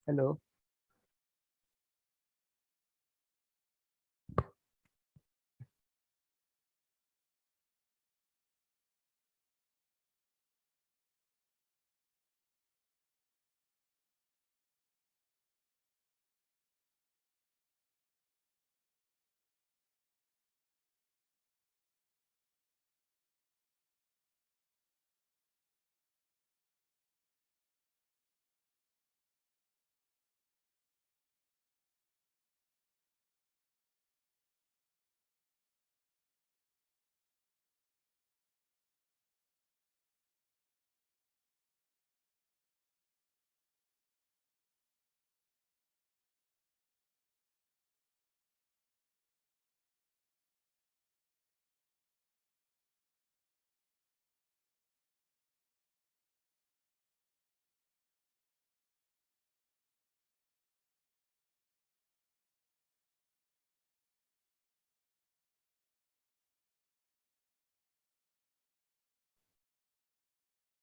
Hello.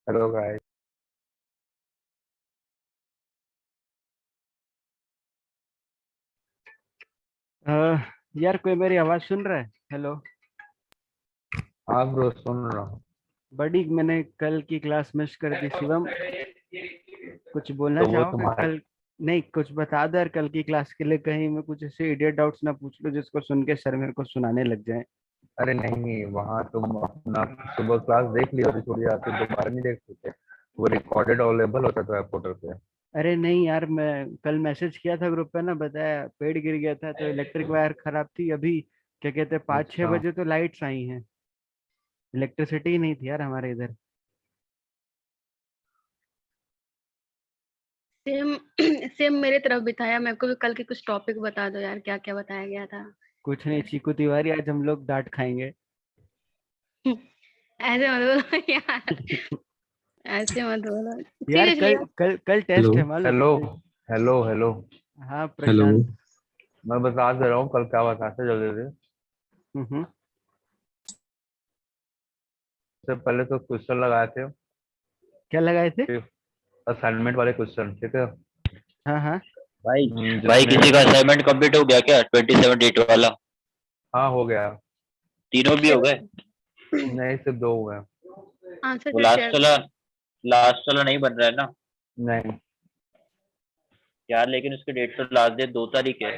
Hello guys. यार कोई मेरी आवाज सुन रहा है? हेलो। हाँ ब्रो, सुन रहा हूँ। बड़ी मैंने कल की क्लास मिस कर दी शिवम। कुछ बोलना तो वो चाहोगे तुम्हारा। कल? नहीं, कुछ बता दो यार कल की क्लास के लिए, कहीं मैं कुछ ऐसे इडियट डाउट्स ना पूछ लो जिसको सुन के सर मेरे को सुनाने लग जाए। अरे नहीं, वहाँ तुम अपना सुबह क्लास देख लियो, थोड़ी छोड़ी आती दोबारा नहीं देख सकते। वो रिकॉर्डेड अवेलेबल होता था पोर्टल पे। अरे नहीं यार, मैं कल मैसेज किया था ग्रुप पे ना, बताया पेड़ गिर गया था तो इलेक्ट्रिक वायर खराब थी अभी। क्या कहते हैं, 5-6 अच्छा। बजे तो लाइट्स आई हैं। इलेक्ट्रिसिटी ही नहीं थी यार हमारे इधर। सेम सेम मेरे तरफ भी था यार। मेरे को भी कल के कुछ टॉपिक बता दो यार, क्या क्या बताया गया था। कुछ नहीं चीकू तिवारी, आज हम लोग डांट खाएंगे। ऐसे मत बोलो यार, ऐसे मत बोलो यार सीरियसली। कल कल कल हेलो। टेस्ट है मालूम हेलो। तुझे? Hello hello. हाँ हेलो। प्रशांत। मैं बता दे रहा हूँ कल क्या बताते जल्दी से। हम्म। सबसे पहले तो क्वेश्चन लगाए थे। क्या लगाए थे? असाइनमेंट वाले क्वेश्चन, ठीक है। हाँ हाँ। भाई भाई जिसमें किसी का असाइनमेंट कंप्लीट हो गया क्या? 27 डेट वाला हाँ हो गया। तीनों भी हो गए? नहीं, सिर्फ दो हुए हैं। आंसर वो शीट शेयर करो। लास्ट वाला नहीं बन रहा है ना नहीं। यार? लेकिन उसकी डेट तो लास्ट डेट 2 तारीख है।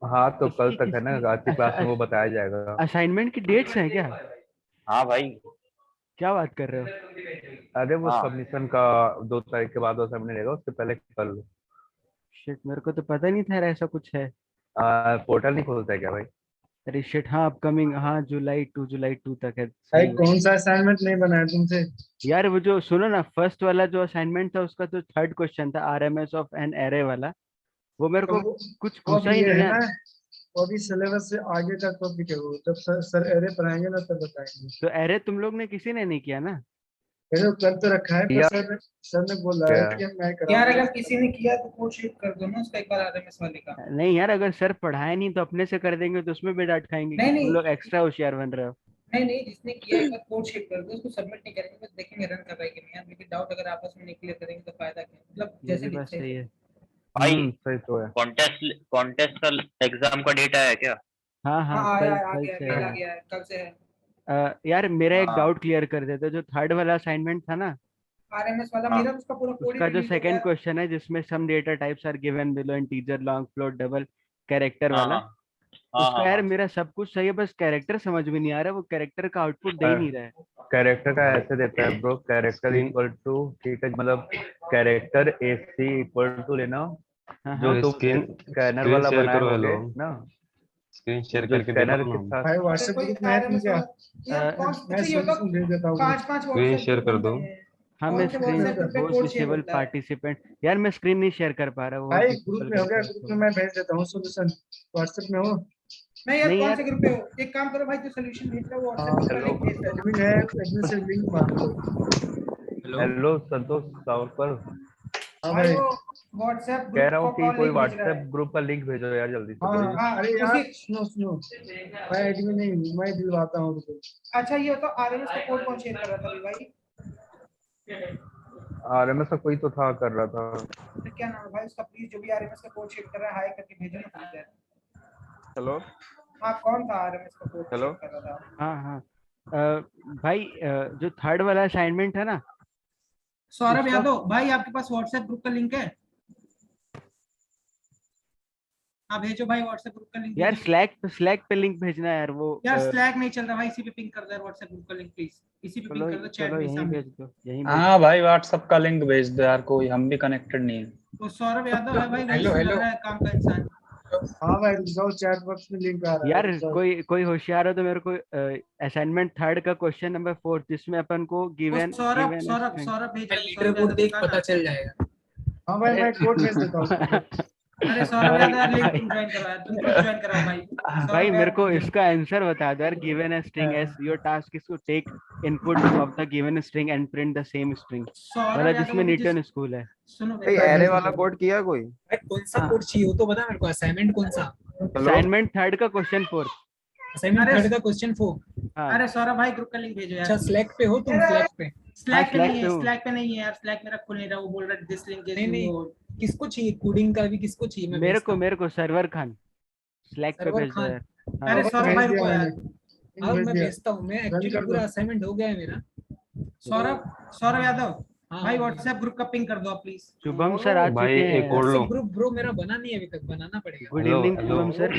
हाँ तो कल किसकी तक है ना, किसकी आज की क्लास में वो बताया जाएगा। असाइनमेंट की डेट्स हैं क्या? हाँ भाई। क्या बात कर रहे हो? अरे वो हाँ सबमिशन का 2 तारीख के बाद वो सबमिट रहेगा, उससे पहले कर लो। शिट, मेरे को तो पता नहीं था यार ऐसा कुछ है। पोर्टल नहीं खोलता है क्या भाई? अरे शिट, हाँ अपकमिंग, हाँ जुलाई 2 तक है, भाई सही है। कौन सा असाइनमेंट नहीं बनाया तुमसे? यार वो जो सुनो ना, फर्स्ट वाला जो असाइनमेंट था उसका तो थर्ड क्वेश्चन था, आरएमएस ऑफ एन एरे वाला। वो मेरे तो को वो कुछ वो घुसा अभी ही ये नहीं है यार। ना, वो अभी सिलेबस से आगे का टॉपिक है। वो जब सर एरे पढ़ाएंगे ना तब बताएंगे। तो एरे तुम लोग ने किसी ने नहीं किया ना? मेरे को कर तो रखा है, पर या सर ने बोला है क्या? कि मैं यार कराऊंगा। अगर किसी ने किया तो कोड शेयर कर दो ना उसका एक बार आरएमएस वाले का। नहीं यार, अगर सर पढ़ाए नहीं तो अपने से कर देंगे तो उसमें भी डांट खाएंगे कि नहीं तुम नहीं लोग एक्स्ट्रा होशियार बन रहे हो। नहीं नहीं, जिसने किया एक बार कोड शेयर कर दो, उसको सबमिट नहीं करेंगे, बस देखेंगे रन कर रहा है कि नहीं यार। लेकिन डाउट अगर आपस में नहीं क्लियर करेंगे तो फायदा क्या, मतलब ये जैसे भी बात सही सही से। है। भाई सही तो है। कॉन्टेस्ट का एग्जाम का डेट आया क्या? हाँ हाँ हाँ, आया कल है, आ कल गया, से मेल आ है। गया है, कल से है। यार मेरा एक हाँ डाउट क्लियर कर देते, जो थर्ड वाला असाइनमेंट था ना, आरएमएस वाला हाँ मेरा उसका पूरा कोड ही उसका जो डिलीट हो सेकंड गया। क्वेश्चन है जिसमें some data types are given below integer long float double character हाँ वाला, हाँ हाँ उसका हाँ यार हाँ। मेरा सब कुछ सही है, बस कैरेक्टर समझ में नहीं आ रहा है, वो कैरेक्टर का आउटपुट दे ही नहीं रहा है। कैरेक्टर का ऐसे देता है bro, character screen equal to, ठीक है, मतलब character A C equal to लेना। हाँ जो हाँ। तुम स्क्रीन स्कैनर स्क्रीन वाला शेयर बनाए करो। हेलो। होगे ना, स्क्रीन शेयर जो करके स्कैनर दिखाओ ना। के साथ। भाई अगर व्हाट्सएप कोई ग्रुप में है तुम आरएमएस क्या? वाला यार कौन, मैं अच्छा ये बताओ, सोल्यूशन भेज देता हूँ पांच ग्रुप। पांच स्क्रीन व्हाट्सएप शेयर ग्रुप कर बन दो। रहे हैं। हाँ, मैं कौन से स्क्रीन, मैं व्हाट्सएप कर ग्रुप पे होस्ट कोड शेयर डिसेबल होता है? पार्टिसिपेंट, यार मैं स्क्रीन नहीं शेयर कर पा रहा, वो भाई ग्रुप डिसेबल में हो गया, करके ग्रुप में रखो। मैं भेज देता हूँ सोल्यूशन। व्हाट्सएप में हो? मैं यार नहीं कौन यार। से ग्रुप पे हो, एक काम करो भाई, जो सोल्यूशन भेज रहा है वो व्हाट्सएप हाँ, ग्रुप का हेलो। लिंक भेज दो। एडमिन है, एडमिन से लिंक मांग लो। हेलो। हेलो संतोष सावरकर। हाँ भाई भाई। वो व्हाट्सएप कह ग्रुप रहा हूँ का कि कौन कोई लिंक भेज रहा व्हाट्सएप है? ग्रुप का लिंक भेजो यार, जल्दी से हाँ कोई। हाँ, अरे यार उसी, सुनो सुनो, मैं एडमिन नहीं हूँ, मैं दिलवाता हूँ तुमको। अच्छा ये तो आरएमएस का कोड कौन शेयर कर रहा था अभी भाई? RMS का कोई तो था कर रहा था। तो क्या नाम है भाई उसका, प्लीज जो भी आरएमएस का कोड चेक कर रहा है हाई करके भेजो ना प्लीज। हेलो हाँ कौन था आरएमएस का कोड हेलो चेक कर रहा था? हाँ हाँ। भाई जो थर्ड वाला असाइनमेंट है ना, सौरभ उसका यादव भाई, आपके पास व्हाट्सएप ग्रुप का लिंक है? हाँ भेजो भाई, व्हाट्सएप ग्रुप का लिंक यार भेजो। स्लैक पे लिंक भेजना है यार वो। यार स्लैक नहीं चल रहा भाई, इसी पे पिंग कर दो यार, व्हाट्सएप ग्रुप का लिंक प्लीज, इसी पे पिंग चलो कर दो चैट चलो में यहीं सामने। भेज दो, यहीं भेज हाँ भाई व्हाट्सएप का लिंक भेज दो यार, कोई हम भी कनेक्टेड नहीं है। तो सौरभ यादव है भाई, वही हेलो से हेलो लग रहा है काम का इंसान। हाँ भाई रुक जाओ, चैट बॉक्स में लिंक आ रहा है, यार रुक जाओ। कोई कोई होशियार हो तो मेरे को असाइनमेंट थर्ड का क्वेश्चन नंबर 4 जिसमें अपन को वो given Saurabh given Saurabh string. Saurabh भेज रहा है, लीडर सौरभ बोर्ड यादव देख दिखा पता ना। चल जाएगा। हाँ भाई अरे मैं कोड भेज देता हूँ उसको। अरे सौरभ भाई यादव यार लिंक भाई तुम ज्वाइन करो यार, तुम ग्रुप ज्वाइन कराओ भाई। भाई सौरभ मेरे यार को इसका आंसर बता दो यार। Given a string S your task is to take input of the given string and print the same string वाला सौरभ यादव जिसमें अभी जिस, न्यूटन स्कूल है। सुनो भाई मेरी बात एरे भेज वाला दिया। कोड किया कोई? भाई कौन सा हाँ कोड चाहिए वो तो बता मेरे को, असाइनमेंट कौन सा? हेलो असाइनमेंट थर्ड का क्वेश्चन 4। असाइनमेंट अरे थर्ड का क्वेश्चन 4। हाँ अरे सौरभ भाई ग्रुप का लिंक भेजो यार अच्छा प्लीज। स्लैक पे हो तुम, स्लैक पे? हाँ स्लैक पे स्लैक नहीं पे है, हूँ। स्लैक पे नहीं है यार, स्लैक मेरा खुल नहीं रहा, वो बोल रहा है दिस लिंक इज नहीं नहीं, योर। किसको चाहिए कोडिंग का भी, किसको चाहिए मैं भेजता हूँ। मेरे को सर्वर खान स्लैक पे सरवर भेज दो खान। यार। अरे हाँ लिंक सौरभ भेज भाई दिया रुको मैंने, यार। लिंक अब भेज मैं दिया। भेजता हूँ, मैं रन एक्चुअली कर पूरा दो। असाइनमेंट हो गया है मेरा। सौरभ सौरभ यादव हाँ भाई हाँ व्हाट्सएप ग्रुप का पिंग कर दो आप प्लीज। शुभम सर आ भाई चुके हैं एक और यार। लो। व्हाट्सएप ग्रुप ब्रो मेरा बना नहीं है अभी तक, बनाना पड़ेगा। Good hello evening hello Shubham sir.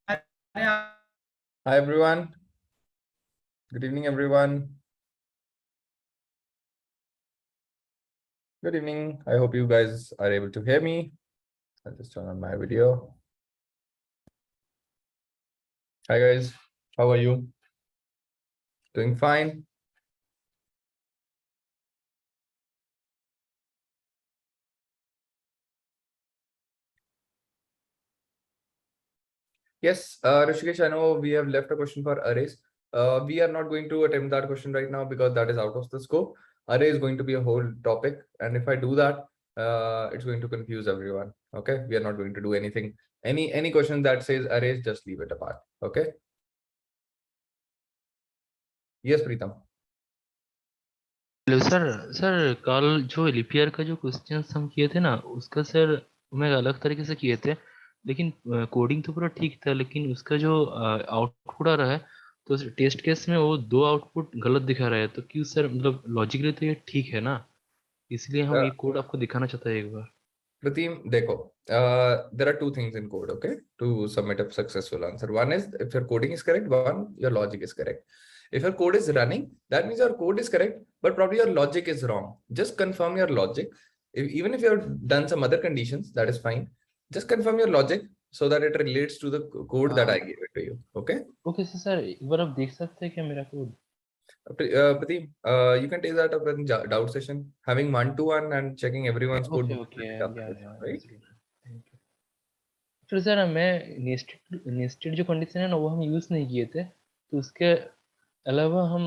अरे hi everyone, good evening everyone, good evening. I hope you guys are able to hear me. I'll just turn on my video. Hi guys, how are you? Doing fine? Yes, Rishikesh, I know we have left a question for arrays. We are not going to attempt that question right now because that is out of the scope. Array is going to be a whole topic, and if I do that, it's going to confuse everyone. Okay, we are not going to do anything. Any question that says arrays, just leave it apart. Okay. Yes, Preetam. Hello sir. Sir कल जो एलिपियर का जो questions हम किए थे ना, उसका sir मैं अलग तरीके से किए थे, लेकिन कोडिंग तो पूरा ठीक था, लेकिन उसका जो आउटपुट आ रहा है तो टेस्ट केस में वो दो आउटपुट गलत दिखा रहा है। तो क्यों सर, मतलब लॉजिकली तो ये ठीक है ना, इसलिए हम ये कोड आपको दिखाना चाहते हैं एक बार। Pratim, देखो, there are two things in code, okay, to submit a successful answer. One is if your coding is correct, one, your logic is correct. If your code is running, that means your code is correct, but probably your logic is wrong. Just confirm your logic. Even if you have done some other conditions, that is fine. Just confirm your logic so that it relates to the code that I gave it to you, okay? Okay sir, एक बार आप देख सकते हैं क्या मेरा code? Pratim, you can take that up in doubt session. Having one-to-one and checking everyone's code. Okay Right? Thank you. फिर sir मैं nested जो कंडीशन है ना वो हम यूज़ नहीं किए थे, तो उसके अलावा हम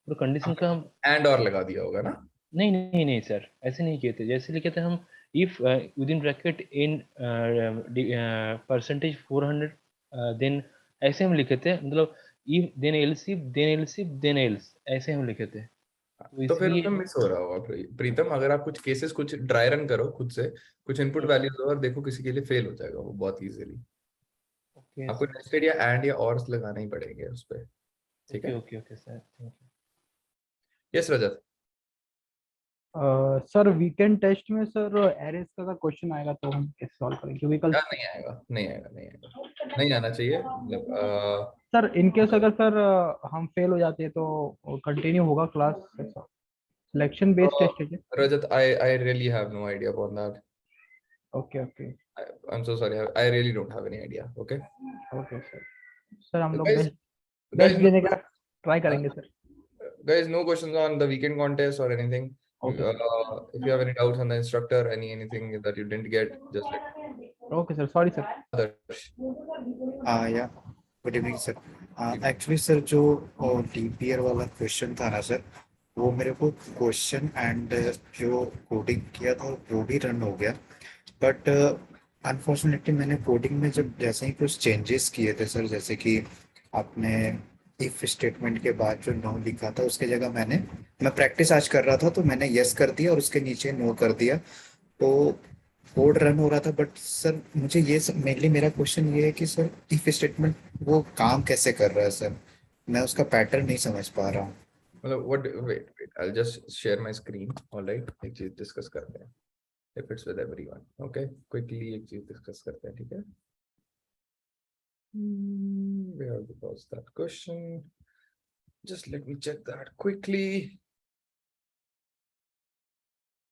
पूरा कंडीशन का हम And और लगा दिया होगा ना? नहीं सर, ऐसे नहीं किए थे। जैसे लिखे थे हम, if within bracket in percentage 400, then ऐसे हम लिखे थे, मतलब if then else, if then else, if then else, ऐसे हम लिखे थे। तो फिर उसमें इसलिए मिस हो रहा होगा प्रीतम। अगर आप कुछ केसेस कुछ ड्राई रन करो खुद से, कुछ इनपुट वैल्यूज और देखो, किसी के लिए फेल हो जाएगा वो बहुत इजीली। ओके आपको नेस्टेड या एंड या और लगाना ही पड़ेंगे उस पे, ठीक है? ओके सर, थैंक यस रजत। सर वीकेंड टेस्ट में सर एरेस का क्वेश्चन आएगा तो हम कैसे सॉल्व करेंगे, क्योंकि कल नहीं आएगा, नहीं आना चाहिए। मतलब सर इनकेस अगर सर हम फेल हो जाते हैं तो कंटिन्यू होगा क्लास, सिलेक्शन बेस्ड टेस्ट है क्या? रजत, I really have no idea about that. Okay I'm so sorry. I really don't have any idea. Okay. Sir हम लोग Guys, बेस्ट देने का ट्राई करेंगे sir. guys, no questions on the weekend contest or anything. Okay. If you have any doubts on the instructor, anything that you didn't get, just let me know. Okay sir, sorry sir. Others. या good evening sir. Actually sir जो DPR वाला question था ना sir, वो मेरे को question and जो coding किया था वो भी रन हो गया, बट अनफॉर्चुनेटली मैंने कोडिंग में जब जैसे ही कुछ चेंजेस किए थे सर, जैसे कि आपने इफ स्टेटमेंट के बाद जो नो लिखा था उसके जगह मैं प्रैक्टिस आज कर रहा था तो मैंने यस कर दिया और उसके नीचे नो कर दिया, तो कोड रन हो रहा था। बट सर मुझे ये मेनली मेरा क्वेश्चन ये है कि सर इफ स्टेटमेंट वो काम कैसे कर रहा है सर, मैं उसका पैटर्न नहीं समझ पा रहा हूँ। मतलब wait, I'll just share my screen. All right, एक चीज डिस्कस करते हैं if it's with everyone. Okay, quickly एक चीज डिस्कस करते हैं, ठीक है? Where was that question? Just let me check that quickly.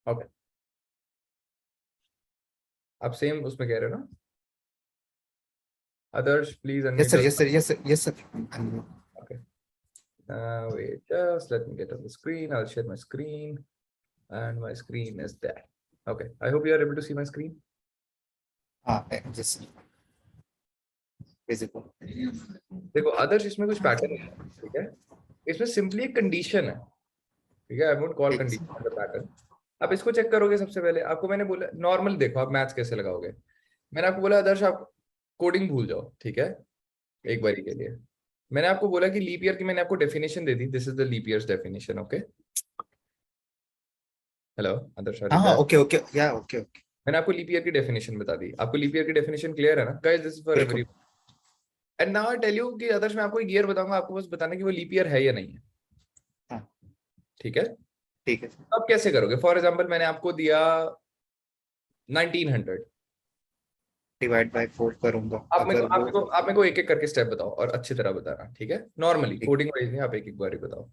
Okay. आप सेम उसमें कह रहे हो ना? Others, please unmute. Yes sir, yes sir, yes sir, yes sir. Okay. Wait, just let me get on the screen. I'll share my screen, and my screen is there. Okay. I hope you are able to see my screen. हाँ yes visible. देखो आदर्श, इसमें कुछ pattern है, ठीक है? इसमें simply एक condition है, ठीक है? I won't call condition the pattern. आप इसको चेक करोगे सबसे पहले, आपको मैंने बोला नॉर्मल देखो आप मैथ्स कैसे लगाओगे। मैंने आपको बोला आदर्श आप कोडिंग भूल जाओ, ठीक है, एक बारी के लिए। मैंने आपको बोला कि लीप ईयर की मैंने आपको डेफिनेशन दे दी, this is the leap years definition. Okay, hello Adarsh, हाँ okay okay yeah okay okay. मैंने आपको लीप ईयर की डेफिनेशन बता दी। आपको लीप ईयर की डेफिनेशन क्लियर है ना guys? This is for every. And now I tell you कि आदर्श मैं आपको एक ईयर बताऊंगा, आपको बस बताना कि वो लीप ईयर है या नहीं है। हाँ ठीक है, ठीक है। अब कैसे करोगे? फॉर एग्जांपल मैंने आपको दिया 1900, डिवाइड बाय 4 करूंगा। आप मेरे अगर को आप मेरे को एक एक करके स्टेप बताओ और अच्छी तरह बताना, ठीक है? नॉर्मली कोडिंग वाइज नहीं, आप एक एक बार बताओ।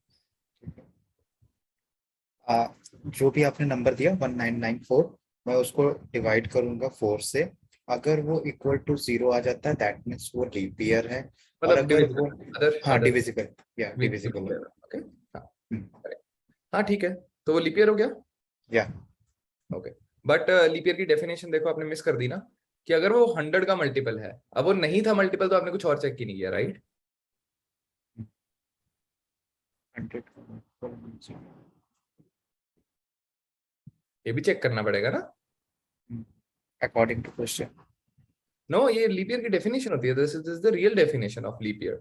जो भी आपने नंबर दिया 1994, मैं उसको डिवाइड करूंगा 4 से। अगर वो इक्वल टू 0 आ जाता है दैट मींस वो लीप ईयर है। और मतलब अगर वो हाँ डिविजिबल या डिविजिबल है। ओके, हाँ ठीक है, तो वो लीप ईयर हो गया या ओके। बट लीप ईयर की डेफिनेशन देखो आपने मिस कर दी ना, कि अगर वो 100 का मल्टीपल है। अब वो नहीं था मल्टीपल तो आपने कुछ और चेक ही नहीं किया, राइट? 100 ये भी चेक करना पड़ेगा ना। According to question. नो, ये लीप ईयर की डेफिनेशन होती है। This is the real definition of leap year,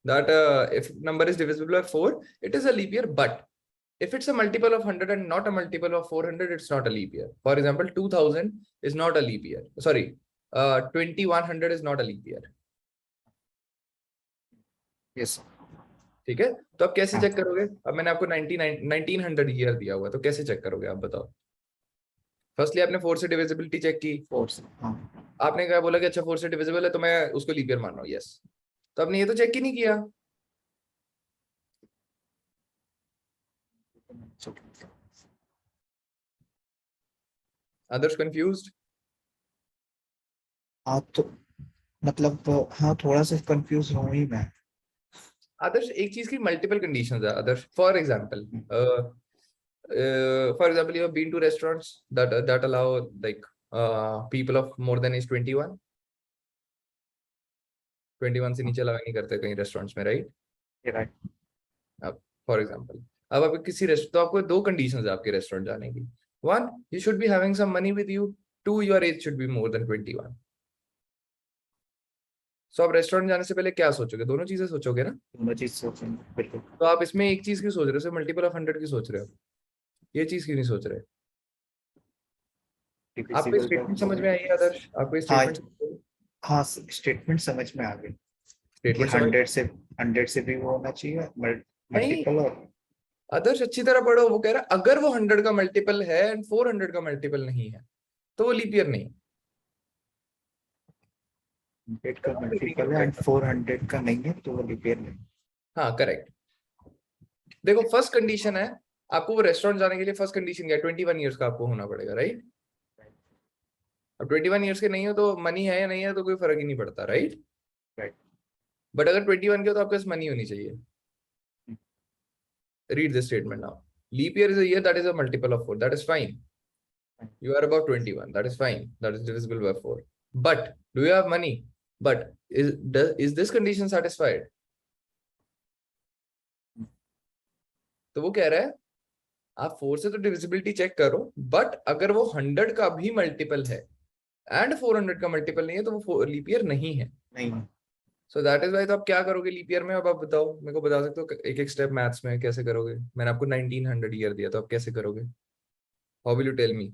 that if number is divisible by 4 it is a leap year, but if it's a multiple of 100 and not a multiple of 400, it's not a leap year. For example, 2000 is not a leap year. Sorry, 2100 is not a leap year. Yes ठीक है, तो आप कैसे check करोगे? अब मैंने आपको 1900 year दिया हुआ है, तो कैसे चेक करोगे आप बताओ? फर्स्टली आपने 4 से डिविजिबिलिटी चेक की। 4 से हाँ। आपने क्या बोला कि अच्छा 4 से डिविजिबल है तो मैं उसको लीप ईयर मान रहा हूँ, यस। तो आपने ये तो चेक ही नहीं किया। Others confused? हाँ तो मतलब हाँ थोड़ा सा कंफ्यूज हूँ ही मैं। आदर्श एक चीज की मल्टीपल कंडीशंस है Adarsh. For example you have been to restaurants that allow like people of more than age 21 से नीचे अलाउ नहीं करते कहीं रेस्टोरेंट्स में, राइट? राइट। अब फॉर एग्जांपल अब आप किसी तो आपको दो कंडीशंस है आपके रेस्टोरेंट जाने की। One, you should be having some money with you. Two, your age should be more than 21। So आप रेस्टोरेंट जाने से पहले क्या सोचोगे? दोनों चीजें सोचोगे ना? दोनों चीज सोचेंगे बिल्कुल। तो आप इसमें एक चीज क्यों सोच रहे हो? सिर्फ मल्टीपल ऑफ 100 की सोच रहे हो, ये चीज क्यों नहीं सोच रहे? आपको स्टेटमेंट समझ में आई है आदर्श? आपको स्टेटमेंट हाँ स्टेटमेंट समझ में आ गई। स्टेटमेंट 100 से भी वो होना चाहिए मल्टीपल। और आदर्श अच्छी तरह पढ़ो, वो कह रहा है अगर वो 100 का मल्टीपल है एंड 400 का मल्टीपल नहीं है तो वो लीप ईयर नहीं। 100 का मल्टीपल है एंड 400 का नहीं है तो वो लीप ईयर नहीं। हाँ करेक्ट। देखो फर्स्ट कंडीशन है आपको वो रेस्टोरेंट जाने के लिए, फर्स्ट कंडीशन क्या है? 21 ईयर्स का आपको होना पड़ेगा, राइट? अब 21 ईयर्स के नहीं हो तो मनी है या नहीं है तो कोई फर्क ही नहीं पड़ता, राइट? राइट। बट अगर 21 के हो तो आपके पास मनी होनी चाहिए। Read this statement now. Leap year is a year that is a multiple of 4. That is fine. You are about 21. That is fine. That is divisible by 4. But do you have money? But is this condition satisfied? तो वो कह रहा है आप 4 से तो divisibility check करो, but अगर वो 100 का भी मल्टीपल है एंड 400 का मल्टीपल नहीं है तो वो लीप ईयर नहीं है। नहीं। So that is why. तो आप क्या करोगे लीप ईयर में? अब आप बताओ, मेरे को बता सकते हो एक एक स्टेप मैथ्स में कैसे करोगे? मैंने आपको 1900 ईयर दिया, तो आप कैसे करोगे? How will you tell me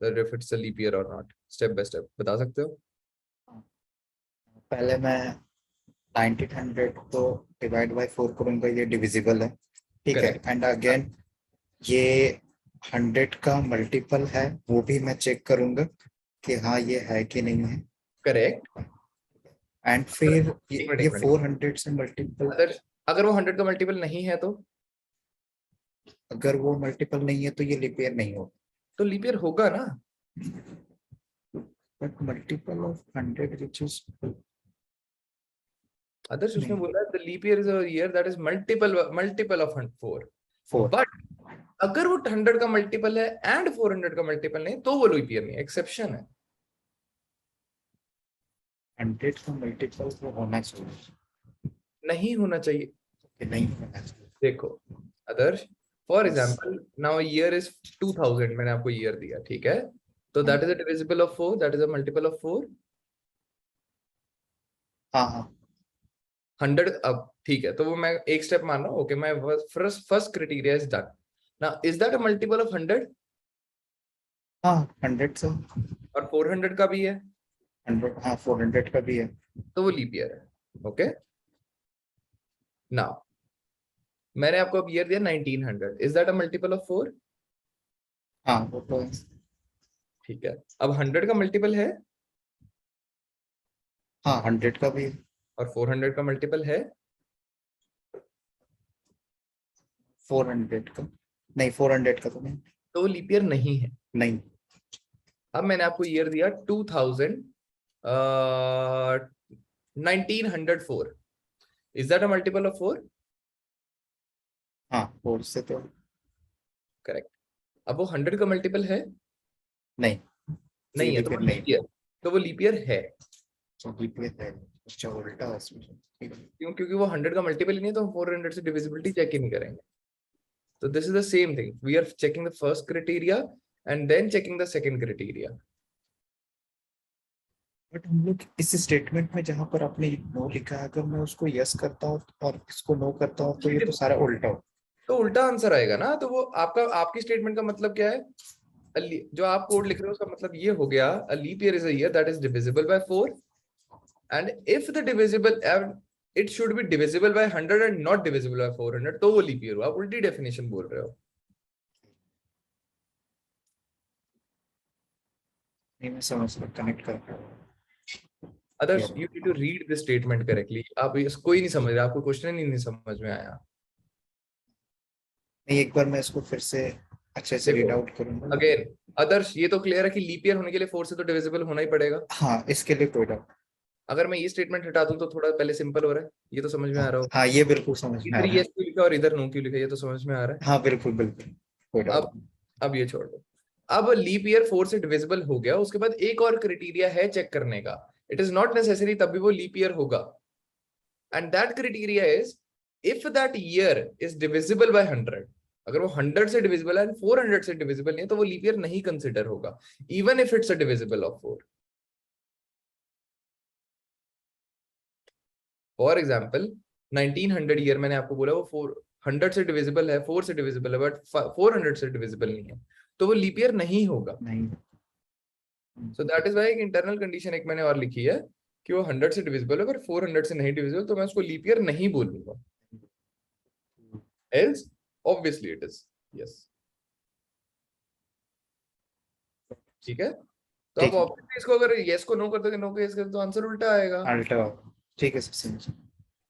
that if it's a leap year और नॉट? स्टेप बाय स्टेप बता सकते हो? पहले मैं 1900 को डिवाइड बाय 4 करूंगा, ये डिविजिबल है, ठीक है। Correct. एंड अगेन ये 100 का मल्टीपल है, वो भी मैं चेक करूंगा कि हाँ ये है कि नहीं है। करेक्ट। एंड फिर एक मिनट, ये एक मिनट। 400 से मल्टीपल, अगर वो 100 का मल्टीपल नहीं है तो अगर वो मल्टीपल नहीं है तो ये लीप ईयर नहीं होगा। तो लीप ईयर होगा ना? But multiple of 100 which is Adarsh उसने नहीं। बोला the leap year is a year that is multiple of 4। 4 but अगर वो 100 का मल्टीपल है एंड 400 का मल्टीपल नहीं, तो वो लीप ईयर नहीं, एक्सेप्शन है। 100 का मल्टीपल तो होना चाहिए, नहीं होना चाहिए। कि नहीं होना चाहिए। देखो Adarsh, for Yes. Example now year is 2000, मैंने आपको ईयर दिया, ठीक है? तो that is a divisible of 4, that is a multiple of 4। हाँ हाँ 100 अब ठीक है, तो वो मैं एक स्टेप मान रहा हूँ। ओके, मैं first criteria is done. Now is that a multiple of 100? हाँ 100 से और 400 का भी है, 100, हाँ 400 का भी है। तो वो लीप ईयर है। ओके, नाउ मैंने आपको अब ईयर दिया 1900, is that a multiple of 4? हाँ वो तो है। ठीक है, अब 100 का मल्टीपल है हाँ 100 का भी है। और 400 का मल्टीपल है। 400 का नहीं, 400 का तो नहीं। तो वो लीप ईयर नहीं है। नहीं अब मैंने आपको ईयर दिया 1904, is that a multiple of 4? हाँ 4 से तो करेक्ट। अब वो 100 का मल्टीपल है? नहीं, नहीं है, तो वो नहीं। लीप ईयर, तो वो लीप ईयर है। लीप ईयर है, अच्छा उल्टा है इसमें। ठीक है। क्यों? क्योंकि वो 100 का मल्टीपल ही नहीं है, तो हम 400 से डिविजिबिलिटी चेक ही नहीं करेंगे। तो this is the same thing, we are checking the first criteria and then checking the second criteria. But हम लोग इस स्टेटमेंट में जहां पर आपने नो लिखा है, अगर मैं उसको यस करता हूँ और इसको नो करता हूँ तो ये तो सारा उल्टा हो। तो उल्टा आंसर आएगा ना। तो वो आपकी स्टेटमेंट का मतलब क्या है? जो आप कोड लिख रहे हो उसका मतलब ये हो गया, a leap year is a year that is divisible by 4 and if the divisible it should be divisible by 100 and not divisible by 400, तो वो लीप ईयर हुआ। आप उल्टी डेफिनेशन बोल रहे हो। नहीं मैं समझ रहा, कनेक्ट कर रहा हूँ। Others you need to read this statement correctly. आप इसको ही नहीं समझ रहे, आपको क्वेश्चन ही नहीं समझ में आया। नहीं एक बार मैं इसको फिर से अच्छे से रीड आउट करूंगा। अगेन आदर्श, ये तो क्लियर है कि लीप ईयर होने के लिए 4 से तो डिविजिबल होना ही पड़ेगा। हाँ इसके लिए कोई डाउट। अगर मैं ये स्टेटमेंट हटा दूं तो थोड़ा पहले सिंपल हो रहा है, ये तो समझ में आ रहा हो। हाँ ये बिल्कुल समझ में आ इधर रहा है। यस क्यों लिखा और इधर नो क्यों लिखा, ये तो समझ में आ रहा है। हाँ बिल्कुल बिल्कुल कोई डाउट। अब ये छोड़ दो। अब लीप ईयर 4 से डिविजिबल हो गया, उसके बाद एक और क्राइटेरिया है चेक करने का। इट इज नॉट नेसेसरी तब भी वो लीप ईयर होगा, and that criteria is if that year is divisible by 100। अगर वो 100 से डिविजिबल है, 400 से डिविजिबल नहीं है, तो वो लीप ईयर नहीं कंसिडर होगा, even if it's a divisible of 4। For example 1900 year मैंने आपको बोला वो 400 से डिविजिबल है, 4 से डिविजिबल है, बट 400 से डिविजिबल नहीं है, तो वो लीप ईयर नहीं होगा। नहीं सो दैट इज व्हाई एक इंटरनल कंडीशन एक मैंने और लिखी है कि वो 100 से डिविजिबल है, पर 400 से नहीं डिविजिबल, तो मैं उसको लीप ईयर नहीं बोलूंगा। Else obviously it is yes. ठीक है, तो आप ठीक है। ऑब्वियसली इसको अगर यस को नो कर दोगे, नो को यस कर दो, तो आंसर उल्टा आएगा। अल्टा ठीक है सर समझ।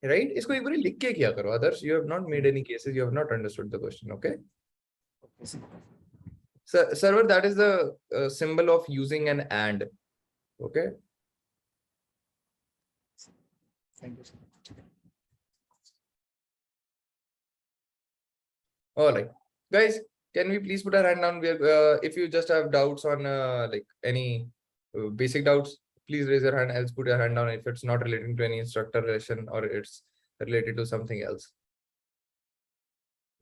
राइट, इसको एक बार लिख के किया करो। Others you have not made any cases, you have not understood the question. Okay server, that is the symbol of using an and. Okay, thank you sir. all right guys, can we please put our hand down? If you just have doubts on like any basic doubts, please raise your hand, else put your hand down if it's not relating to any instructor relation or it's related to something else,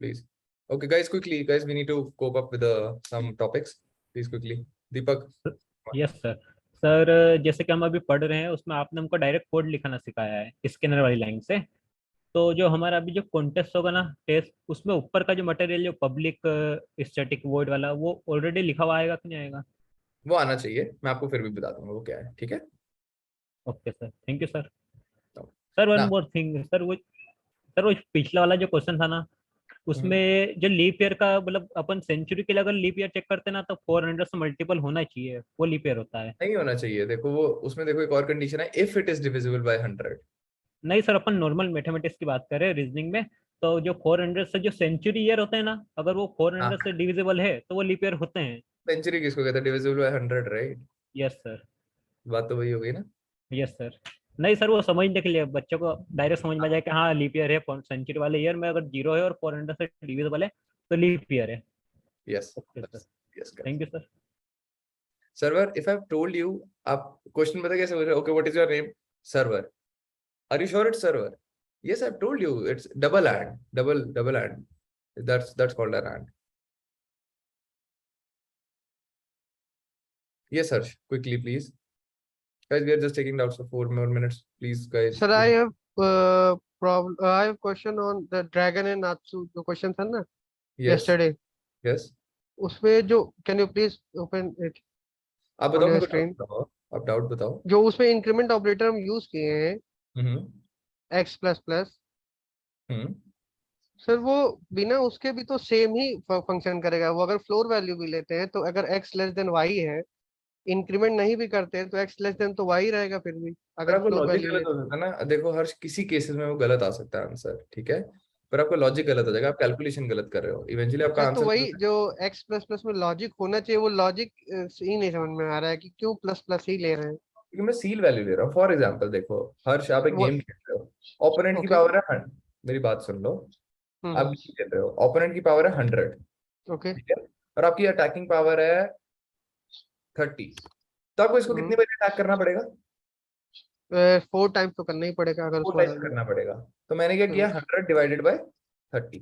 please. Okay guys, quickly guys, we need to cope up with some topics, please quickly. Deepak. Yes sir. Sir जैसे कि हम अभी पढ़ रहे हैं उसमें आपने हमको डायरेक्ट कोड लिखना सिखाया है स्कैनर वाली लाइन से। तो जो हमारा अभी जो कॉन्टेस्ट होगा ना टेस्ट, उसमें ऊपर का जो मटेरियल जो पब्लिक स्टैटिक वॉइड वाला वो ऑलरेडी लिखा हुआ आएगा कि नहीं आएगा? वो आना चाहिए, मैं आपको फिर भी बता दूंगा वो क्या है, ठीक है okay sir, thank you sir. तो, सर वन ना मोर थिंग सर वो पिछला वाला जो क्वेश्चन था ना उसमें जो लीप ईयर का मतलब अपन सेंचुरी के लिए अगर लीप ईयर चेक करते हैं ना तो 400 से मल्टीपल होना चाहिए, वो लीप ईयर होता है। नहीं होना चाहिए। देखो वो उसमें देखो एक और कंडीशन है, if it is divisible by 100। नहीं सर, अपन नॉर्मल मैथमेटिक्स की बात करें रीजनिंग में, तो जो 400 से जो सेंचुरी ईयर होते हैं ना, अगर वो 400 से डिविजिबल है तो वो लीप ईयर होते हैं। सेंचुरी किसको कहते हैं? Divisible by 100, right? Yes sir. बात तो वही हो गई ना। Yes sir. नहीं सर, वो समझने के लिए बच्चों को डायरेक्ट समझ में आ जाए कि हाँ लीप ईयर है, सेंचुरी वाले ईयर में अगर 0 है और 400 से डिविजिबल है तो लीप ईयर है। Yes okay sir, yes thank you sir. Server, if I have told you, आप क्वेश्चन पता कैसे बोल रहे हो? Okay, what is your name? Server. Are you sure it's server? Yes, I have told you it's double and, double and, that's called an and. Yes Harsh, quickly please. Guys, we are just taking doubts for 4 more minutes, please guys. Sir, I have problem. I have question on the dragon and Natsu. जो question था ना Yes. yesterday. Yes. उसमें जो can you please open it आप on बताओ, your मेरे को screen? doubt बताओ, आप डाउट बताओ। जो उसमें इंक्रीमेंट ऑपरेटर हम यूज किए हैं x प्लस प्लस, सर वो बिना उसके भी तो सेम ही फंक्शन करेगा। वो अगर फ्लोर वैल्यू भी लेते हैं तो अगर x लेस देन y है, इंक्रीमेंट नहीं भी करते हैं तो x लेस देन तो y रहेगा फिर भी, पर अगर आपको फ्लोर लॉजिक वैल्यू गलत हो लेते हैं। सकता है ना। देखो हर्ष, किसी केसेस में वो गलत आ सकता है आंसर, ठीक है, पर आपका लॉजिक गलत हो जाएगा, आप कैलकुलेशन गलत कर रहे हो, इवेंचुअली आपका सर तो आंसर वही जो x प्लस प्लस में लॉजिक होना चाहिए, वो लॉजिक ही नहीं समझ में आ रहा है कि क्यों प्लस प्लस ही ले रहे हैं। क्योंकि मैं सील वैल्यू ले रहा हूँ। फॉर एग्जांपल देखो हर्ष, आप एक वो गेम खेल रहे हो, ओपोनेंट की ओके। पावर है 100, मेरी बात सुन लो। आप गेम खेल रहे हो, ओपोनेंट की पावर है 100, ओके। ठीक है, और आपकी अटैकिंग पावर है 30, तो आपको इसको कितनी बार अटैक करना पड़ेगा? 4 टाइम्स तो करना ही पड़ेगा अगर 4 उसको टाइम्स हराना करना पड़ेगा। तो मैंने क्या किया, 100 डिवाइडेड बाय 30,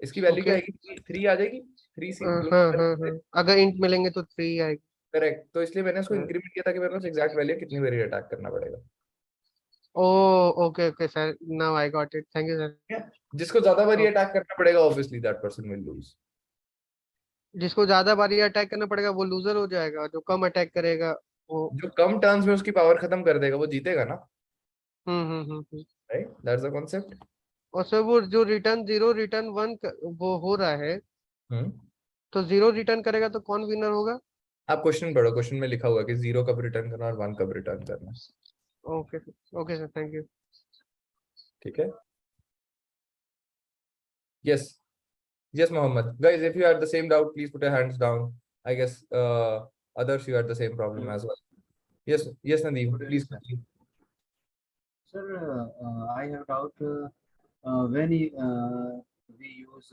इसकी वैल्यू क्या ओके। आएगी? 3 आ जाएगी। 3 सी हाँ, अगर इंट मिलेंगे तो 3 आएगी। करेक्ट, तो इसलिए मैंने उसको हाँ। इंक्रीमेंट किया ताकि मेरे पास एग्जैक्ट वैल्यू कितनी बार अटैक करना पड़ेगा। Okay okay sir, now I got it, thank you sir. जिसको ज्यादा बारी अटैक करना पड़ेगा, obviously that person will lose. जिसको ज्यादा बारी अटैक करना पड़ेगा वो लूजर हो जाएगा, जो कम अटैक करेगा वो। जो कम टर्न्स में उसकी पावर खत्म कर देगा वो जीतेगा ना, हम्म। राइट? That's the concept. और सर वो जो रिटर्न 0 रिटर्न 1 वो हो रहा है, हम्म, तो 0 रिटर्न करेगा तो कौन विनर होगा? आप क्वेश्चन पढ़ो, क्वेश्चन में लिखा हुआ है कि 0 कब रिटर्न करना और 1 कब रिटर्न करना, okay okay sir, thank you. ठीक है। Yes yes Mohammed, guys, if you had the same doubt, please put your hands down. I guess others, you had the same problem as well. Yes Nadeem, please continue. Sir, I have doubt when we use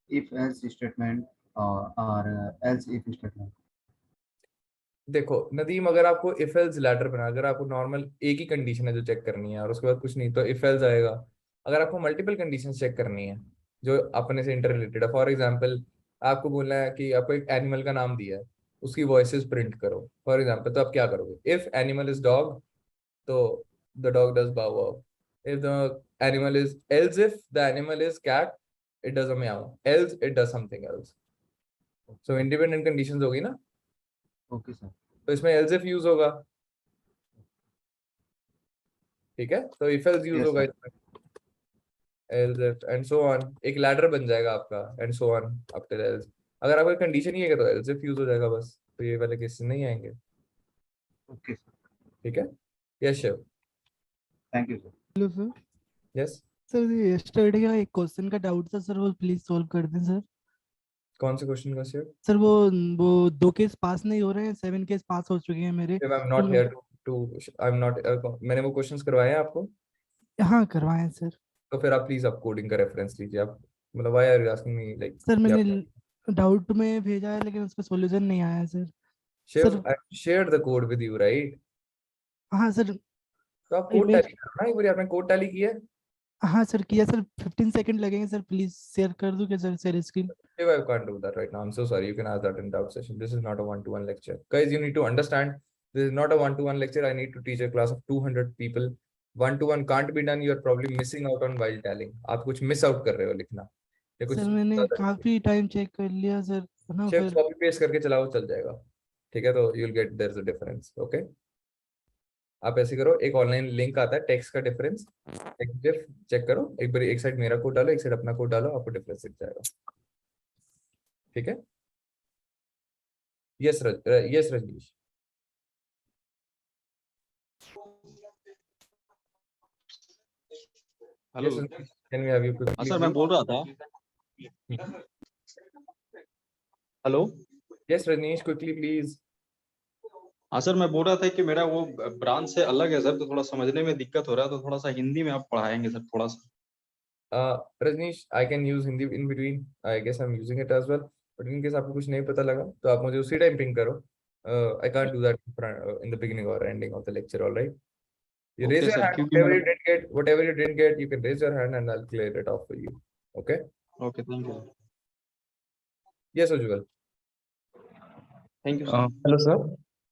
if else statement or else if statement. देखो नदीम, अगर आपको if else ladder बना, अगर आपको normal एक ही condition है जो check करनी है और उसके बाद कुछ नहीं, तो इफ एल्स आएगा। अगर आपको मल्टीपल कंडीशन चेक करनी है जो अपने से इंटर रिलेटेड है, फॉर एग्जांपल आपको बोलना है कि आपको एक एनिमल का नाम दिया है, उसकी वॉइसेस प्रिंट करो फॉर एग्जांपल, तो आप क्या करोगे? इफ एनिमल इज डॉग, तो the dog does bow wow. If the animal is, else if the animal is cat, it does a meow, else it does something else. So independent conditions होगी ना, okay sir. तो इसमें else if use होगा, ठीक है, तो if else use होगा इसमें, else if and so on, एक लैडर बन जाएगा आपका, and so on up till else. अगर आपका कंडीशन ही है तो एल्स इफ यूज हो जाएगा बस, तो ये वाले केसेस नहीं आएंगे, ओके सर, ठीक है। Yes Shiv, thank you sir. Hello sir. Yes sir yesterday का एक क्वेश्चन का डाउट था सर, वो प्लीज सॉल्व कर दें सर। कौन से क्वेश्चन का शिव? सर वो 2 केस पास नहीं हो रहे हैं, 7 केस पास हो चुके हैं मेरे। I am not here to I am not, मैंने वो क्वेश्चंस करवाए हैं आपको? हाँ करवाएं सर। तो फिर आप प्लीज आप कोडिंग का रेफरेंस लीजिए। आप मतलब why are you asking me like? Sir मैंने डाउट में भेजा है लेकिन उसका सॉल्यूशन नहीं आया है sir. Shiv, I shared the code with you, right? हाँ सर। तो आप कोड टैली करो ना एक बार, आपने कोड टैली किया है? हाँ सर किया सर, 15 सेकंड लगेंगे सर, प्लीज शेयर कर दूं क्या sir share screen? Shiv, I can't do that right now. I'm so sorry. You can ask that in doubt session. This is not a one-to-one lecture. Guys, you need to understand This is not a one-to-one lecture. I need to teach a class of 200 people. One-to-one can't be done. You are probably missing out on while telling. आप कुछ miss out कर रहे हो लिखना या कुछ sir मैंने काफी टाइम चेक कर लिया सर ना, सिर्फ फिर कॉपी पेस्ट करके चलाओ चल जाएगा, ठीक है? तो you will get there is a difference. Okay, आप ऐसे करो, एक ऑनलाइन लिंक आता है टेक्स्ट का डिफरेंस, एक डिफ चेक करो, एक बार एक साइड मेरा कोड डालो, एक साइड अपना कोड डालो, आपको डिफरेंस दिख जाएगा, ठीक है? Yes yes Rajneesh. Hello can we have you quickly? Sir मैं बोल रहा था। Hello yes Rajneesh, quickly please. हाँ सर मैं बोल रहा था कि मेरा वो ब्रांच से अलग है सर, तो थोड़ा समझने में दिक्कत हो रहा है, तो थोड़ा सा हिंदी में आप पढ़ाएंगे सर थोड़ा सा। Rajneesh, I can use Hindi in between, I guess I am using it as well, but in case आपको कुछ नहीं पता लगा तो आप मुझे उसी टाइम पिंग करो। I can't do that in the beginning और ending of the lecture, alright? You raise okay your sir, hand, क्योंकि मेरा whatever you didn't get, you can raise your hand and I'll clear it off for you. Okay? Okay thank you. Yes, Ujjwal. Thank you. Hello, sir.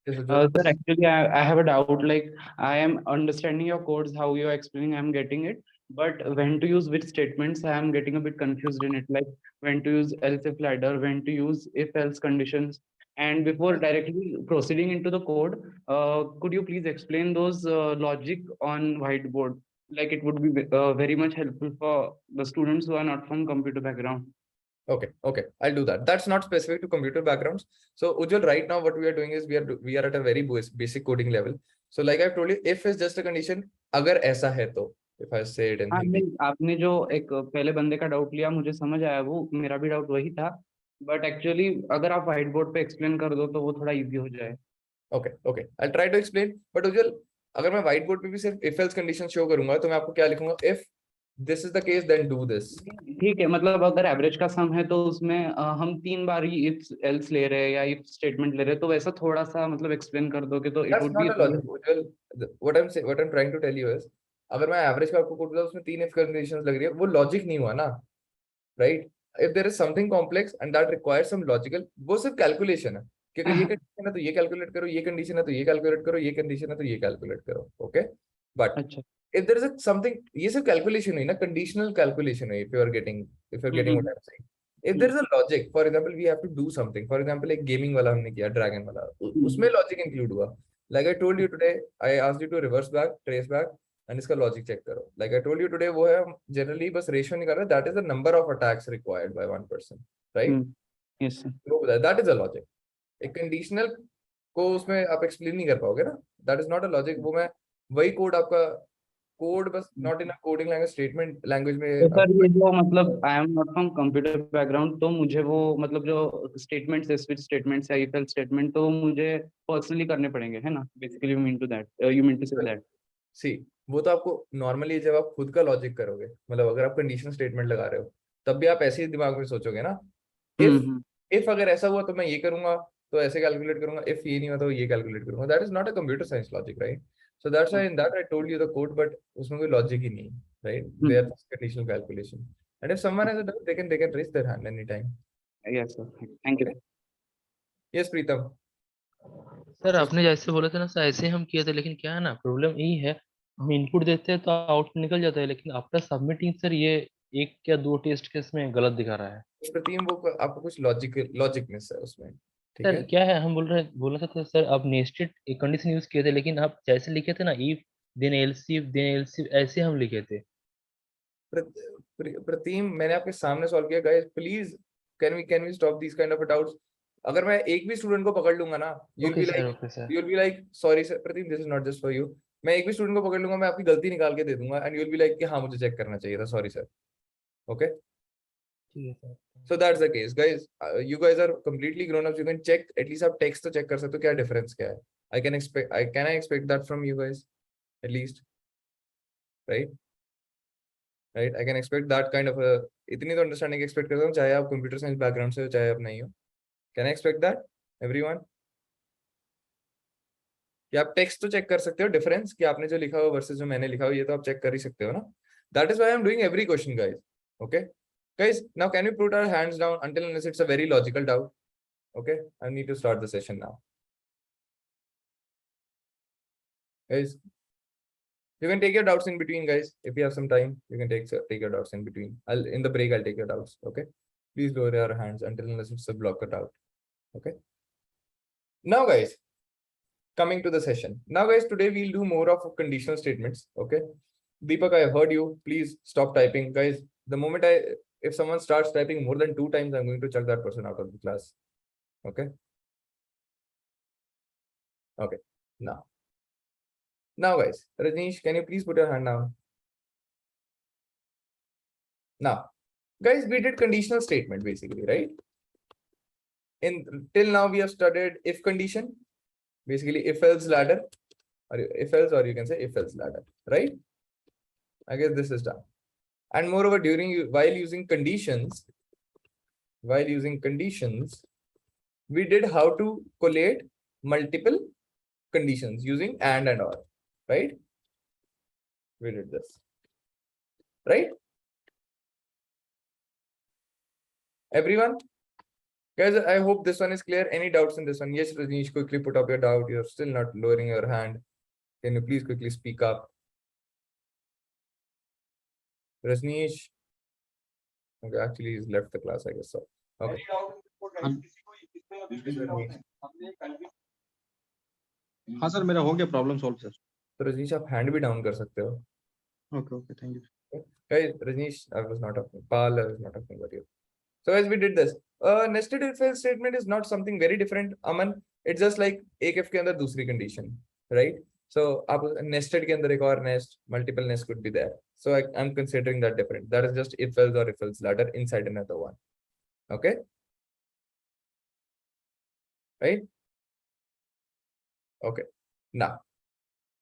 Yes, Ujjwal. Sir, actually, I have a doubt. Like, I am understanding your codes, how you are explaining, I am getting it. But when to use which statements, I am getting a bit confused in it. Like, when to use else if ladder, when to use if else conditions. And before directly proceeding into the code, could you please explain those logic on whiteboard? Like, it would be very much helpful for the students who are not from computer background. Okay, I'll do that. That's not specific to computer backgrounds. So Ujjwal, right now what we are doing is we are at a very basic coding level. So like I've told you, if is just a condition, अगर ऐसा है तो, if I say it in हाँ Hindi. नहीं, आपने जो एक पहले बंदे का डाउट लिया मुझे समझ आया, वो मेरा भी डाउट वही था, बट एक्चुअली अगर आप व्हाइट बोर्ड पे एक्सप्लेन कर दो तो वो थोड़ा इजी हो जाए। Okay, I'll try to explain. But Ujjwal, अगर मैं white board पे भी सिर्फ if else condition show करूंगा तो मैं आपको क्या लिखूंगा? If this is the case, then do this. ठीक है, मतलब अगर एवरेज का सम है तो उसमें हम 3 बार ही इफ एल्स ले रहे हैं या इफ स्टेटमेंट ले रहे हैं, तो वैसा थोड़ा सा मतलब एक्सप्लेन कर दोगे तो it That's would not be. a logic. Ujjwal, what I'm trying to tell you is, अगर मैं एवरेज का आपको कोड दूंगा उसमें 3 if conditions लग रही है, वो लॉजिक नहीं हुआ ना, right? If there is something complex and that requires some logical, वो सिर्फ कैलकुलेशन है कि अगर ये कंडीशन है तो ये कैलकुलेट करो, ये कंडीशन है तो ये कैलकुलेट करो, ये कंडीशन है तो ये कैलकुलेट करो, ओके? बट अच्छा, if there is a something, ये सिर्फ कैलकुलेशन हुई ना, कंडीशनल कैलकुलेशन हुई, if you are getting what I'm saying. If there is a logic, for example, we have to do something. For example, एक gaming वाला हमने किया, ड्रैगन वाला, उसमें लॉजिक इंक्लूड हुआ. Like I told you today, I asked you to reverse back, trace back, and इसका logic check करो. Like I told you today, वो है जनरली बस रेशियो निकाल रहे हैं. That is the number of attacks required by one person, right? Yes sir. That is a logic. एक conditional को उसमें आप एक्सप्लेन नहीं कर पाओगे ना. That is not a logic. वो मैं वही कोड आपका कोड बस not in a coding language, statement language में। तो सर ये जो मतलब I am not from computer background, तो मुझे वो मतलब जो स्टेटमेंट्स है, स्विच स्टेटमेंट्स या इफ एल्स स्टेटमेंट, तो मुझे पर्सनली करने पड़ेंगे, है ना? Basically you mean to say that. See, वो तो आपको नॉर्मली जब आप खुद का लॉजिक करोगे, मतलब अगर आप कंडीशनल स्टेटमेंट लगा रहे हो तब भी आप ऐसे ही दिमाग में सोचोगे ना, इफ अगर ऐसा हुआ तो मैं ये करूंगा, तो ऐसे कैलकुलेट करूंगा, इफ ये नहीं हुआ तो ये कैलकुलेट करूंगा. That is not a computer science logic, right? So that's why in that I told you the code, but उसमें कोई लॉजिक ही नहीं, right? They are just conditional calculation, and if someone has a doubt they can raise their hand any time. Yes sir, thank you. Yes Pritam. Sir आपने जैसे बोला था ना sir, ऐसे हम किए थे, लेकिन क्या है ना, प्रॉब्लम यही है, हम इनपुट देते हैं तो आउटपुट निकल जाता है, लेकिन आफ्टर सबमिटिंग सर ये 1 या 2 टेस्ट केस में गलत दिखा रहा है। प्रतीम, वो आपको कुछ लॉजिक मिस है उसमें, ठीक सर है? क्या है, हम बोल रहे थे सर, आप नेस्टेड एक कंडीशन यूज किए थे, लेकिन आप जैसे लिखे थे ना, इफ देन एल्स ऐसे हम लिखे थे। प्रतीम, मैंने आपके सामने सॉल्व किया. Guys please, can we stop this kind of doubts? अगर मैं एक भी स्टूडेंट को पकड़ लूंगा ना, you will be like sorry sir Pratim, this is not just for you. मैं एक भी स्टूडेंट को पकड़ लूंगा, मैं आपकी गलती निकाल के दे दूंगा, and you will be like कि हाँ मुझे चेक करना चाहिए था, sorry sir. Okay, so that's the case, guys. You guys are completely grown ups, you can check, at least आप टेक्स्ट तो चेक कर सकते हो क्या डिफरेंस क्या है. can I expect that from you guys at least, right? I can expect that kind of a, इतनी तो अंडरस्टैंडिंग एक्सपेक्ट करता हूँ, चाहे आप कंप्यूटर साइंस बैकग्राउंड से हो चाहे आप नहीं हो. Can I expect that everyone? कि आप टेक्स्ट तो चेक कर सकते हो डिफरेंस, कि आपने जो लिखा हो वर्सेस जो मैंने लिखा हो, ये तो आप चेक कर ही सकते हो ना. That is why I am doing every question, guys. Okay guys, now can we put our hands down until unless it's a very logical doubt? Okay, I need to start the session now. Guys, you can take your doubts in between, guys. If you have some time, you can take your doubts in between. In the break, I'll take your doubts. Okay. Please lower your hands until unless it's a blocker doubt. Okay. Now, guys, coming to the session. Now, guys, today we'll do more of conditional statements. Okay. Deepak, I heard you. Please stop typing, guys. The moment if someone starts typing more than 2 times, I'm going to chuck that person out of the class. Okay. Okay. Now, guys, Rajneesh, can you please put your hand down? Now, guys, we did conditional statement basically, right? Till now we have studied if condition, basically if else ladder, or if else, or you can say if else ladder, right? I guess this is done. And moreover, while using conditions, we did how to collate multiple conditions using and or, right? We did this, right? Everyone? Guys, I hope this one is clear. Any doubts in this one? Yes, Rajneesh, quickly put up your doubt. You're still not lowering your hand. Can you please quickly speak up? Rajneesh. Okay, actually, he's left the class, I guess so. Okay. हाँ sir, मेरा हो गया problem solve sir. तो रजनीश आप hand भी down कर सकते हो. Okay, okay, thank you. Guys, Rajneesh, I was not talking. Pal, I was not talking about you. So as we did this, nested if else statement is not something very different. Aman, it's just like एक if के अंदर दूसरी condition, right? So आप nested के अंदर एक और nest, multiple nest could be there. So I'm considering that different. That is just if else or if else ladder inside another one. Okay. Right? Okay. Now,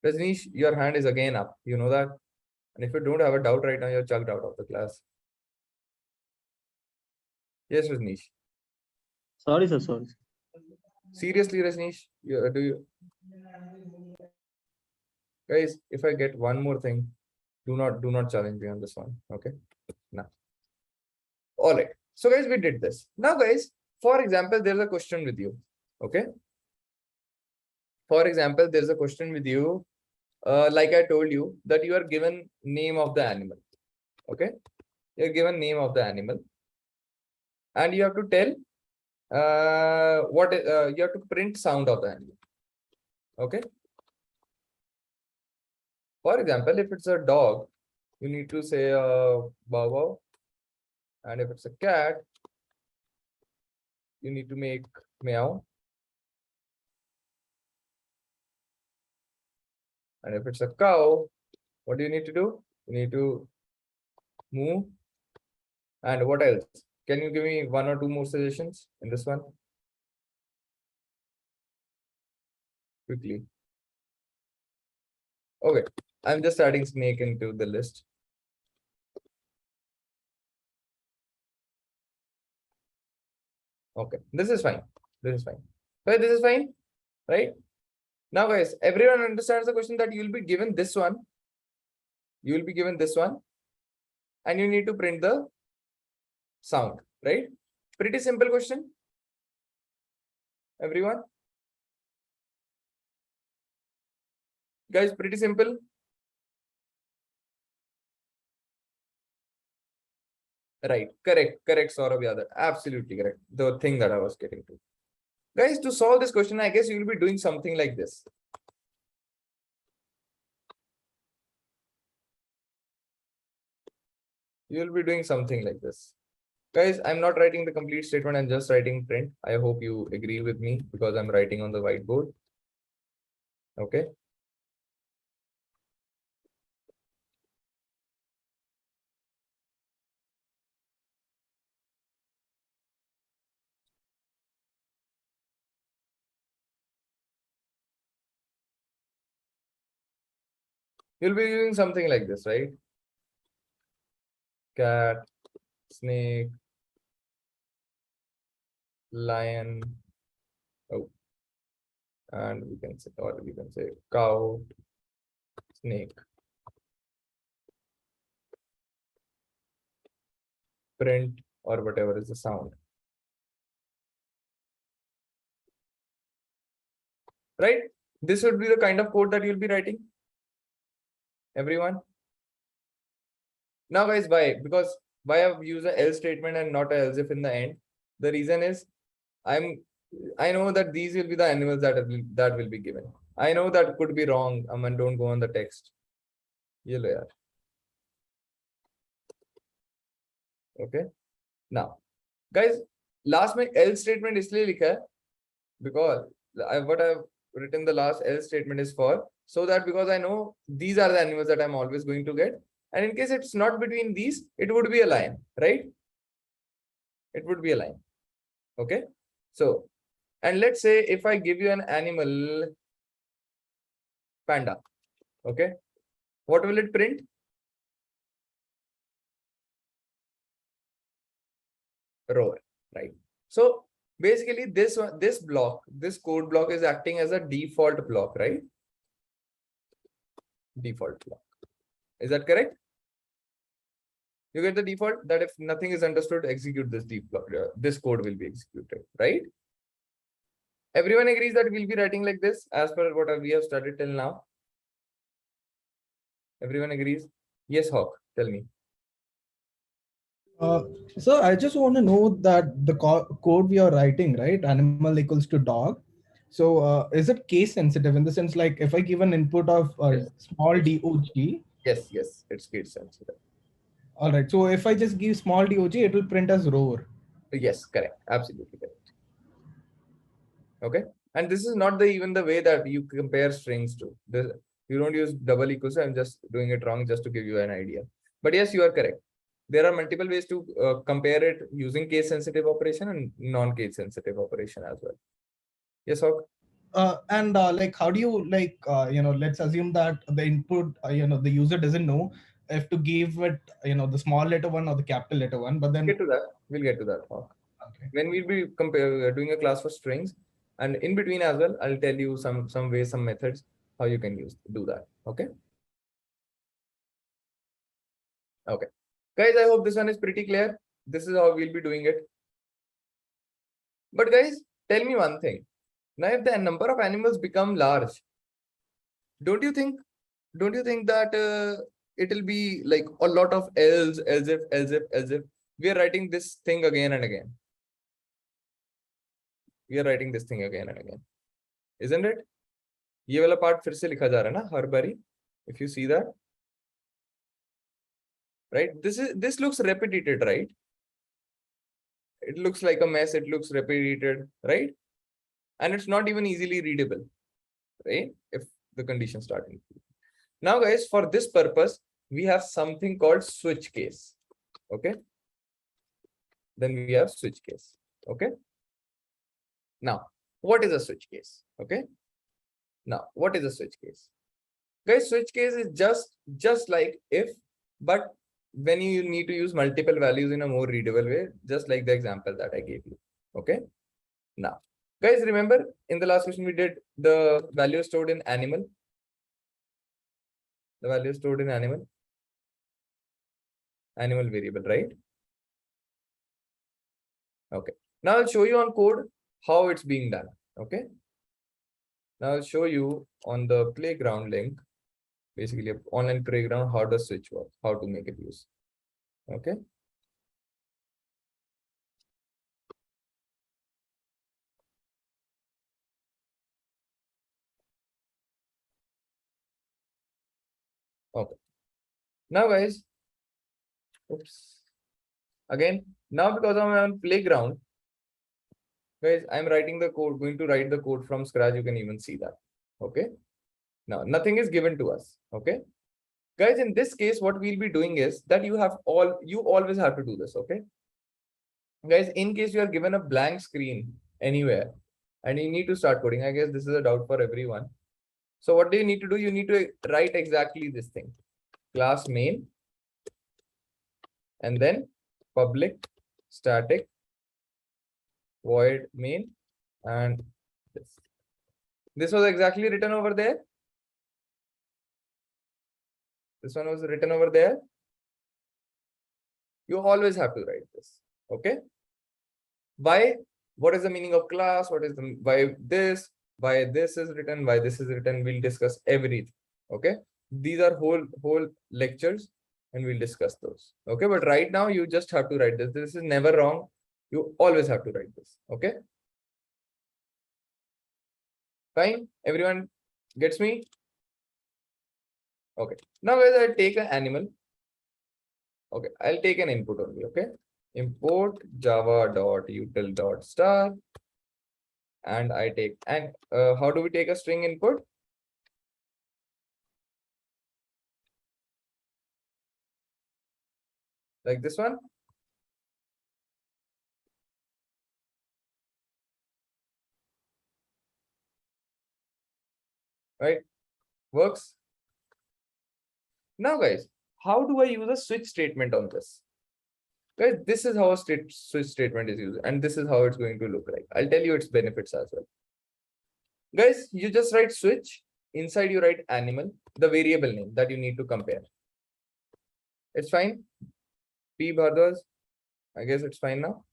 Rajneesh, your hand is again up. You know that? And if you don't have a doubt right now, you're chucked out of the class. Yes, Rajneesh. Sorry sir, sorry. Seriously, Rajneesh, guys, if I get one more thing, do not challenge me on this one. Okay. Now. All right. So guys, we did this. Now, guys, for example, there's a question with you. Okay. For example, there's a question with you. Like I told you that you are given name of the animal. Okay. You're given name of the animal. And you have to tell you have to print sound of the animal. Okay. For example, if it's a dog, you need to say bow wow. And if it's a cat, you need to make meow. And if it's a cow, what do you need to do? You need to moo. And what else? Can you give me 1 or 2 more suggestions in this one? Quickly. Okay, I'm just adding snake into the list. Okay, this is fine. This is fine. Right, this is fine, right? Now, guys, everyone understands the question that you will be given this one. You will be given this one. And you need to print the sound, right? Pretty simple question. Everyone? Guys, pretty simple. Right, correct, Saurabh Yadav. Absolutely correct. The thing that I was getting to. Guys, to solve this question, I guess you will be doing something like this. You will be doing something like this. Guys, I'm not writing the complete statement, I'm just writing print. I hope you agree with me because I'm writing on the whiteboard. Okay. You'll be doing something like this, right? Cat, snake, lion, oh, and we can say cow, snake, print, or whatever is the sound. Right? This would be the kind of code that you'll be writing. Everyone. Now guys, why? Because why I've used an else statement and not a else if in the end? The reason is I know that these will be the animals that will be given. I know that could be wrong. Aman, don't go on the text. Okay. Now, guys, last में else statement इसलिए लिखा है because what I've written the last else statement is for so that because I know these are the animals that I'm always going to get, and in case it's not between these, it would be a line, right? It would be a line. Okay. So, and let's say if I give you an animal panda, okay, what will it print? Rower, right? So basically this code block is acting as a default block, right? Default block. Is that correct? You get the default that if nothing is understood, execute this default. This code will be executed, right? Everyone agrees that we'll be writing like this as per what we have studied till now. Everyone agrees? Yes, Hawk, tell me. So I just want to know that the code we are writing, right? Animal equals to dog. So is it case sensitive in the sense like if I give an input of small dog? Yes, it's case sensitive. All right. So if I just give small dog, it will print as roar. Yes, correct. Absolutely correct. Okay. And this is not even the way that you compare strings to. You don't use double equals. I'm just doing it wrong just to give you an idea. But yes, you are correct. There are multiple ways to compare it using case sensitive operation and non-case sensitive operation as well. Yes, Hawk? And like, how do you like, let's assume that the input, the user doesn't know if to give it, the small letter one or the capital letter one, but then We'll get to that, Hawk. Okay. When we'll be doing a class for strings, and in between as well, I'll tell you some ways, some methods, how you can do that. Okay. Okay. Guys, I hope this one is pretty clear. This is how we'll be doing it. But guys, tell me one thing. Now, if the number of animals become large, don't you think that it will be like a lot of else if we are writing this thing again and again? We are writing this thing again and again, isn't it? ये वाला part फिर से लिखा जा रहा है ना हर बारी. If you see that, right? This looks repeated, right? It looks like a mess. It looks repeated, right? And it's not even easily readable, right? If the conditions start including. Now, guys, for this purpose, we have something called switch case. Okay. Then we have switch case. Okay. Now, what is a switch case? Okay. Now, what is a switch case? Guys, switch case is just like if, but when you need to use multiple values in a more readable way, just like the example that I gave you. Okay. Now, guys, remember in the last question we did the value stored in animal. The value stored in animal variable, right? Okay. Now I'll show you on code how it's being done. Okay. Now I'll show you on the playground link, basically online playground, how does switch work, how to make it use. Okay. Okay. Now guys, oops. Again, now because I'm on playground, guys, I'm writing the code, going to write the code from scratch. You can even see that. Okay. Now, nothing is given to us. Okay. Guys, in this case, what we'll be doing is that you always have to do this. Okay. Guys, in case you are given a blank screen anywhere and you need to start coding, I guess this is a doubt for everyone. So what do you need to do? You need to write exactly this thing. Class main and then public static void main, and this was exactly written over there. This one was written over there. You always have to write this. Okay. Why? What is the meaning of class? What is the why this? why this is written, why this is written. We'll discuss everything. Okay, these are whole lectures, and we'll discuss those. Okay, but right now you just have to write this. This is never wrong. You always have to write this. Okay, fine. Everyone gets me? Okay. Now guys, I'll take an animal. Okay, I'll take an input only. Okay, import java.util.star, and I take, and how do we take a string input? Like this one. Right? Works. Now guys, how do I use a switch statement on this? Guys, this is how a switch statement is used, and this is how it's going to look like. I'll tell you its benefits as well. Guys, you just write switch. Inside you write animal, the variable name that you need to compare. It's fine. P Bhardwaj, I guess it's fine now.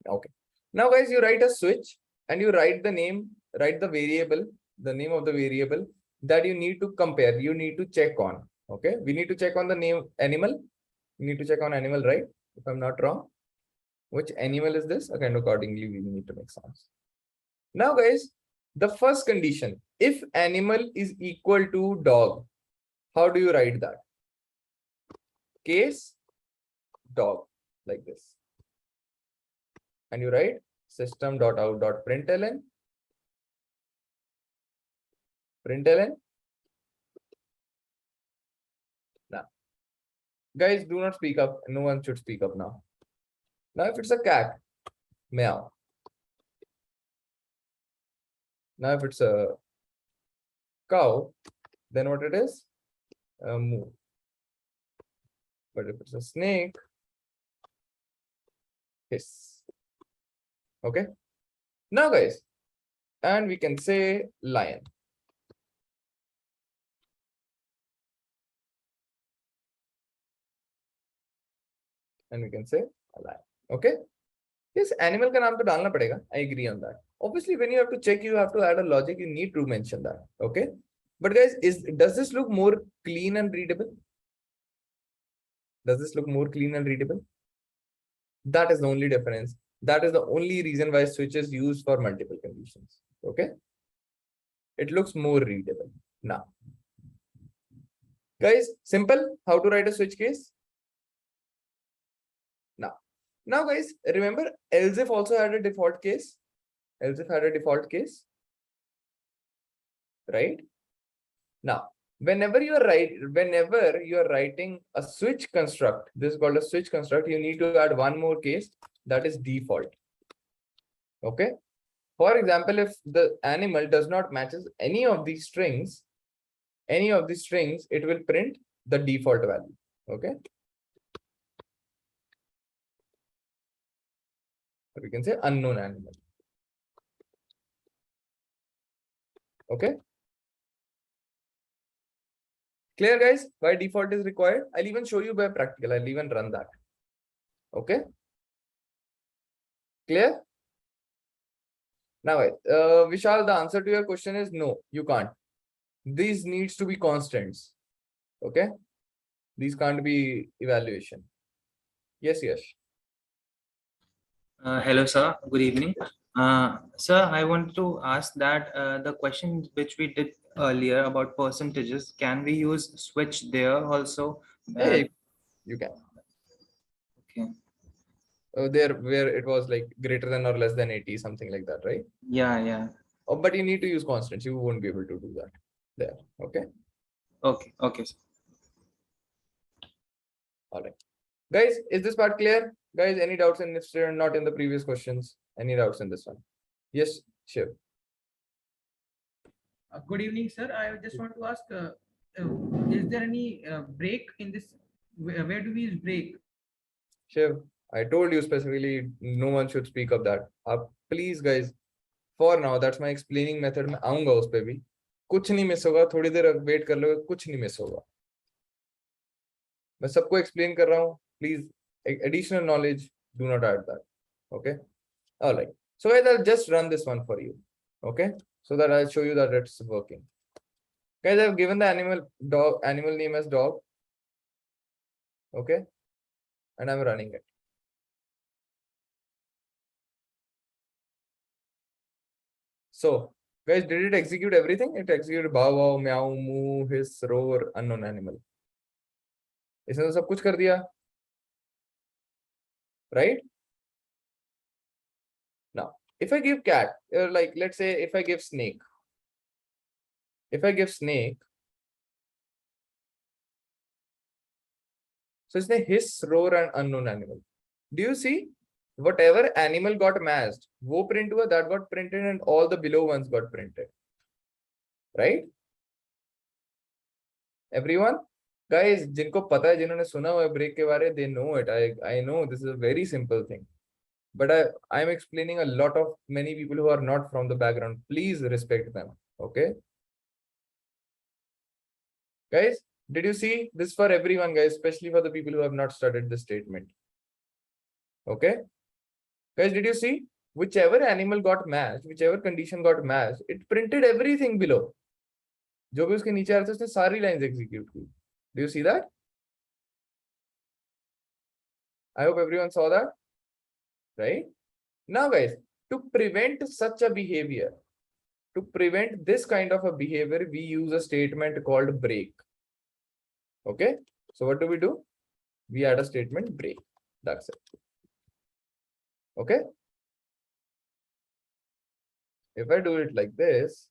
Okay. Now guys, you write a switch and you write the name, write the variable, the name of the variable that you need to compare, you need to check on. Okay, we need to check on the name animal. We need to check on animal, right? If I'm not wrong. Which animal is this? Okay, and accordingly we need to make sounds. Now guys, the first condition, if animal is equal to dog, how do you write that? Case dog, like this. And you write system.out.println. Println. Now, guys, do not speak up. No one should speak up now. Now, if it's a cat, meow. Now, if it's a cow, then what it is? Moo. But if it's a snake, hiss. Okay. Now, guys, and we can say lion. And we can say a lion. Okay. Yes, animal ka naam to dalna padega. I agree on that. Obviously, when you have to check, you have to add a logic. You need to mention that. Okay. But guys, does this look more clean and readable? Does this look more clean and readable? That is the only difference. That is the only reason why switch is used for multiple conditions. Okay. It looks more readable. Now, guys, simple. How to write a switch case? Now, guys, remember else if also had a default case. Else if had a default case, right? Now, whenever you are writing a switch construct, this is called a switch construct. You need to add one more case, that is default. Okay. For example, if the animal does not matches any of these strings, it will print the default value. Okay. We can say unknown animal. Okay. Clear, guys? Why default is required? I'll even show you by practical. I'll even run that. Okay. Clear? Now, Vishal, the answer to your question is no, you can't. These needs to be constants. Okay. These can't be evaluation. Yes, yes. Hello, sir. Good evening. Sir, I want to ask that the question which we did earlier about percentages, can we use switch there also? Hey, you can. Okay. There where it was like greater than or less than 80, something like that, right? Yeah. Oh, but you need to use constants. You won't be able to do that there. Okay. Okay. Sir. All right. Guys, is this part clear? Guys, any doubts in this? Not in the previous questions. Any doubts in this one? Yes, sure. Good evening, sir. I just want to ask, is there any break in this? Where do we use break? Shiv, I told you specifically, no one should speak of that. Please, guys, for now, that's my explaining method. मैं आऊंगा उस पे भी. कुछ नहीं miss होगा. थोड़ी देर wait कर लो. कुछ नहीं मिस होगा. मैं सबको explain कर रहा हूँ. Please, additional knowledge, do not add that. Okay. All right. So guys, I'll just run this one for you. Okay. So that I'll show you that it's working. Guys, I've given the animal name as dog. Okay. And I'm running it. So guys, did it execute everything? It executed bow wow, meow, moo, hiss, roar, unknown animal. इसने तो सब कुछ कर दिया, right? Now, if I give cat, like let's say if I give snake, so इसने hiss, roar and unknown animal. Do you see? Whatever animal got matched, वो print हुआ, that got printed, and all the below ones got printed. Right? Everyone? Guys, जिनको पता है, जिन्होंने सुना हुआ है break के बारे, they know it. I know this is a very simple thing. But I'm explaining a lot of many people who are not from the background. Please respect them. Okay? Guys, did you see this for everyone, guys, especially for the people who have not studied the statement? Okay? Guys, did you see? Whichever animal got matched, whichever condition got matched, it printed everything below. जो भी उसके नीचे आ रहा था, उसने सारी lines execute की. Do you see that? I hope everyone saw that. Right? Now, guys, to prevent such a behavior, to prevent this kind of a behavior, we use a statement called break. Okay? So what do? We add a statement break. That's it. Okay? If I do it like this,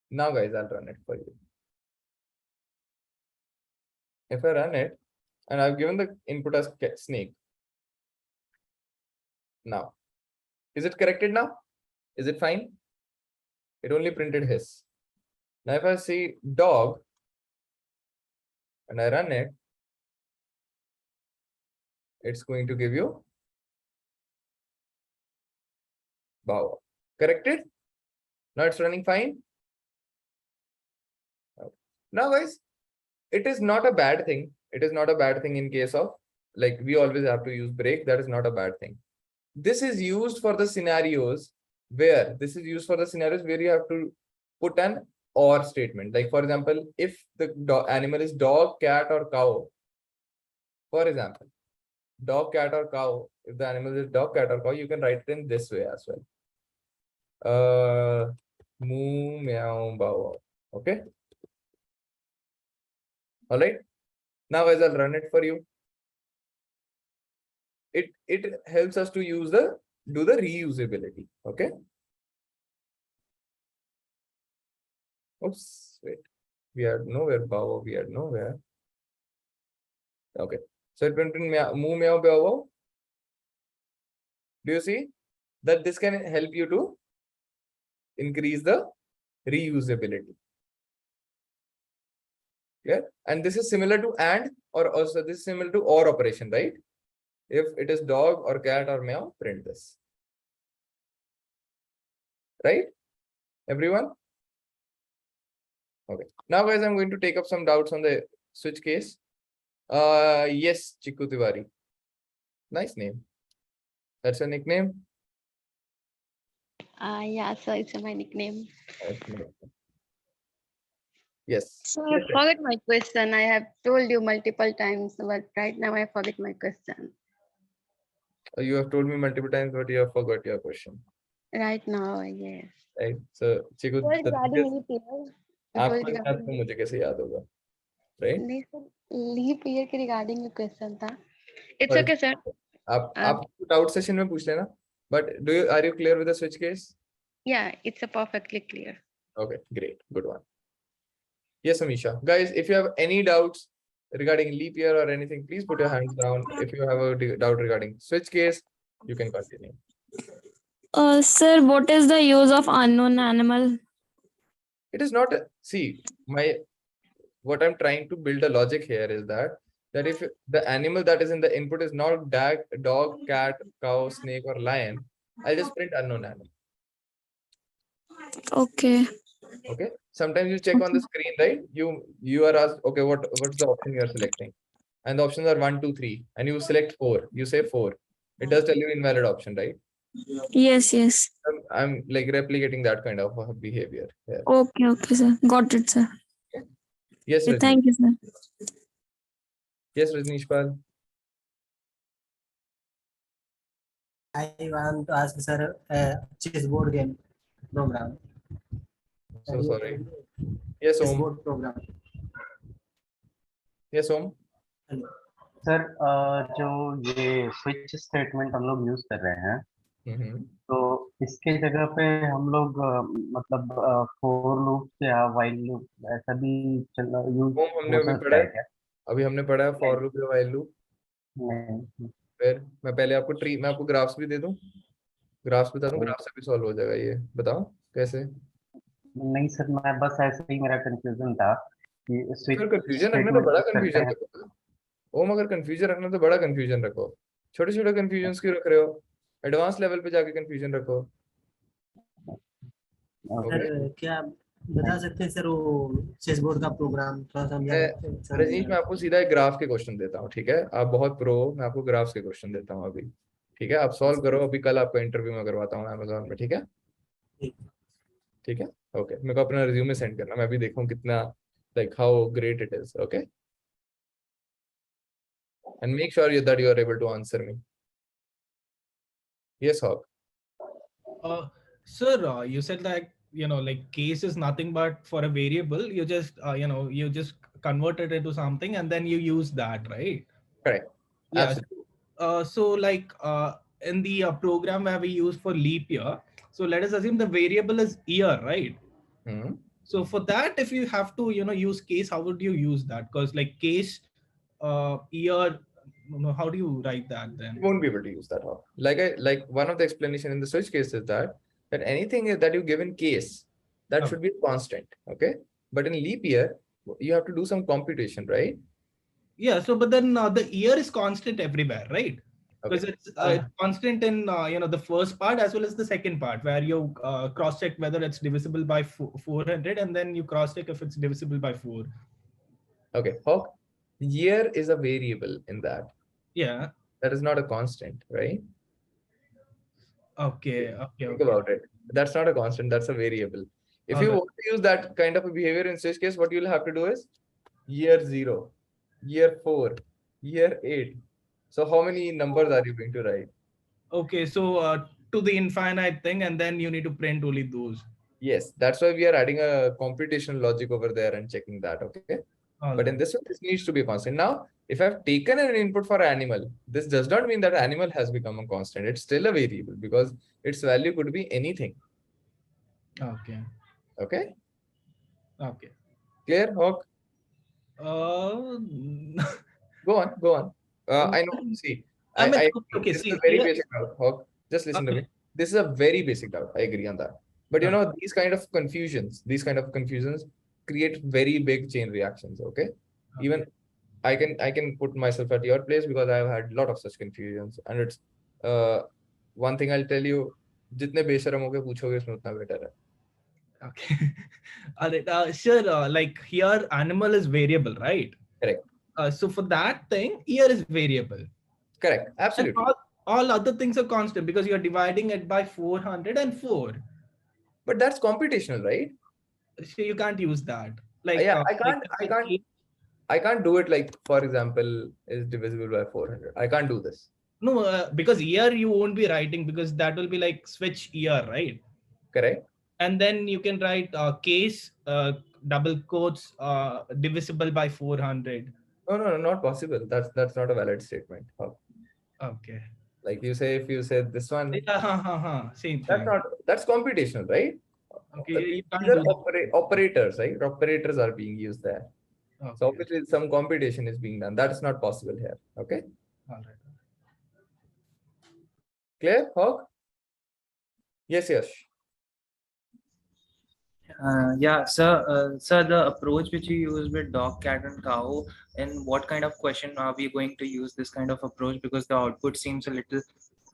now guys, I'll run it for you. If I run it, and I've given the input as snake. Now, is it corrected now? Is it fine? It only printed his. Now, if I say dog and I run it, it's going to give you bow. Corrected? Now it's running fine. Now, guys, it is not a bad thing. It is not a bad thing in case of, like, we always have to use break. That is not a bad thing. This is used for the scenarios where you have to put an or statement. Like, for example, if the animal is dog, cat, or cow. For example, dog, cat, or cow. If the animal is dog, cat, or cow, you can write it in this way as well. Moo, meow, bow, wow. Okay. All right. Now, guys, I'll run it for you. It helps us to do the reusability. Okay. Oops, wait. We had nowhere bow. We had nowhere. Okay. So it went in moo, meow, bow, wow. Do you see that this can help you to increase the reusability? Yeah. And this is similar to and, or also this is similar to or operation, right? If it is dog or cat or meow, print this. Right? Everyone? Okay. Now, guys, I'm going to take up some doubts on the switch case. Yes, Chiku Tiwari. Nice name. That's a nickname? Yeah, so it's my nickname. Yes. So I forgot my question. I have told you multiple times, but right now I forget my question. You have told me multiple times, but you have forgot your question. Right now, yes. Right. So, Chiku, Regarding leap year. आपको याद तो मुझे कैसे याद होगा, right? नहीं sir, leap year के regarding में क्वेश्चन था. It's okay, sir. आप डाउट सेशन में पूछ लेना. But are you clear with the switch case? Yeah, it's a perfectly clear. Okay, great, good one. Yes, Amisha. Guys, if you have any doubts regarding leap year or anything, please put your hands down. If you have a doubt regarding switch case, you can continue. Sir, what is the use of unknown animal? It is not. See, what I'm trying to build a logic here is that if the animal that is in the input is not dog, cat, cow, snake, or lion, I'll just print unknown animal. Okay. Okay. Sometimes you check on the screen, right? You are asked, okay, what's the option you are selecting? And the options are 1, 2, 3, and you select 4. You say 4. It does tell you invalid option, right? Yes, yes. I'm like replicating that kind of behavior here. Okay, okay, sir. Got it, sir. Yes, Okay, Rajnish. thank you, sir. Yes, Rajnish Pal. I want to ask sir chessboard game program. So sorry. Yes, Om. Chessboard program. Yes, Om. Sir जो ये switch statement हम लोग use कर रहे हैं तो इसके जगह पे हम लोग मतलब फोर लूप या व्हाइल लूप ऐसा भी यूज हमने अभी पढ़ा है क्या? अभी हमने पढ़ा है फॉर लूप या व्हाइल लूप। फिर मैं पहले आपको मैं आपको ग्राफ्स भी दे दूं, ग्राफ्स बता दूं, ग्राफ से भी सॉल्व हो जाएगा ये। बताओ कैसे? नहीं सर, मैं बस ऐसे ही मेरा कंफ्यूजन था कि स्विच कंफ्यूजन रखना तो बड़ा कंफ्यूजन रखो ओम, अगर कंफ्यूजन रखना तो बड़ा कंफ्यूजन रखो, छोटे छोटे कंफ्यूजन क्यों रख रहे हो? एडवांस लेवल पे जाके कंफ्यूजन रखो। सर क्या बता सकते हैं सर वो चेसबोर्ड का प्रोग्राम थोड़ा समझा? रजनीश, मैं आपको सीधा एक ग्राफ के क्वेश्चन देता हूँ, ठीक है? आप बहुत प्रो हो, मैं आपको ग्राफ्स के क्वेश्चन देता हूँ अभी, ठीक है? आप सॉल्व करो, अभी कल आपको इंटरव्यू में करवाता हूँ अमेज़न में, ठीक है? ठीक है, ओके। मेरे को अपना रिज्यूमे सेंड करना, मैं भी देखूँ कितना like how great it is, okay? And make sure that you are able to answer me. Yes, Hawk. Sir, you said that like case is nothing but for a variable. You just you just convert it into something and then you use that, right? Correct. Yeah. So like in the program where we use for leap year, so let us assume the variable is year, right? So for that, if you have to use case, how would you use that? Because like case year, how do you write that then? You won't be able to use that, Hawk. Like one of the explanation in the switch case is that anything that you give in case, that should be constant, okay? But in leap year, you have to do some computation, right? Yeah, so but then the year is constant everywhere, right? Because it's constant in the first part as well as the second part, where you cross check whether it's divisible by 400 and then you cross check if it's divisible by 4. Okay, Hawk, year is a variable in that. Yeah. That is not a constant, right? Okay. Think about it. That's not a constant, that's a variable. If you want to use that kind of a behavior in switch case, what you'll have to do is year 0, year 4, year 8. So how many numbers are you going to write? Okay, so to the infinite thing, and then you need to print only those. Yes, that's why we are adding a computational logic over there and checking that, okay? But in this one, this needs to be constant. Now, if I've taken an input for animal, this does not mean that animal has become a constant. It's still a variable because its value could be anything. Okay. Okay? Okay. Clear, Hawk? Go on. I know. See, this is a very basic doubt, Hawk. Just listen to me. This is a very basic doubt. I agree on that. But these kind of confusions create very big chain reactions. Okay. Even I can put myself at your place because I've had a lot of such confusions. And it's one thing I'll tell you, जितने बेशरम होके पूछोगे उसमें उतना better है. Okay. Alright. Sure. Like here, animal is variable, right? Correct. So for that thing, year is variable. Correct. Absolutely. And all other things are constant because you're dividing it by 404. But that's computational, right? So you can't use that. Like yeah, I can't do it like, for example, is divisible by 400. I can't do this. No, because year you won't be writing because that will be like switch year, right? Correct. And then you can write case double quotes divisible by 400. No, not possible. That's not a valid statement. Okay. Like if you say this one, same thing. That's computational, right? Okay. These are operators, right? Operators are being used there. Okay. So obviously some computation is being done. That is not possible here. Okay. All right. Clear, Hawk? Yes. Yeah, sir, the approach which you use with dog, cat, and cow, and what kind of question are we going to use this kind of approach? Because the output seems a little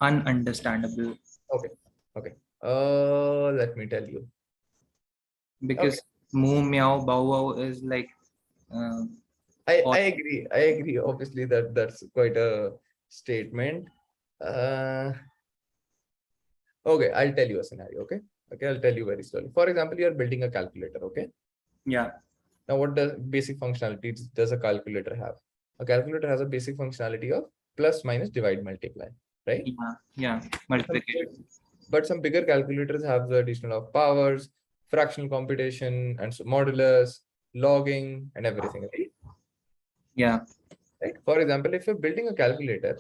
ununderstandable. Okay. Okay. Let me tell you. Because moo, meow, bow wow is like. I agree. I agree. Obviously, that's quite a statement. Okay, I'll tell you a scenario. Okay. Okay, I'll tell you very slowly. For example, you're building a calculator. Okay. Yeah. Now, what does basic functionality does a calculator have? A calculator has a basic functionality of plus, minus, divide, multiply, right? Yeah. Multiplication. But some bigger calculators have the additional of powers, fractional computation, and so modulus, logging, and everything, right? Yeah. Right. For example, if you're building a calculator,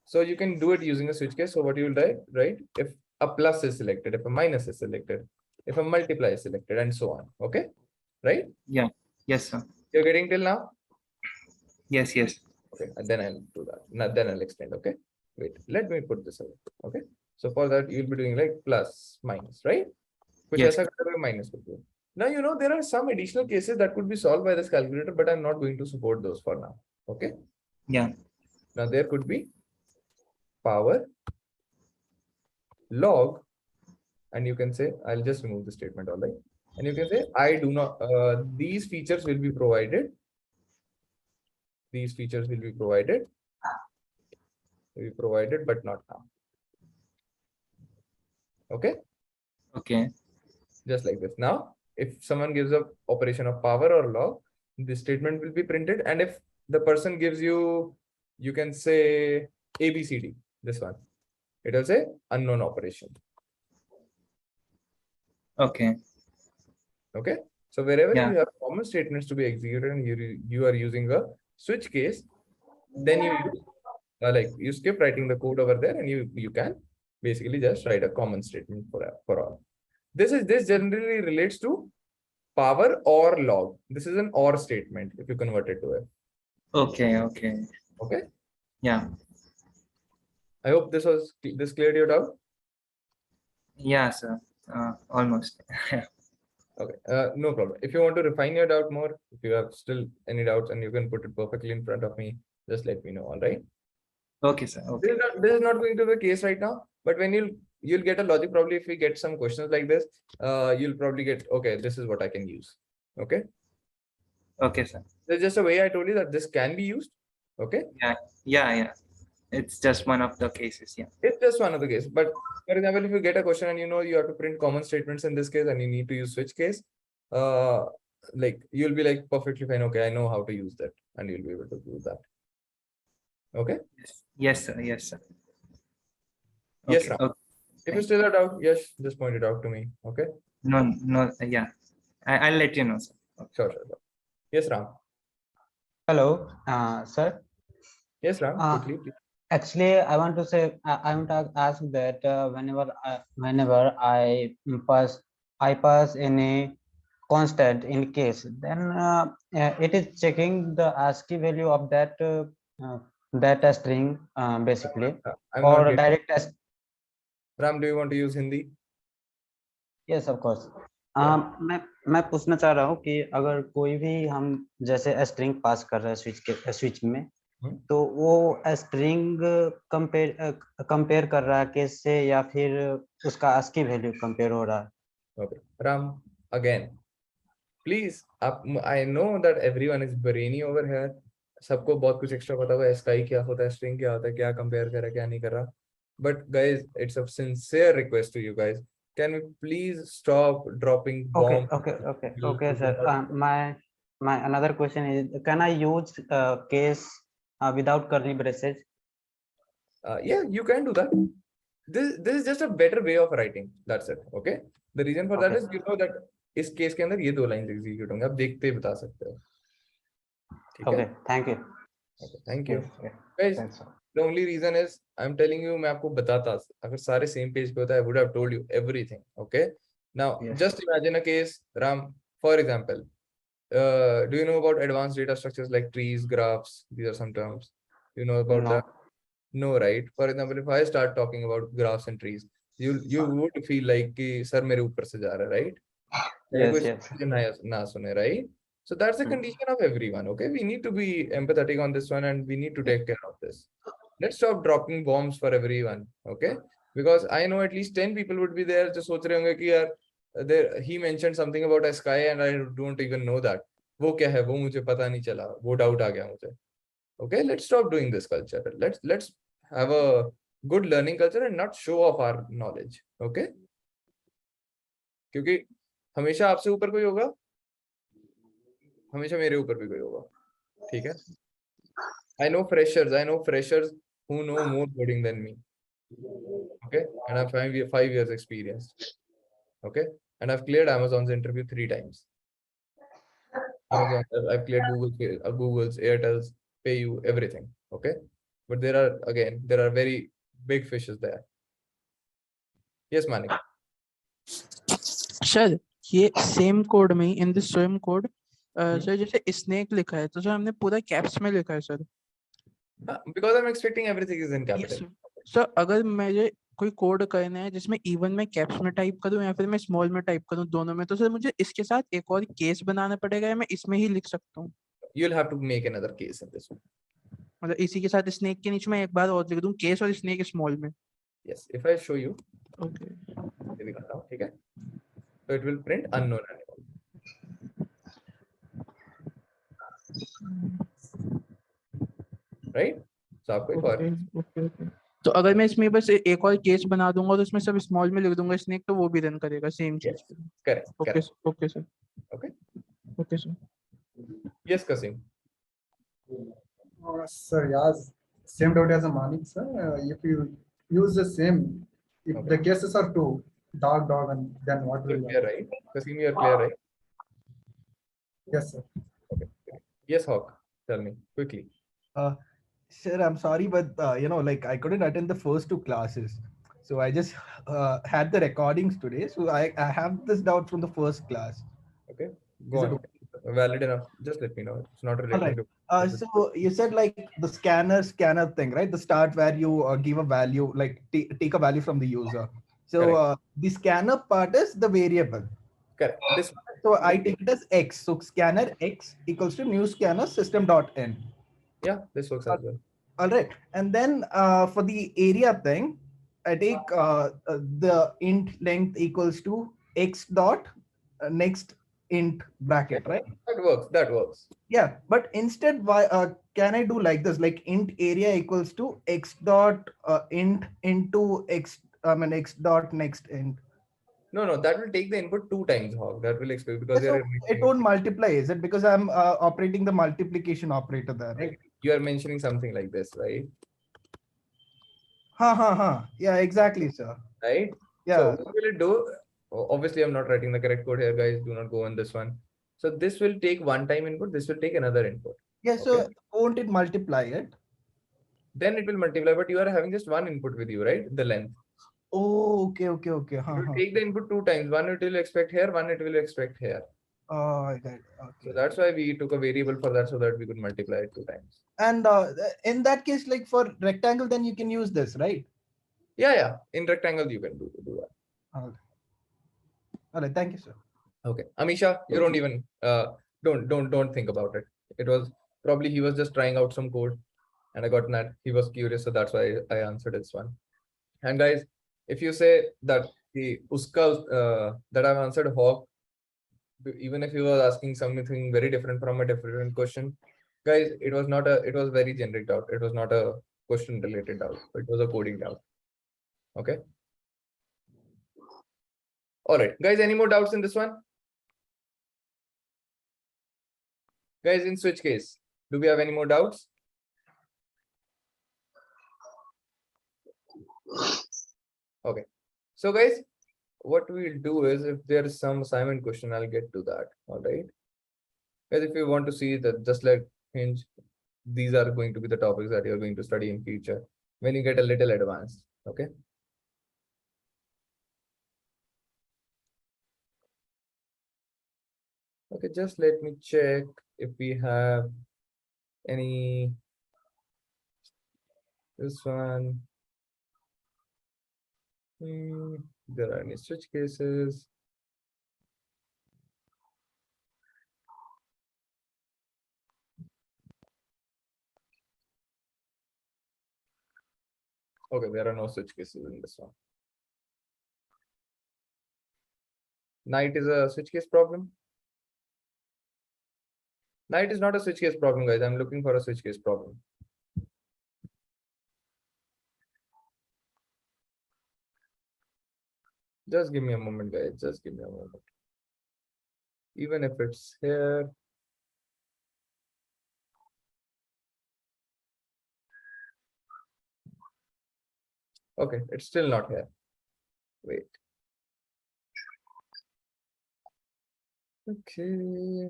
so you can do it using a switch case. So what you will write, right? If a plus is selected, if a minus is selected, if a multiply is selected, and so on. Okay, right? Yeah. Yes, sir. You're getting till now? Yes. Okay, and then I'll do that. Now then I'll extend. Okay, wait. Let me put this away. Okay, so for that you'll be doing like plus, minus, right? Kuch Yes. aisa karenge, minus will do. Now you know there are some additional cases that could be solved by this calculator, but I'm not going to support those for now. Okay. Yeah. Now there could be power, log, and you can say, I'll just remove the statement, all right? And you can say, I do not, these features will be provided. These features will be provided. But not now. Okay. Okay. Just like this. Now, if someone gives a operation of power or log, this statement will be printed. And if the person gives you, you can say ABCD, this one, it will say unknown operation. Okay. Okay. So wherever Yeah. you have common statements to be executed and you are using a switch case, then you use like you skip writing the code over there and you can basically just write a common statement for all. This generally relates to power or log. This is an or statement if you convert it to it. Okay. Okay. Yeah. I hope this cleared your doubt. Yeah, sir. Almost. Okay, no problem. If you want to refine your doubt more, if you have still any doubts and you can put it perfectly in front of me, just let me know. All right. Okay, sir. Okay. This is not going to be the case right now, but when you'll get a logic. Probably if we get some questions like this, you'll probably get, okay, this is what I can use. Okay. Okay, sir. There's just a way I told you that this can be used. Okay. Yeah. It's just one of the cases. Yeah. It's just one of the cases. But for example, if you get a question and you know you have to print common statements in this case and you need to use switch case, like you'll be like perfectly fine. Okay, I know how to use that, and you'll be able to do that. Okay. Yes, sir. Yes, Okay, Ram. okay. If you still have doubt, yes, just point it out to me. Okay. No. Yeah. I'll let you know, sir. Sure. Yes, Ram. Hello, sir. Yes, Ram. Quickly, please. Actually, I want to say, I want to ask that whenever I pass any constant in case, then it is checking the ASCII value of that data string basically, or direct as. Ram, do you want to use Hindi? Yes, of course. मैं पूछना चाह रहा हूँ कि अगर कोई भी हम जैसे स्ट्रिंग पास कर रहे हैं स्विच में, तो वो स्ट्रिंग कंपेयर कर रहा है केस से या फिर उसका ASCII वैल्यू कंपेयर हो रहा है? Okay, Ram, again, please. I know that everyone is brainy over here. सबको बहुत कुछ एक्स्ट्रा पता होगा, SKI क्या होता है, स्ट्रिंग क्या होता है, क्या कंपेयर कर रहा है, क्या नहीं कर रहा. But guys, it's a sincere request to you guys. Can we please stop dropping bombs? Okay, sir. My another question is, can I use case without curly braces? Yeah, you can do that. This is just a better way of writing. That's it. Okay. The reason for that is you know that इस case के अंदर ये दो lines execute होंगे, आप देखते बता सकते हो. Okay, thank you. Okay, thank you. Guys, the only reason is I'm telling you, मैं आपको बताता, अगर सारे same page पे होता, I would have told you everything. Okay. Now, just imagine a case, Ram. For example, do you know about advanced data structures like trees, graphs? These are some terms. You know about that? No, right? For example, if I start talking about graphs and trees, you would feel like कि sir मेरे ऊपर से जा रहा है, right? Yes, yes. right? So that's the condition of everyone. Okay, we need to be empathetic on this one, and we need to take care of this. Let's stop dropping bombs for everyone. Okay, because I know at least 10 people would be there just सोच रहे होंगे कि यार there he mentioned something about a sky and I don't even know that. वो क्या है वो मुझे पता नहीं चला, वो doubt आ गया मुझे. Okay, let's stop doing this culture. Let's have a good learning culture and not show off our knowledge. Okay, क्योंकि हमेशा आपसे ऊपर कोई होगा, हमेशा मेरे ऊपर भी कोई होगा. ठीक है. I know freshers who know more coding than me. Okay, and I have 5 years experience. Okay, and I've cleared Amazon's interview 3 times. Amazon, I've cleared Google's, Airtel's, PayU, everything. Okay, but there are very big fishes there. Yes, Manik. Sir ये same code में in this same code sir जैसे snake लिखा है तो sir हमने पूरा caps में लिखा है sir. Because I'm expecting everything is in capital. Sir अगर मुझे कोई कोड करना है जिसमें इवन मैं कैप्स में टाइप करूं या फिर मैं स्मॉल में टाइप करूं दोनों में, तो सर मुझे इसके साथ एक और केस बनाना पड़ेगा या मैं इसमें ही लिख सकता हूं? You'll have to make another case in this one. मतलब इसी के साथ स्नेक के नीचे मैं एक बार और लिख दूं केस और स्नेक स्मॉल में. Yes, if I show you. Okay. ठीक है. So it will print unknown animal. Right? So आपको एक और. तो अगर मैं इसमें बस एक और केस बना दूंगा तो उसमें सब स्मॉल में लिख दूंगा स्नेक, तो वो भी रन करेगा सेम चीज. Correct. Okay okay sir. Okay. Okay sir. Yes, Kasim. Sir, yes, same doubt as a Manik, sir. If you use the same, if the cases are two, dog, and then what will You're right. Kasim, you're clear, right? Yes, sir. Okay. Yes, Hawk. Tell me quickly. Sir, I'm sorry, but like I couldn't attend the first 2 classes. So I just had the recordings today. So I have this doubt from the first class. Okay. Go on. Valid enough. Just let me know. It's not related to. So you said like the scanner thing, right? The start where you give a value, like take a value from the user. So the scanner part is the variable. Correct. This one. So I take it as X. So scanner X equals to new scanner system.n. Yeah, this works as well. All right. And then for the area thing, I take the int length equals to X dot next int bracket, right? That works. Yeah, but instead, why can I do like this? Like int area equals to X dot int into X, X dot next int. No, that will take the input 2 times, Hawk. That will explain because so it won't multiply, is it? Because I'm operating the multiplication operator there, right? You are mentioning something like this, right? Yeah, exactly, sir. Right? Yeah. So what will it do? Obviously, I'm not writing the correct code here, guys. Do not go on this one. So this will take one time input. This will take another input. Yeah. So won't it multiply it? Then it will multiply, but you are having just one input with you, right? The length. Oh, okay. It will take the input 2 times. One it will expect here, one it will expect here. Oh, I got it. Okay. So that's why we took a variable for that so that we could multiply it 2 times. And in that case, like for rectangle, then you can use this, right? Yeah. In rectangle, you can do that. Okay. All right. Thank you, sir. Okay. Amisha, you don't even don't think about it. It was probably he was just trying out some code and I got that. He was curious, so that's why I answered this one. And guys, if you say that the uska that I've answered Hawk, even if you were asking something very different from a different question, guys, it was very generic doubt. It was not a question related doubt. It was a coding doubt. Okay. All right, guys, any more doubts in this one? Guys, in switch case, do we have any more doubts? Okay. So guys, what we'll do is if there is some assignment question, I'll get to that. All right. Guys, if you want to see that, just like Hinge, these are going to be the topics that you're going to study in future when you get a little advanced. Okay. Okay, just let me check if we have any. This one. There are any switch cases. Okay, there are no switch cases in this one. Night is a switch case problem. Night is not a switch case problem, guys. I'm looking for a switch case problem. Just give me a moment, guys. Just give me a moment. Even if it's here. Okay, it's still not here. Wait. Okay.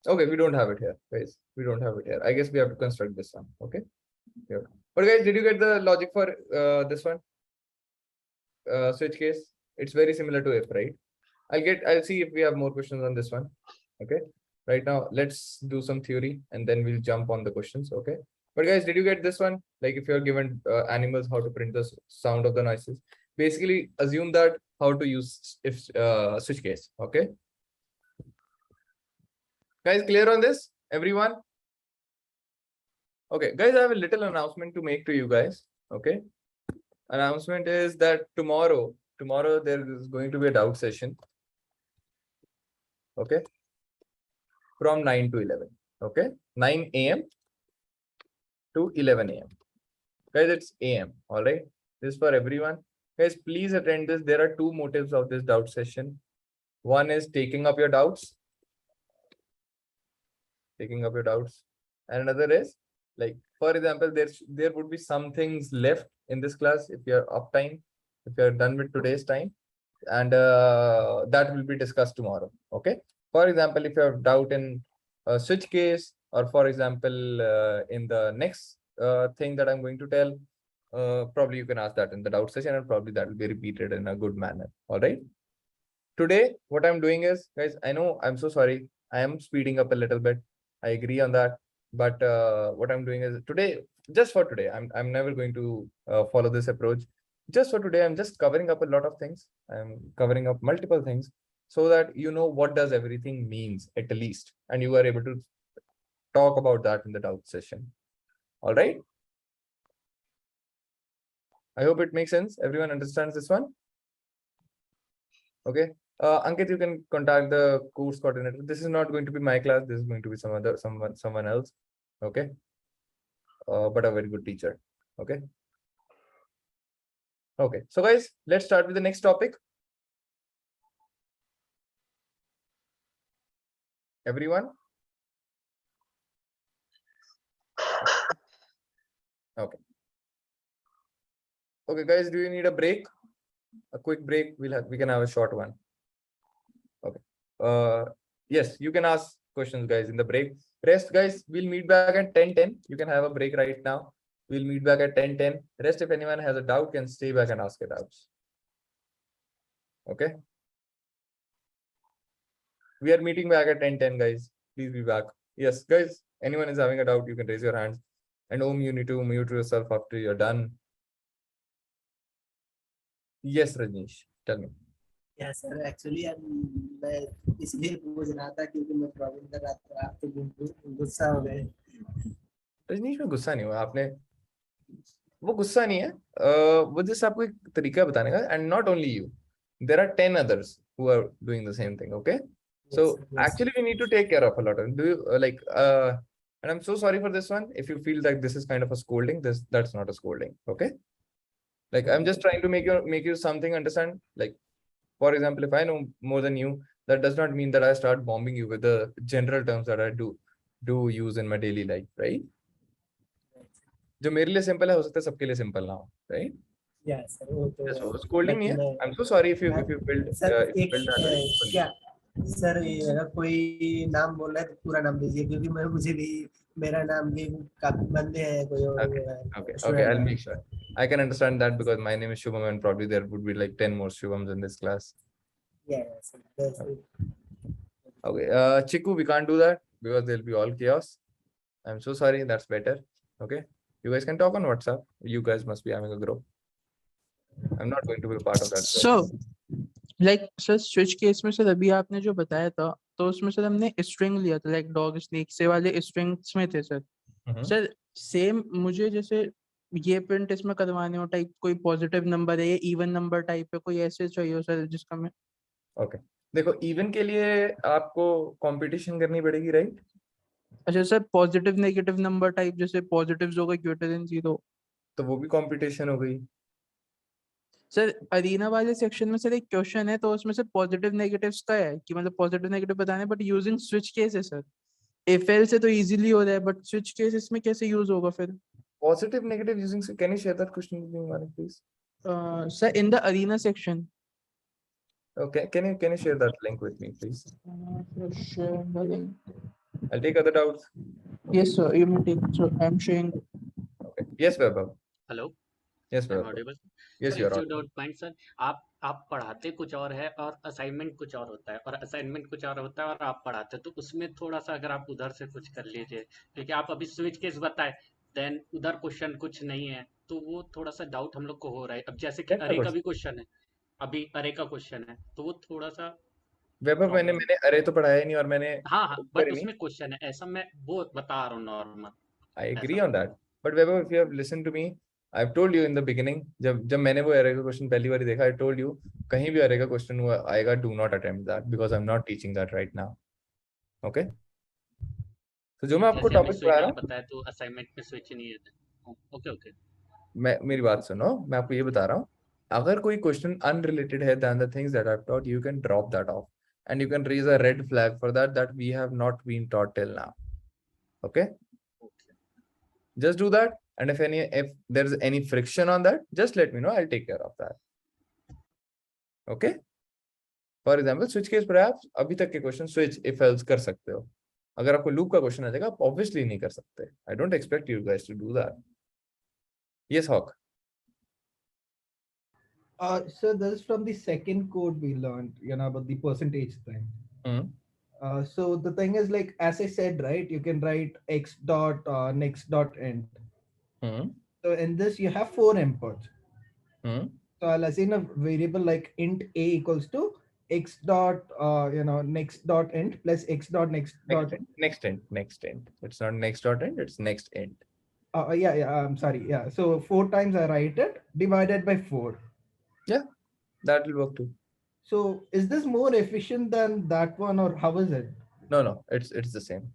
Okay, we don't have it here, guys. We don't have it here. I guess we have to construct this one. Okay. Yeah. But guys, did you get the logic for this one? Switch case. It's very similar to if, right? I'll see if we have more questions on this one. Okay. Right now, let's do some theory and then we'll jump on the questions. Okay. But guys, did you get this one? Like if you're given animals, how to print the sound of the noises. Basically, assume that how to use if switch case. Okay. Guys, clear on this? Everyone? Okay, guys, I have a little announcement to make to you guys. Okay. Announcement is that tomorrow there is going to be a doubt session. Okay. From 9 to 11. Okay. 9 a.m. to 11 a.m. Guys, it's a.m. All right. This is for everyone. Guys, please attend this. There are two motives of this doubt session. One is taking up your doubts. And another is, like, for example, there would be some things left in this class if you're up time, if you're done with today's time, and that will be discussed tomorrow. Okay. For example, if you have doubt in a switch case, or for example, in the next thing that I'm going to tell, probably you can ask that in the doubt session, and probably that will be repeated in a good manner. All right. Today, what I'm doing is, guys, I know I'm so sorry. I am speeding up a little bit. I agree on that. But what I'm doing is today, just for today, I'm never going to follow this approach. Just for today, I'm just covering up a lot of things. I'm covering up multiple things so that you know what does everything means at least, and you are able to talk about that in the doubt session. All right. I hope it makes sense. Everyone understands this one. Okay. Ankit, you can contact the course coordinator. This is not going to be my class. This is going to be someone else. Okay. But a very good teacher. Okay. Okay. So guys, let's start with the next topic. Everyone. Okay. Okay, guys, do you need a break? A quick break. We can have a short one. Okay. Yes, you can ask questions, guys, in the break. Rest, guys, we'll meet back at 10:10. You can have a break right now. We'll meet back at 10:10. Rest, if anyone has a doubt, can stay back and ask your doubts. Okay. We are meeting back at 10:10, guys. Please be back. Yes, guys, anyone is having a doubt, you can raise your hands. And Om, you need to mute yourself after you're done. Yes, Rajneesh, tell me. Yeah, sir. Actually, मैं इसलिए पूछ रहा था क्योंकि मैं problem कर रहा था, आप तो गुस्सा हो गए। रजनीश में गुस्सा नहीं हुआ आपने, वो गुस्सा नहीं है, वो जस्ट आपको एक तरीका बताने का, and not only you, there are 10 others who are doing the same thing. Okay, so actually we need to take care of a lot of, do you like and I'm so sorry for this one. If you feel like this is kind of a scolding, that's not a scolding. Okay, like I'm just trying to make you something understand. Like, for example, if I know more than you, that does not mean that I start bombing you with the general terms that I do use in my daily life, right? जो मेरे लिए simple है हो सकता है सबके लिए simple ना हो, right? Yes, sir. वो तो स्कोल्डिंग नहीं है. I'm so sorry if you build that way. क्या सर, अगर कोई नाम बोल रहा है तो पूरा नाम दीजिए, क्योंकि मुझे भी मेरा नाम भी काफी बंदे हैं कोई और. Okay, I'll make sure. I can understand that because my name is Shubham and probably there would be like 10 more Shubhams in this class. Yes. Okay, Chiku, we can't do that because there'll be all chaos. I'm so sorry. That's better. Okay, you guys can talk on WhatsApp. You guys must be having a group. I'm not going to be a part of that. So, like sir switch case में sir अभी आपने जो बताया था तो उसमें sir हमने string लिया था, like dog snake से वाले strings में थे सर. सर सेम मुझे जैसे ये प्रिंट इसमें करवाने हो टाइप, कोई पॉजिटिव नंबर है, इवन नंबर टाइप है, कोई ऐसे चाहिए हो सर जिसका मैं। ओके देखो इवन के लिए आपको कंपटीशन करनी पड़ेगी राइट। अच्छा sir, positive negative number type, जैसे पॉजिटिव होगा ग्रेटर देन 0, तो वो भी कंपटीशन हो गई। सर अरीना वाले सेक्शन में सर एक क्वेश्चन है, तो उसमें सर पॉजिटिव नेगेटिव्स का है कि मतलब पॉजिटिव नेगेटिव बताने, बट यूजिंग स्विच केस है सर। इफ एल से तो इजीली हो रहा है, बट स्विच केस इसमें कैसे यूज होगा फिर? Positive negative using, can you share that question with me Manik, please? Sir, in the arena section. Okay, can you share that link with me please? Sure, the link. I'll take other doubts. Yes sir, you may take, so I'm sharing. Okay, yes Vaibhav. Hello, Yes I'm Vaibhav. audible. Yes sir you if are you audible. Don't mind sir, आप पढ़ाते कुछ और है और assignment कुछ और होता है, और असाइनमेंट कुछ और होता है और आप पढ़ाते, तो उसमें थोड़ा सा अगर आप उधर से कुछ कर लीजिए, क्योंकि आप अभी स्विच केस बताए, देन उधर क्वेश्चन कुछ नहीं है, तो वो थोड़ा सा डाउट हम लोग को हो रहा है। अब जैसे कि कैसा अरे का question? भी क्वेश्चन है, अभी अरे का क्वेश्चन है, तो वो थोड़ा सा वैभव मैंने प्रॉब्लम। अरे तो पढ़ाया ही नहीं और मैंने हाँ, उत्तर बट ही नहीं। उसमें क्वेश्चन है, ऐसा मैं वो बता रहा हूँ नॉर्मल। I agree ऐसा on that. But Vaibhav, if you have listened to me, I've told you in the beginning, जब मैंने वो अरे का क्वेश्चन पहली बार देखा, I told you कहीं भी अरे का क्वेश्चन हुआ आएगा, do not attempt that because I'm not teaching that right now. Okay? तो जो मैं आपको जैसे अभी टॉपिक पढ़ा स्विच रहा आप हूँ, बताया तो असाइनमेंट में स्विच नहीं है। Okay okay. मेरी बात सुनो, मैं आपको ये बता रहा हूँ, अगर कोई क्वेश्चन अनरिलेटेड है than the things that I've taught, you can drop that off and you can raise a red flag for that we have not been taught till now. Okay? Just do that, and if there's any friction on that, just let me know, I'll take care of that. Okay? For example, switch case पर आप अभी तक के question switch if else कर सकते हो। अगर आपको लूप का क्वेश्चन आ जाएगा, आप obviously नहीं कर सकते। I don't expect you guys to do that. Yes, Hawk. So this is from the second code we learned, about the percentage thing. So the thing is, like, as I said, right, you can write x dot next dot end. So in this, you have 4 inputs. So I'll assign a variable like int a equals to x dot, next dot end plus x dot next dot. Next end. It's not next dot end, it's next end. Yeah, I'm sorry. Yeah, so 4 times I write it divided by 4. Yeah, that will work too. So is this more efficient than that one, or how is it? No, it's the same.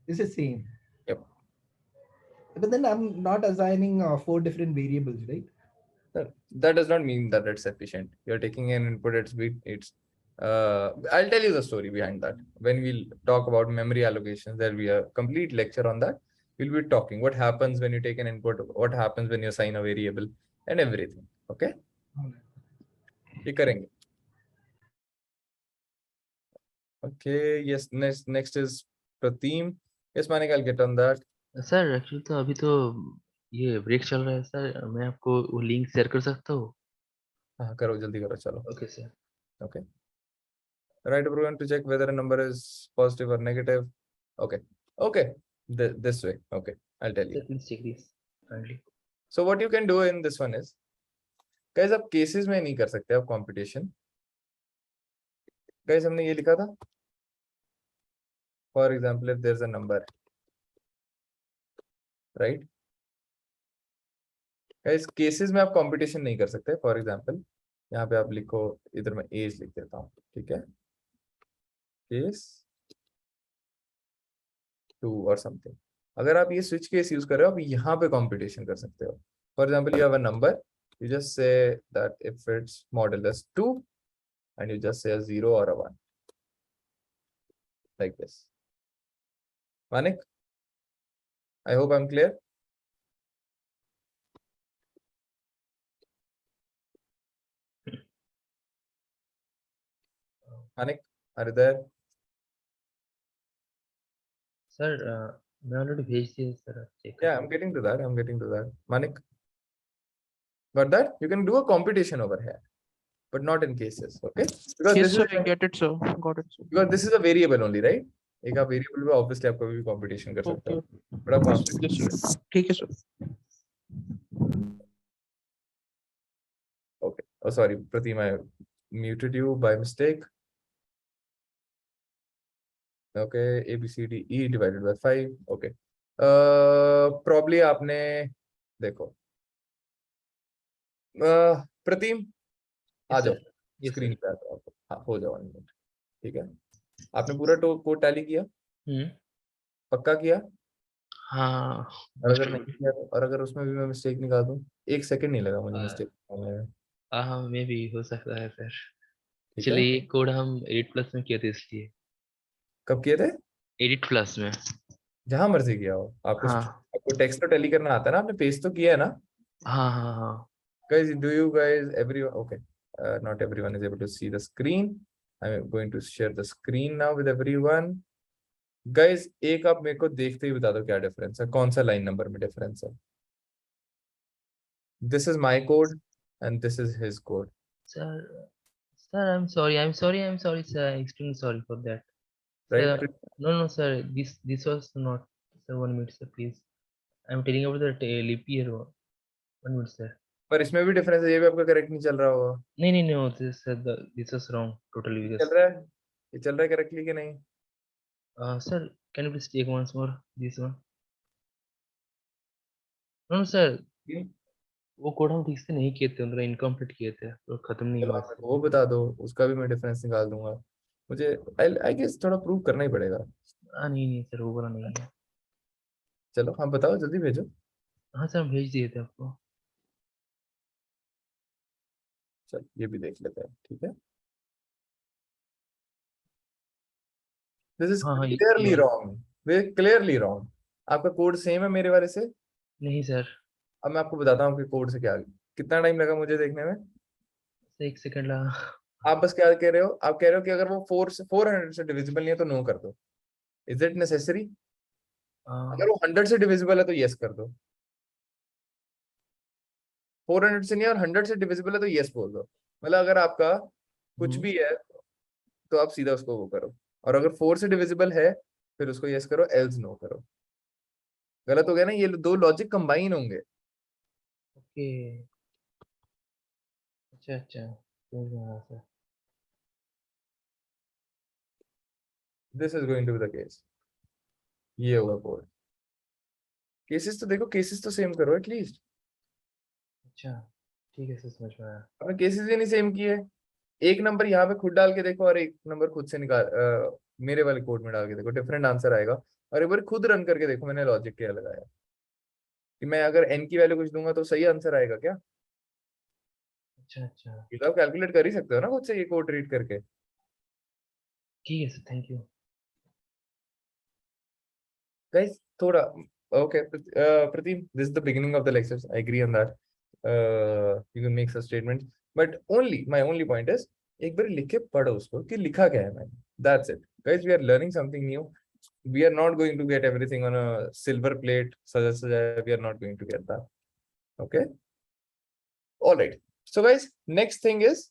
It's the same. Yep. But then I'm not assigning 4 different variables, right? That does not mean that it's efficient. You're taking an input, I'll tell you the story behind that. When we'll talk about memory allocations, there'll be a complete lecture on that. We'll be talking what happens when you take an input, what happens when you assign a variable, and everything. Okay? ये करेंगे. Okay, yes, next is Prateem. Yes, Manik, I'll get on that. Sir actually तो अभी तो ये break चल रहा है sir, मैं आपको वो लिंक शेयर कर सकता हूँ? हाँ करो, जल्दी करो, चलो. Okay sir. Okay. Write a program to check whether a number is positive or negative. Okay. This way. Okay, I'll tell you. Sir, please check this kindly. So what you can do in this one is, guys, आप cases में नहीं कर सकते आप competition. Guys, हमने ये लिखा था. For example, if there's a number, right? Guys, cases में आप competition नहीं कर सकते. For example, यहाँ पे आप लिखो, इधर मैं age लिख देता हूँ, ठीक है? Case 2 or something. अगर आप ये switch case use कर रहे हो, आप यहाँ पे competition कर सकते हो. For example, you have a number, you just say that if it's modulus 2, and you just say a 0 or a 1, like this. Manik, I hope I'm clear. Manik, are you there? Sir मैं already भेज दिया sir, check. Yeah, I'm getting to that. Manik, got that? You can do a competition over here, but not in cases, okay? Because Yes this sir, is I get it sir, got it sir. because this is a variable only, right? एक आप variable पे obviously आप कभी भी competition कर सकते हो. But आप competition Yes sir, ठीक है sir. Okay. Oh, sorry, Prateem, I muted you by mistake. Okay, A, B, C, D, E divided by 5. Okay. Probably आपने देखो प्रतीम आ Yes, जाओ, sir. Yes, screen sir. पे आ जाओ आप। हाँ, हो जाओ 1 मिनट। ठीक है, आपने पूरा कोड टैली किया? पक्का किया? हाँ, और most अगर नहीं किया तो, और अगर उसमें भी मैं मिस्टेक निकाल दूं, 1 सेकंड नहीं लगा मुझे मिस्टेक निकालने में। हाँ, मे भी हो सकता है सर। ठीक है, चलिए, ये कोड हम 8+ में किए थे इसलिए। कब किए थे? 8+ में। जहां मर्जी किया हो आपको। हाँ। आपको टेक्स्ट तो टैली करना आता है ना, आपने पेस्ट तो किया है ना? हाँ, हाँ, हाँ। Guys, do you guys, everyone, okay, not everyone is able to see the screen. I'm going to share the screen now with everyone. Guys, एक आप मेरे को देखते ही बता दो क्या डिफरेंस है, कौन सा लाइन नंबर में डिफरेंस है। This is my code and this is his code. Sir, I'm sorry, sir. I'm extremely sorry for that. Right? Sir, no, sir. This was not. Sir, 1 minute, sir, please. I'm telling about the leap year. 1 minute, sir. पर इसमें भी difference है, ये भी आपका correct नहीं चल रहा होगा। नहीं, no. This was wrong totally. चल रहा है, ये चल रहा है करेक्टली कि नहीं? Sir, can you please take once more this one? No, sir. वो कोड हम ठीक से नहीं किए थे, मतलब इनकम्प्लीट किए थे, तो खत्म नहीं चलो हुआ। आप मेरे को वो बता दो, उसका भी मैं डिफरेंस निकाल दूंगा। मुझे आई गेस थोड़ा प्रूव करना ही पड़ेगा। नहीं सर, वो वाला नहीं है। चलो हाँ बताओ, जल्दी भेजो। हाँ सर, हम भेज दिए थे आपको। चल ये भी देख लेते हैं, ठीक है। दिस इज हाँ, क्लियरली रॉन्ग, वे क्लियरली रॉन्ग। आपका कोड सेम है मेरे वाले से? नहीं सर। अब मैं आपको बताता हूँ कि कोड से क्या, कितना टाइम लगा मुझे देखने में। 1 सेकंड लगा। आप बस क्या कह रहे हो, आप कह रहे हो कि अगर वो 400 से डिविजिबल नहीं है तो नो कर दो। Is it necessary? अगर वो 100 से डिविजिबल है तो यस कर दो। 400 से नहीं और 100 से डिविजिबल है तो यस बोल दो। मतलब अगर आपका कुछ भी है तो आप सीधा उसको वो करो, और अगर 4 से डिविजिबल है फिर उसको यस करो, एल्स नो करो। गलत हो गया ना, ये दो लॉजिक कंबाइन होंगे। ओके, अच्छा समझ में आया sir. This is going to be the case. ये होगा कोड। केसेस तो देखो, केसेस तो सेम करो एटलीस्ट। अच्छा ठीक है सर, समझ में आया। आपने केसेस ही नहीं सेम किए। एक नंबर यहाँ पे खुद डाल के देखो और एक नंबर खुद से निकाल मेरे वाले कोड में डाल के देखो, डिफरेंट आंसर आएगा। और एक बार खुद रन करके देखो मैंने लॉजिक क्या लगाया, कि मैं अगर n की वैल्यू कुछ दूंगा तो सही आंसर आएगा क्या? अच्छा ये तो आप कैलकुलेट कर ही सकते हो ना खुद से, ये कोड रीड करके। ठीक है सर, थैंक यू। Guys, थोड़ा okay, Prateem, this is the beginning of the lectures. I agree on that. You can make such statements, but my only point is एक बार लिख के पढ़ो उसको कि लिखा क्या है मैंने। That's it. Guys, we are learning something new. We are not going to get everything on a silver plate. सजा we are not going to get that. Okay. All right. So guys, next thing is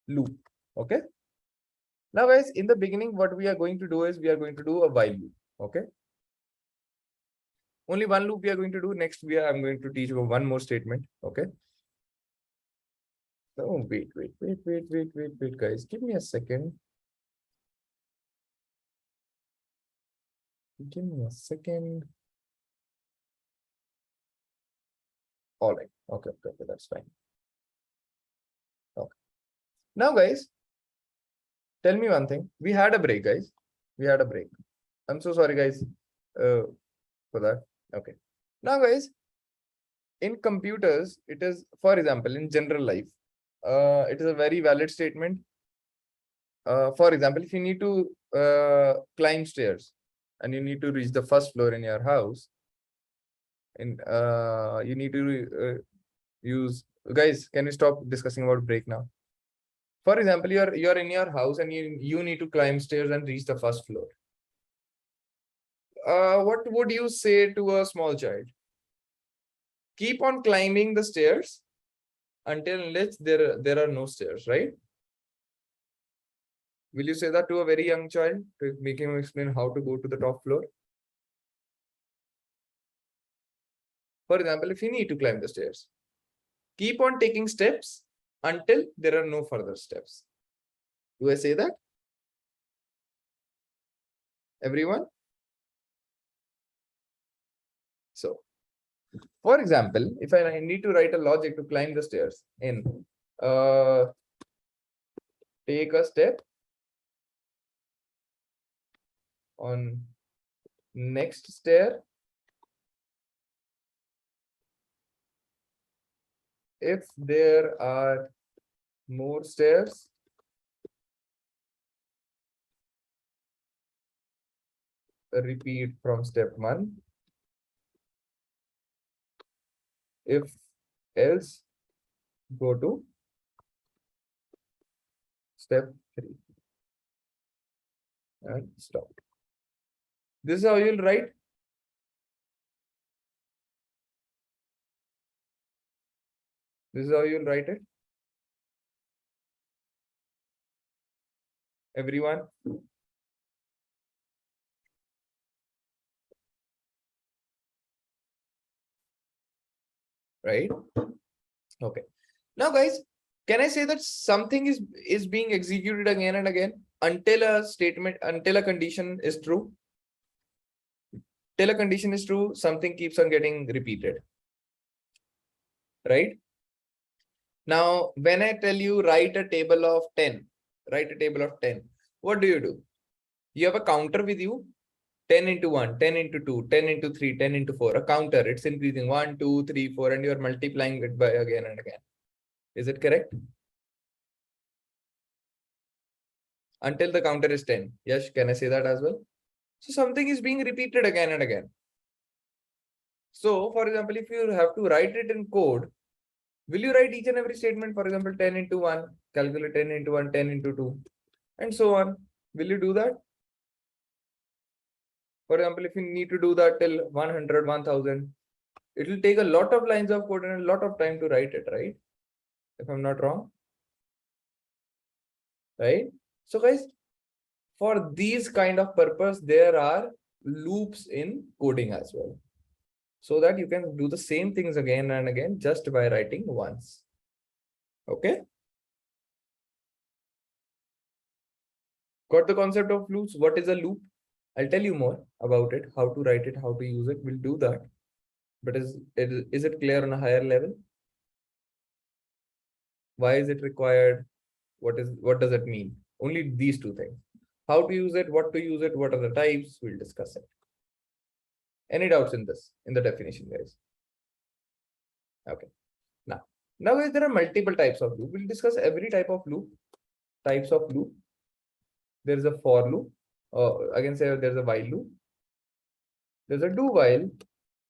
loop. Okay. Now guys, in the beginning, what we are going to do is we are going to do a while loop. Okay. Only one loop we are going to do. Next, I'm going to teach you one more statement. Okay. So wait, guys. Give me a second. Give me a second. All right. Okay, that's fine. Okay. Now, guys, tell me one thing. We had a break, guys. We had a break. I'm so sorry, guys, for that. Okay. Now, guys, in computers, it is, for example, in general life, it is a very valid statement. For example, if you need to climb stairs and you need to reach the first floor in your house, and you need to use, guys, can we stop discussing about break now? For example, you're in your house and you need to climb stairs and reach the first floor. What would you say to a small child? Keep on climbing the stairs until there are no stairs, right? Will you say that to a very young child to make him explain how to go to the top floor? For example, if you need to climb the stairs, keep on taking steps until there are no further steps. Do I say that? Everyone? So, For example, if I need to write a logic to climb the stairs in take a step on next stair if there are more stairs, repeat from step 1. If else, go to step 3 and stop. This is how you'll write. This is how you'll write it. Everyone. Right? Okay. Now, guys, can I say that something is being executed again and again until a condition is true? Till a condition is true, something keeps on getting repeated. Right? Now, when I tell you write a table of 10, what do? You have a counter with you, 10 into 1, 10 into 2, 10 into 3, 10 into 4, a counter, it's increasing 1, 2, 3, 4, and you're multiplying it by again and again. Is it correct? Until the counter is 10. Yes, can I say that as well? So something is being repeated again and again. So, for example, if you have to write it in code, will you write each and every statement, for example, 10 into 1, calculate 10 into 1, 10 into 2, and so on? Will you do that? For example, if you need to do that till 100, 1000, it will take a lot of lines of code and a lot of time to write it, right? If I'm not wrong. Right? So guys, for these kind of purpose, there are loops in coding as well. So that you can do the same things again and again just by writing once. Okay? Got the concept of loops? What is a loop? I'll tell you more about it, how to write it, how to use it. We'll do that. But is it clear on a higher level? Why is it required? What does it mean? Only these two things. How to use it, what to use it, what are the types, we'll discuss it. Any doubts in this, in the definition, guys? Okay. Now guys, there are multiple types of loop. We'll discuss every type of loop, types of loop. There is a for loop. I can say there's a while loop. There's a do while,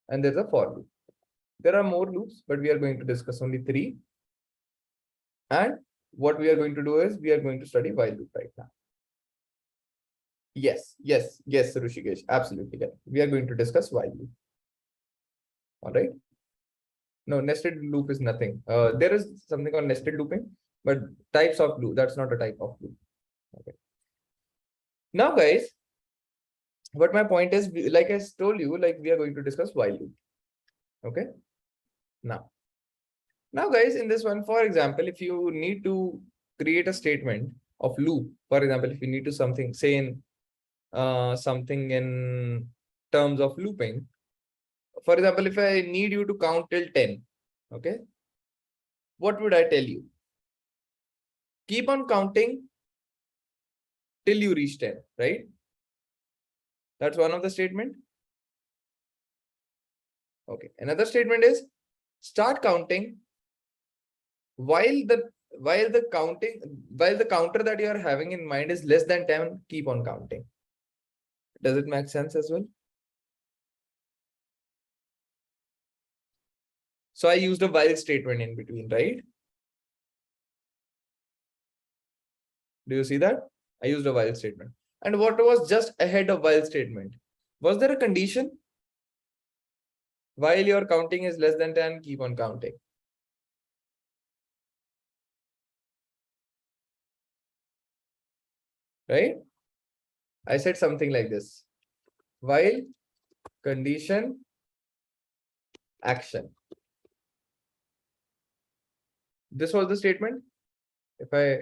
and there's a for loop. There are more loops, but we are going to discuss only 3. And what we are going to do is we are going to study while loop right now. Yes, Rushikesh, absolutely correct. We are going to discuss while loop. All right. No, nested loop is nothing. There is something called nested looping, but types of loop, that's not a type of loop. Okay. Now, guys, what my point is, like I told you, like we are going to discuss while loop. Okay. Now, guys, in this one, for example, if you need to create a statement of loop, for example, if you need to something, say in something in terms of looping, for example, if I need you to count till 10, okay, what would I tell you? Keep on counting till you reach 10, right? That's one of the statement. Okay, another statement is start counting while the counter that you are having in mind is less than 10, keep on counting. Does it make sense as well? So I used a while statement in between, right? Do you see that? I used a while statement. And what was just ahead of while statement? Was there a condition? While your counting is less than 10, keep on counting. Right? I said something like this. While condition action. This was the statement. If I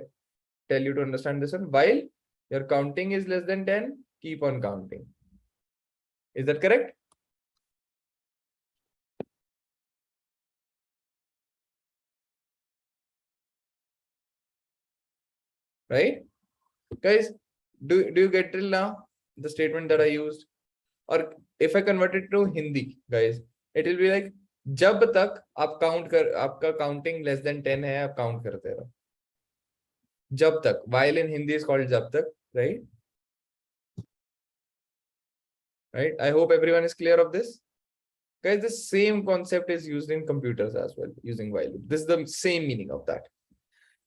tell you to understand this one, while your counting is less than 10, keep on counting. Is that correct? right? Guys, do you get till now the statement that I used? Or if I convert it to Hindi, guys, it will be like जब तक आप count कर आपका counting less than 10 है आप count करते रहो जब तक while in Hindi is called जब तक, right? Right, I hope everyone is clear of this. Guys, the same concept is used in computers as well using while loop. This is the same meaning of that.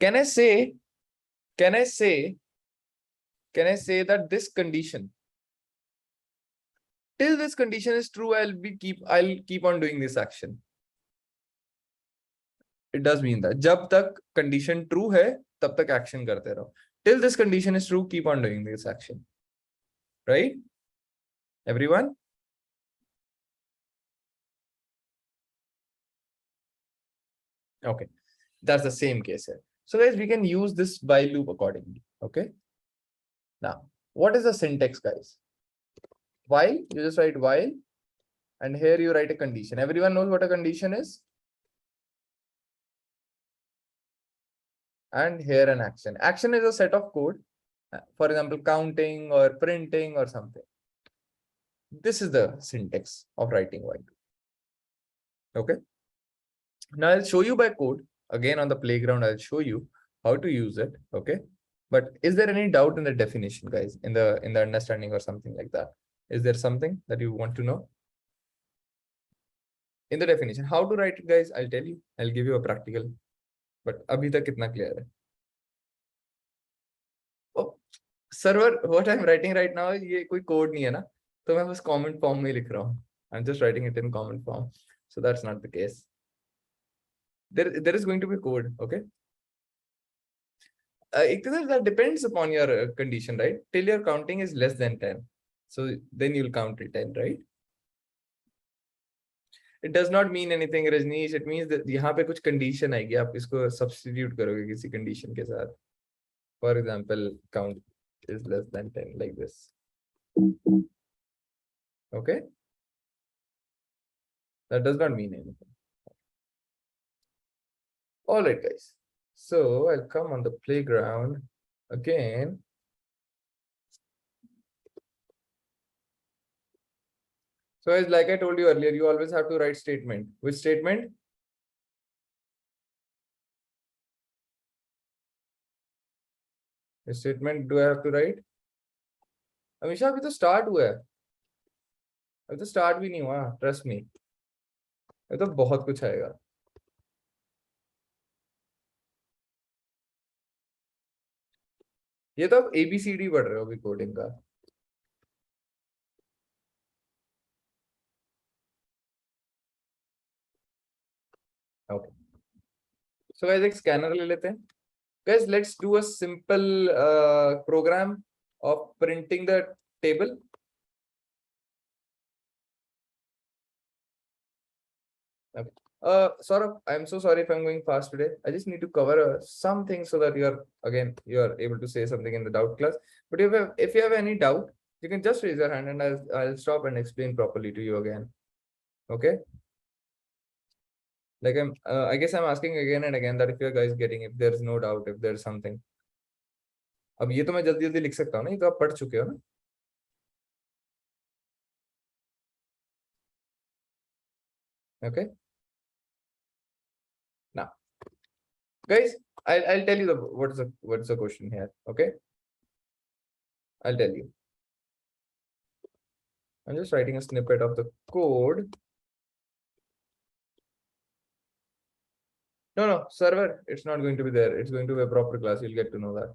Can I say that this condition, till this condition is true, I'll keep on doing this action. It does mean that जब तक condition true है तब तक action करते रहो. Till this condition is true, keep on doing this action. Right? Everyone? Okay, that's the same case here. So guys, we can use this while loop accordingly. Okay. Now, what is the syntax, guys? While, you just write while, and here you write a condition. Everyone knows what a condition is? And here an action. Action is a set of code. For example, counting or printing or something. This is the syntax of writing while. Okay. Now I'll show you by code. Again, on the playground, I'll show you how to use it. Okay. But is there any doubt in the definition, guys, in the understanding or something like that? Is there something that you want to know? In the definition, how to write it, guys, I'll tell you. I'll give you a practical. But abhi tak kitna clear hai? Oh, server, what I'm writing right now, ये कोई code नहीं है ना? तो मैं बस comment form में लिख रहा हूँ. I'm just writing it in comment form. So that's not the case. There is going to be code, okay? That depends upon your condition, right? Till your counting is less than 10. So then you'll count it 10, right? It does not mean anything, Rajneesh. It means that यहाँ पे कुछ condition आएगी, आप इसको substitute करोगे किसी condition के साथ. For example, count is less than 10, like this. Okay? That does not mean anything. All right, guys. So I'll come on the playground again. So as like I told you earlier, you always have to write statement. Which statement? Which statement do I have to write? हमेशा अभी तो start हुआ है. अभी तो start भी नहीं हुआ. Trust me. ये तो बहुत कुछ आएगा. ये तो आप ABCD पढ़ रहे हो अभी कोडिंग का. Okay. So guys, एक scanner ले लेते हैं. Guys, let's do a simple program of printing the table. Okay. Saurabh, I'm so sorry if I'm going fast today. I just need to cover some things so that you're able to say something in the doubt class. But if you have any doubt, you can just raise your hand and I'll stop and explain properly to you again. Okay. Like I guess I'm asking again and again that if you guys getting, if there's no doubt, if there's something. अब ये तो मैं जल्दी जल्दी लिख सकता हूँ ना, ये तो आप पढ़ चुके हो ना. Okay. Now, guys, I'll tell you what's the question here. Okay. I'll tell you. I'm just writing a snippet of the code. No, server, it's not going to be there. It's going to be a proper class. You'll get to know that.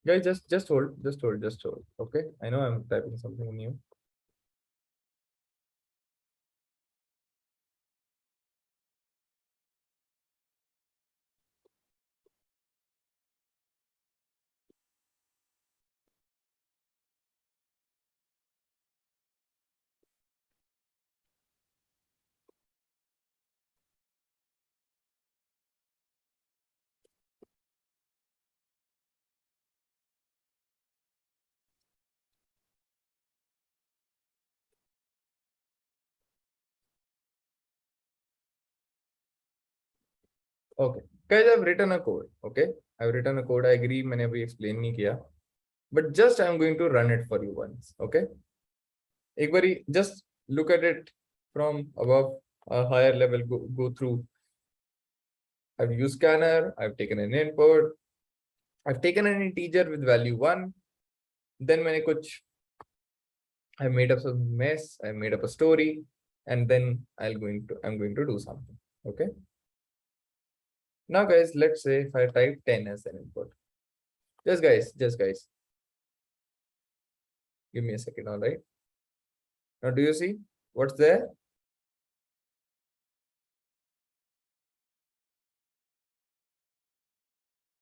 Guys, just hold. Okay, I know I'm typing something new. Okay, guys, I've written a code. Okay, I've written a code. I agree, मैंने अभी explain नहीं किया, but just I'm going to run it for you once. Okay, एक बारी just look at it from above, a higher level. Go through. I've used scanner. I've taken an input. I've taken an integer with value 1. Then मैंने कुछ, I made up some mess. I made up a story, and then I'm going to do something. Okay. Now, guys, let's say if I type 10 as an input. Just guys. Give me a second, all right? Now, do you see what's there?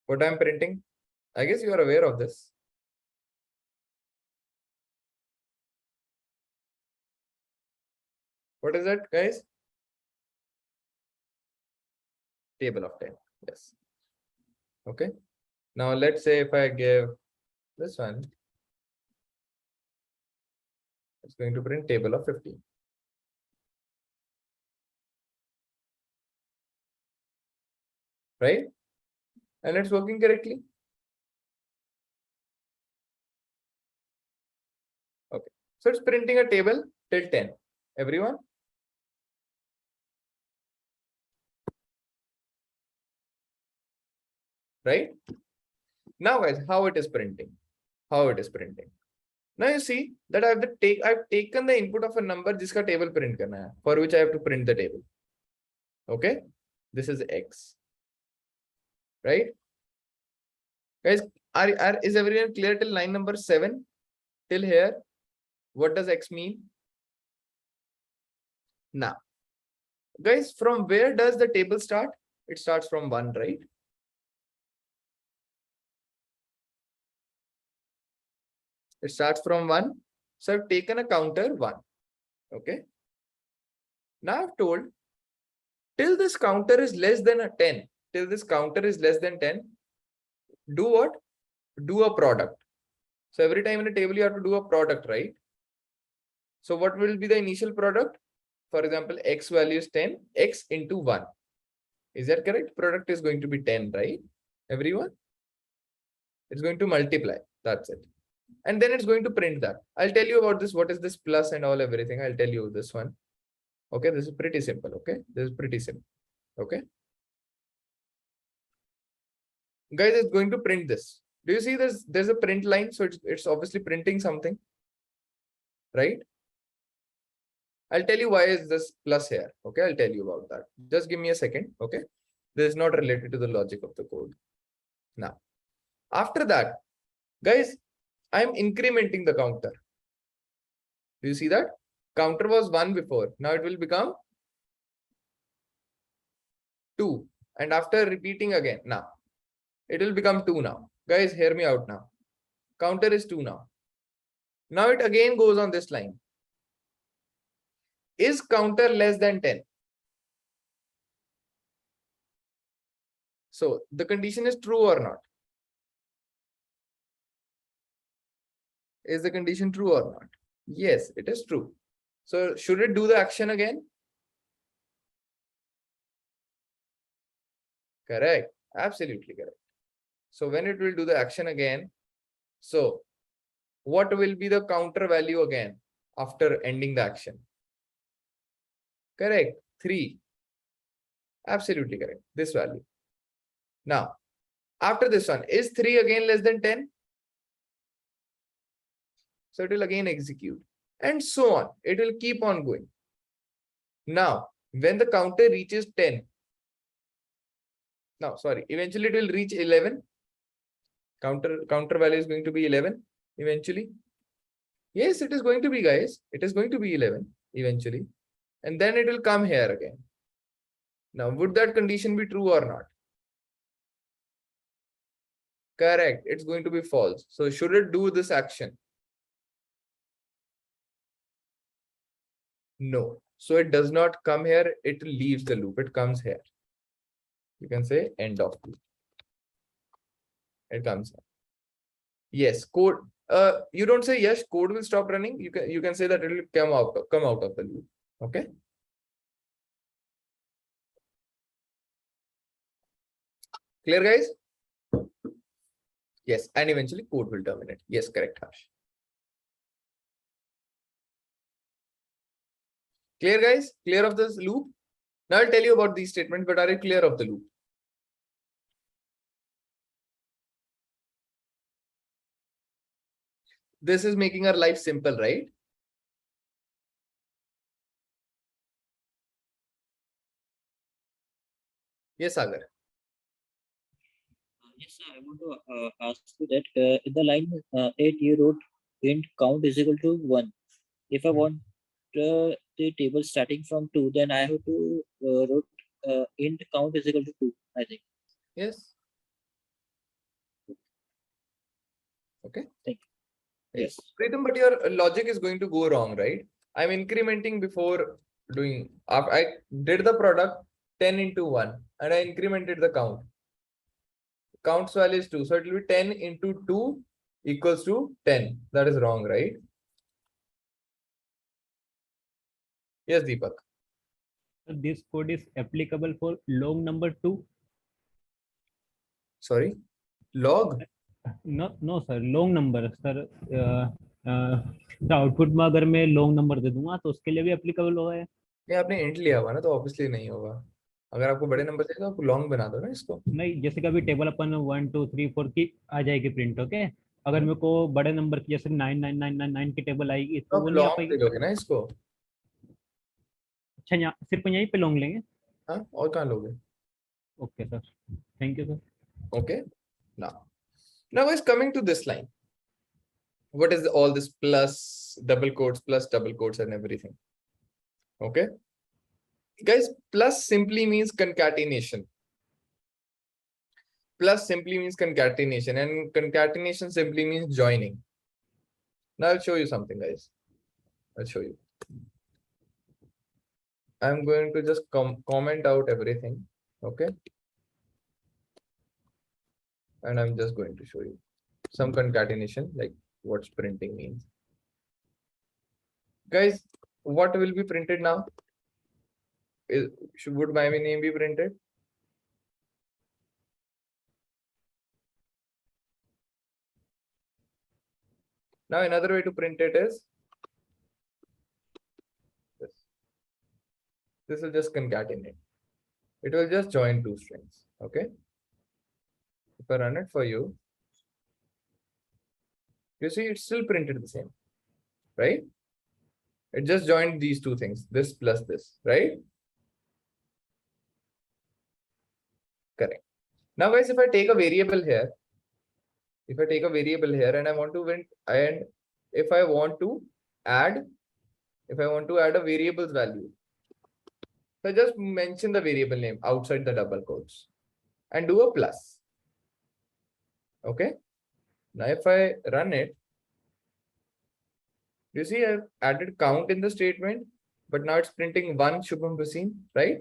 What I'm printing? I guess you are aware of this. What is that, guys? Table of 10. Yes. Okay. Now, let's say if I give this one, it's going to print table of 15. Right? And it's working correctly. Okay. So it's printing a table till 10. Everyone? Right? Now, guys, how it is printing? Now you see that I've taken the input of a number jiska table print karna hai, for which I have to print the table. Okay, this is X. Right? Guys, is everyone clear till line number 7? Till here, what does X mean? Now, guys, from where does the table start? It starts from 1, right? It starts from 1. So I've taken a counter 1. Okay. Now I've told till this counter is less than a 10. Till this counter is less than 10. Do what? Do a product. So every time in a table you have to do a product, right? So what will be the initial product? For example, X value is 10. X into 1. Is that correct? Product is going to be 10, right? Everyone? It's going to multiply. That's it. And then it's going to print that. I'll tell you about this. What is this plus and all everything? I'll tell you this one. Okay, this is pretty simple. Okay, this is pretty simple. Okay, guys, it's going to print this. Do you see this? There's a print line, so it's obviously printing something, right? I'll tell you why is this plus here. Okay, I'll tell you about that. Just give me a second. Okay, this is not related to the logic of the code. Now, after that, guys, I'm incrementing the counter. Do you see that? Counter was 1 before. Now it will become 2. And after repeating again, now it will become 2 now. Guys, hear me out now. Counter is 2 now. Now it again goes on this line. Is counter less than 10? So the condition is true or not? Is the condition true or not? Yes, it is true. So should it do the action again? Correct. Absolutely correct. So when it will do the action again, so what will be the counter value again after ending the action? Correct. 3. Absolutely correct. This value. Now, after this one, is 3 again less than 10? So it will again execute. And so on. It will keep on going. Now, when the counter reaches 10, now, sorry, eventually it will reach 11. Counter value is going to be 11 eventually. Yes, it is going to be, guys. It is going to be 11 eventually. And then it will come here again. Now, would that condition be true or not? Correct. It's going to be false. So should it do this action? No. So it does not come here. It leaves the loop. It comes here. You can say end of loop. It comes here. Yes, code. You don't say yes, code will stop running. You can say that it will come out of the loop. Okay. Clear, guys? Yes, and eventually code will terminate. Yes, correct, Harsh. Clear, guys? Clear of this loop? Now I'll tell you about these statements, but are you clear of the loop? This is making our life simple, right? Yes, Sagar. Yes, sir, I want to ask you that in the line 8, you wrote int count is equal to 1. If I want the table starting from 2, then I have to wrote int count is equal to 2, I think. Yes. Okay. Thank you. Yes. Pritam, but your logic is going to go wrong, right? I'm incrementing before doing. I did the product 10 into 1 and I incremented the count. Count's value is 2. So it will be 10 into 2 equals to 10. That is wrong, right? Yes, Deepak. This code is applicable for long number 2. Sorry, log? No sir, long number sir. The output में अगर मैं long number दे दूंगा तो उसके लिए भी applicable होगा। नहीं, आपने int लिया हुआ ना, तो obviously नहीं होगा। अगर आपको बड़े नंबर चाहिए तो आप long बना दो ना इसको। नहीं, जैसे कि अभी टेबल अपन 1 2 3 4 की आ जाएगी प्रिंट, ओके। अगर मेरे को बड़े नंबर की जैसे 99999 की टेबल आएगी तो वो नहीं आ पाएगी। लोगे ना इसको। अच्छा, यहाँ सिर्फ यहीं पे लॉन्ग लेंगे? हाँ, और कहाँ लोगे? Okay sir, thank you sir. Okay, now is coming to this line. What is all this plus double quotes and everything? Okay, guys, plus simply means concatenation. Plus simply means concatenation, and concatenation simply means joining. Now I'll show you something, guys. I'll show you. I'm going to just comment out everything. Okay, and I'm just going to show you some concatenation, like what printing means. Guys, what will be printed now? Would my name be printed? Now another way to print it is this. This will just concatenate. It will just join two strings. Okay. If I run it for you, you see it's still printed the same, right? It just joined these two things, this plus this, right? Correct. Now guys, if I take a variable here, and I want to print, and if I want to add a variable's value, so just mention the variable name outside the double quotes and do a plus. Okay. Now if I run it, you see I've added count in the statement, but now it's printing 1 Shubham Bhasin, right?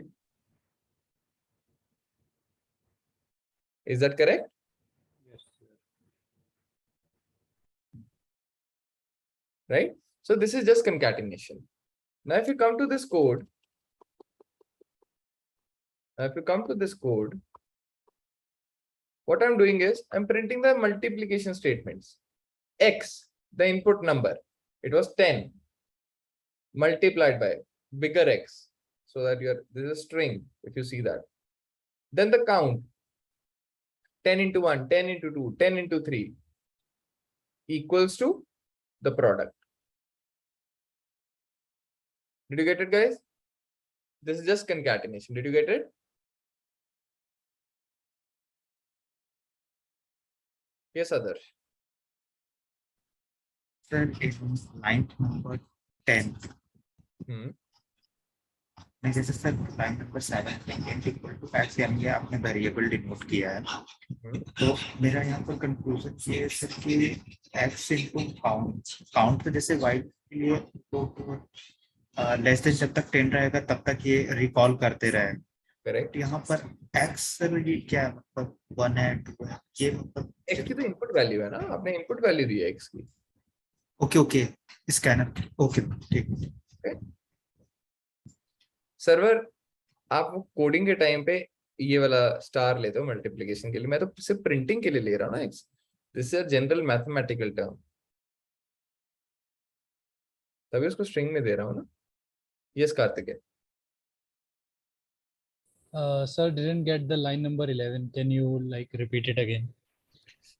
Is that correct? Yes, sir. Right? So this is just concatenation. Now if you come to this code, what I'm doing is I'm printing the multiplication statements. X, the input number, it was 10 multiplied by bigger X, so that this is a string, if you see that. Then the count, 10 into 1, 10 into 2, 10 into 3 equals to the product. Did you get it, guys? This is just concatenation. Did you get it? Yes, Adarsh. Sir, in line number 10. जैसे sir line number 7 int equal to x यानी आपने variable denote किया है, तो मेरा यहाँ पर conclusion ये है सर कि x into काउंट पे जैसे y के लिए तो लेस देन जब तक 10 रहेगा तब तक ये रिकॉल करते रहे। करेक्ट। यहाँ पर x सर ये क्या मतलब 1 है 2 है, ये मतलब x की तो इनपुट वैल्यू है ना, आपने इनपुट वैल्यू दी है x की। ओके स्कैनर ओके ठीक। सर्वर आप कोडिंग के टाइम पे ये वाला स्टार लेते हो मल्टीप्लिकेशन के लिए, मैं तो सिर्फ प्रिंटिंग के लिए ले रहा हूँ ना x. This is a general mathematical term, तभी उसको स्ट्रिंग में दे रहा हूँ ना. यस कार्तिक है. Sir, didn't get the line number 11. Can you like repeat it again?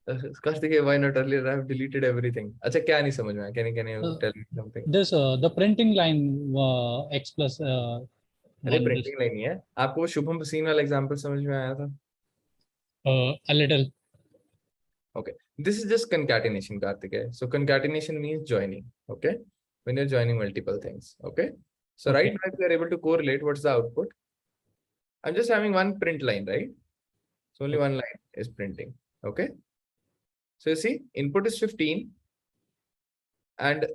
Kartik है, why not earlier? I have deleted everything. अच्छा क्या नहीं समझ में आया? Can you tell me something? This the printing line x plus अरे printing line नहीं है. आपको वो शुभम सीन वाला एग्जांपल समझ में आया था? a little. Okay, this is just concatenation, Karthik. So concatenation means joining. Okay, when you're joining multiple things. Okay, so Okay. right now if we are able to correlate, what's the output? I'm just having one print line, right? So only one line is printing. Okay, so you see input is 15 and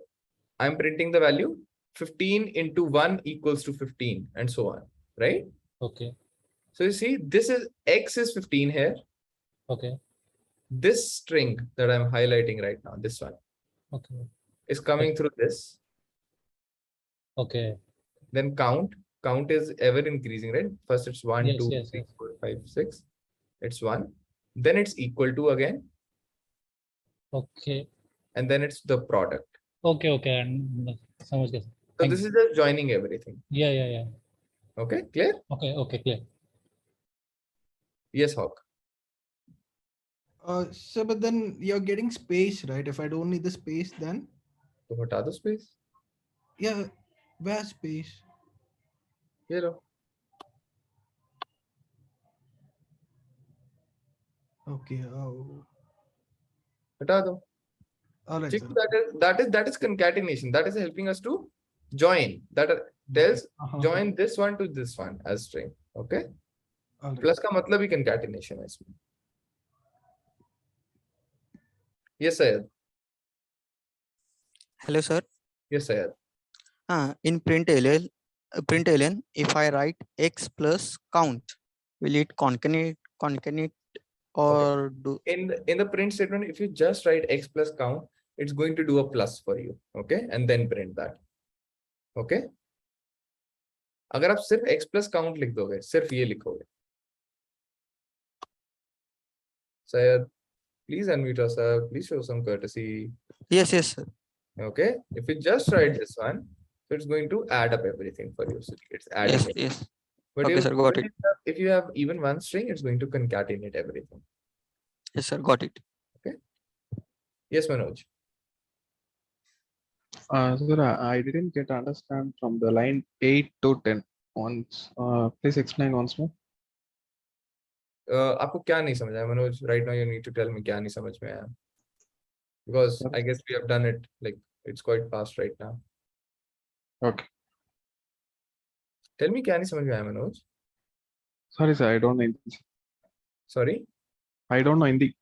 I'm printing the value 15 into 1 equals to 15 and so on, right? Okay. So you see this is x is 15 here. Okay. This string that I'm highlighting right now, this one, Okay. is coming through this. Okay. Then count is ever increasing, right? First it's 1, Yes, 2, yes, 3, yes. 4, 5, 6. It's 1. Then it's equal to again. Okay. And then it's the product. Okay. Okay. And समझ गया. So this is just joining everything. Yeah. Okay, clear? Okay, clear. Yes, Hawk. So but then you're getting space, right? If I don't need the space, then So what are the space? yeah, where space? You know. Okay. Oh. हटा दो. All right. That is concatenation. That is helping us to join. That tells join this one to this one as string. Okay. Plus का मतलब ही concatenation है इसमें. Yes, Sayed. Hello, sir. Yes, Sayed. In println, if I write x plus count, will it concatenate or do? In the print statement, if you just write x plus count, it's going to do a plus for you. Okay, and then print that. Okay. अगर आप सिर्फ x plus count लिख दोगे, सिर्फ ये लिखोगे. Sayed, please unmute yourself. Please show some courtesy. Yes, sir. Okay. If you just write this one, so it's going to add up everything for you. So it's adding. Yes. But Okay, sir, got it. if you have even one string, it's going to concatenate everything. Yes, sir, got it. Okay. Yes, Manoj. Sir, I didn't get understand from the line 8 to 10 once. Please explain once more. आपको क्या नहीं समझ आया Manoj? Right now you need to tell me क्या नहीं समझ में आया. Because I guess we have done it, like it's quite fast right now. Okay. Tell me क्या नहीं समझ में आया Manoj? Sorry, sir, I don't know Hindi. Sorry? I don't know Hindi.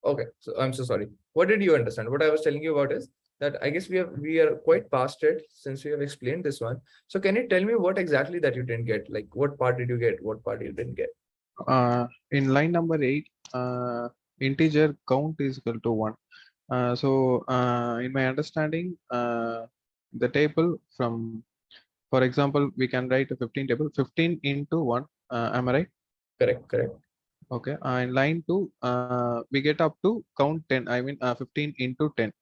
Okay, so I'm so sorry. What did you understand? What I was telling you about is that I guess we are quite past it since we have explained this one. So can you tell me what exactly that you didn't get? Like what part did you get? What part you didn't get? In line number 8, integer count is equal to 1. In my understanding, the table from, for example, we can write a 15 table, 15 into 1. Am I right? Correct. Okay. In line 2, we get up to count 10. I mean, 15 into 10.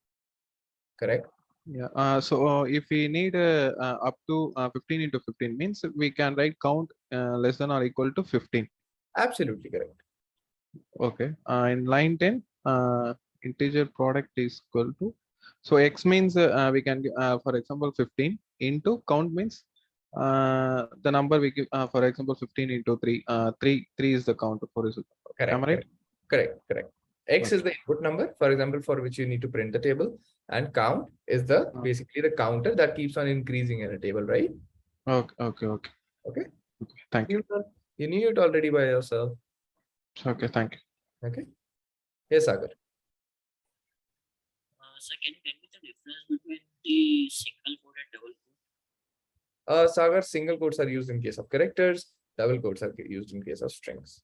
Correct. Yeah. So if we need up to 15 into 15 means we can write count less than or equal to 15. Absolutely correct. Okay. In line 10, integer product is equal to. So x means we can, for example, 15 into count means the number we give, for example, 15 into 3. 3 is the count for is. Correct. Am I right? Correct. X is the input number, for example, for which you need to print the table, and count is the basically the counter that keeps on increasing in a table, right? Okay. Thank you. You knew it already by yourself. Okay, thank you. Okay. Yes, Sagar. Sir, can you tell me the difference between the single quote and double quote? Sagar, single quotes are used in case of characters, double quotes are used in case of strings.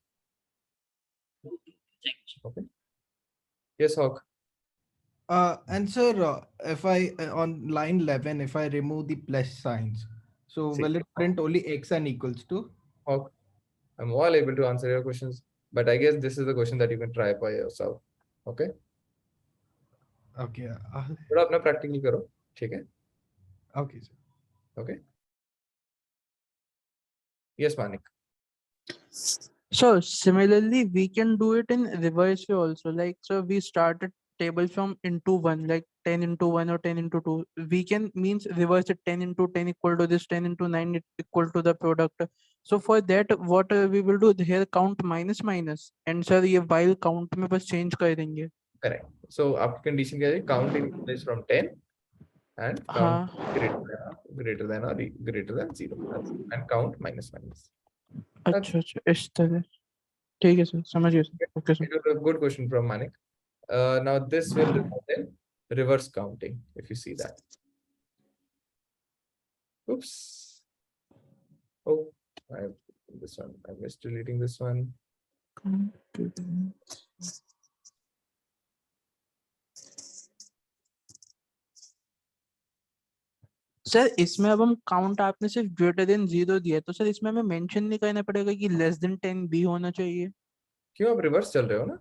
Okay. Yes, Hawk. And sir, if I on line 11, if I remove the plus signs, so will it print only x and equals to? Hawk. I'm all able to answer your questions, but I guess this is the question that you can try by yourself. Okay. Okay. थोड़ा अपना practical करो, ठीक है? Okay, sir. Okay. Yes, Manik. So similarly, we can do it in reverse way also. Like, so we started table from into 1, like 10 into 1 or 10 into 2. We can means reverse it, 10 into 10 equal to this, 10 into 9 equal to the product. So for that, what we will do here, count minus minus, and sir ये while count में बस change कर देंगे. Correct. So आपकी condition क्या है? Counting is from 10 and count greater than or greater than 0. And count minus minus. अच्छा अच्छा इस तरह. ठीक है सर, समझ गया sir. Okay sir. It was a good question from Manik. Now this will result in reverse counting, if you see that. Oops. Oh, this one. I missed deleting this one. Sir इसमें अब हम count आपने सिर्फ greater than 0 दिया है, तो sir इसमें हमें मेंशन नहीं करना पड़ेगा कि लेस देन 10 भी होना चाहिए. क्यों आप रिवर्स चल रहे हो ना?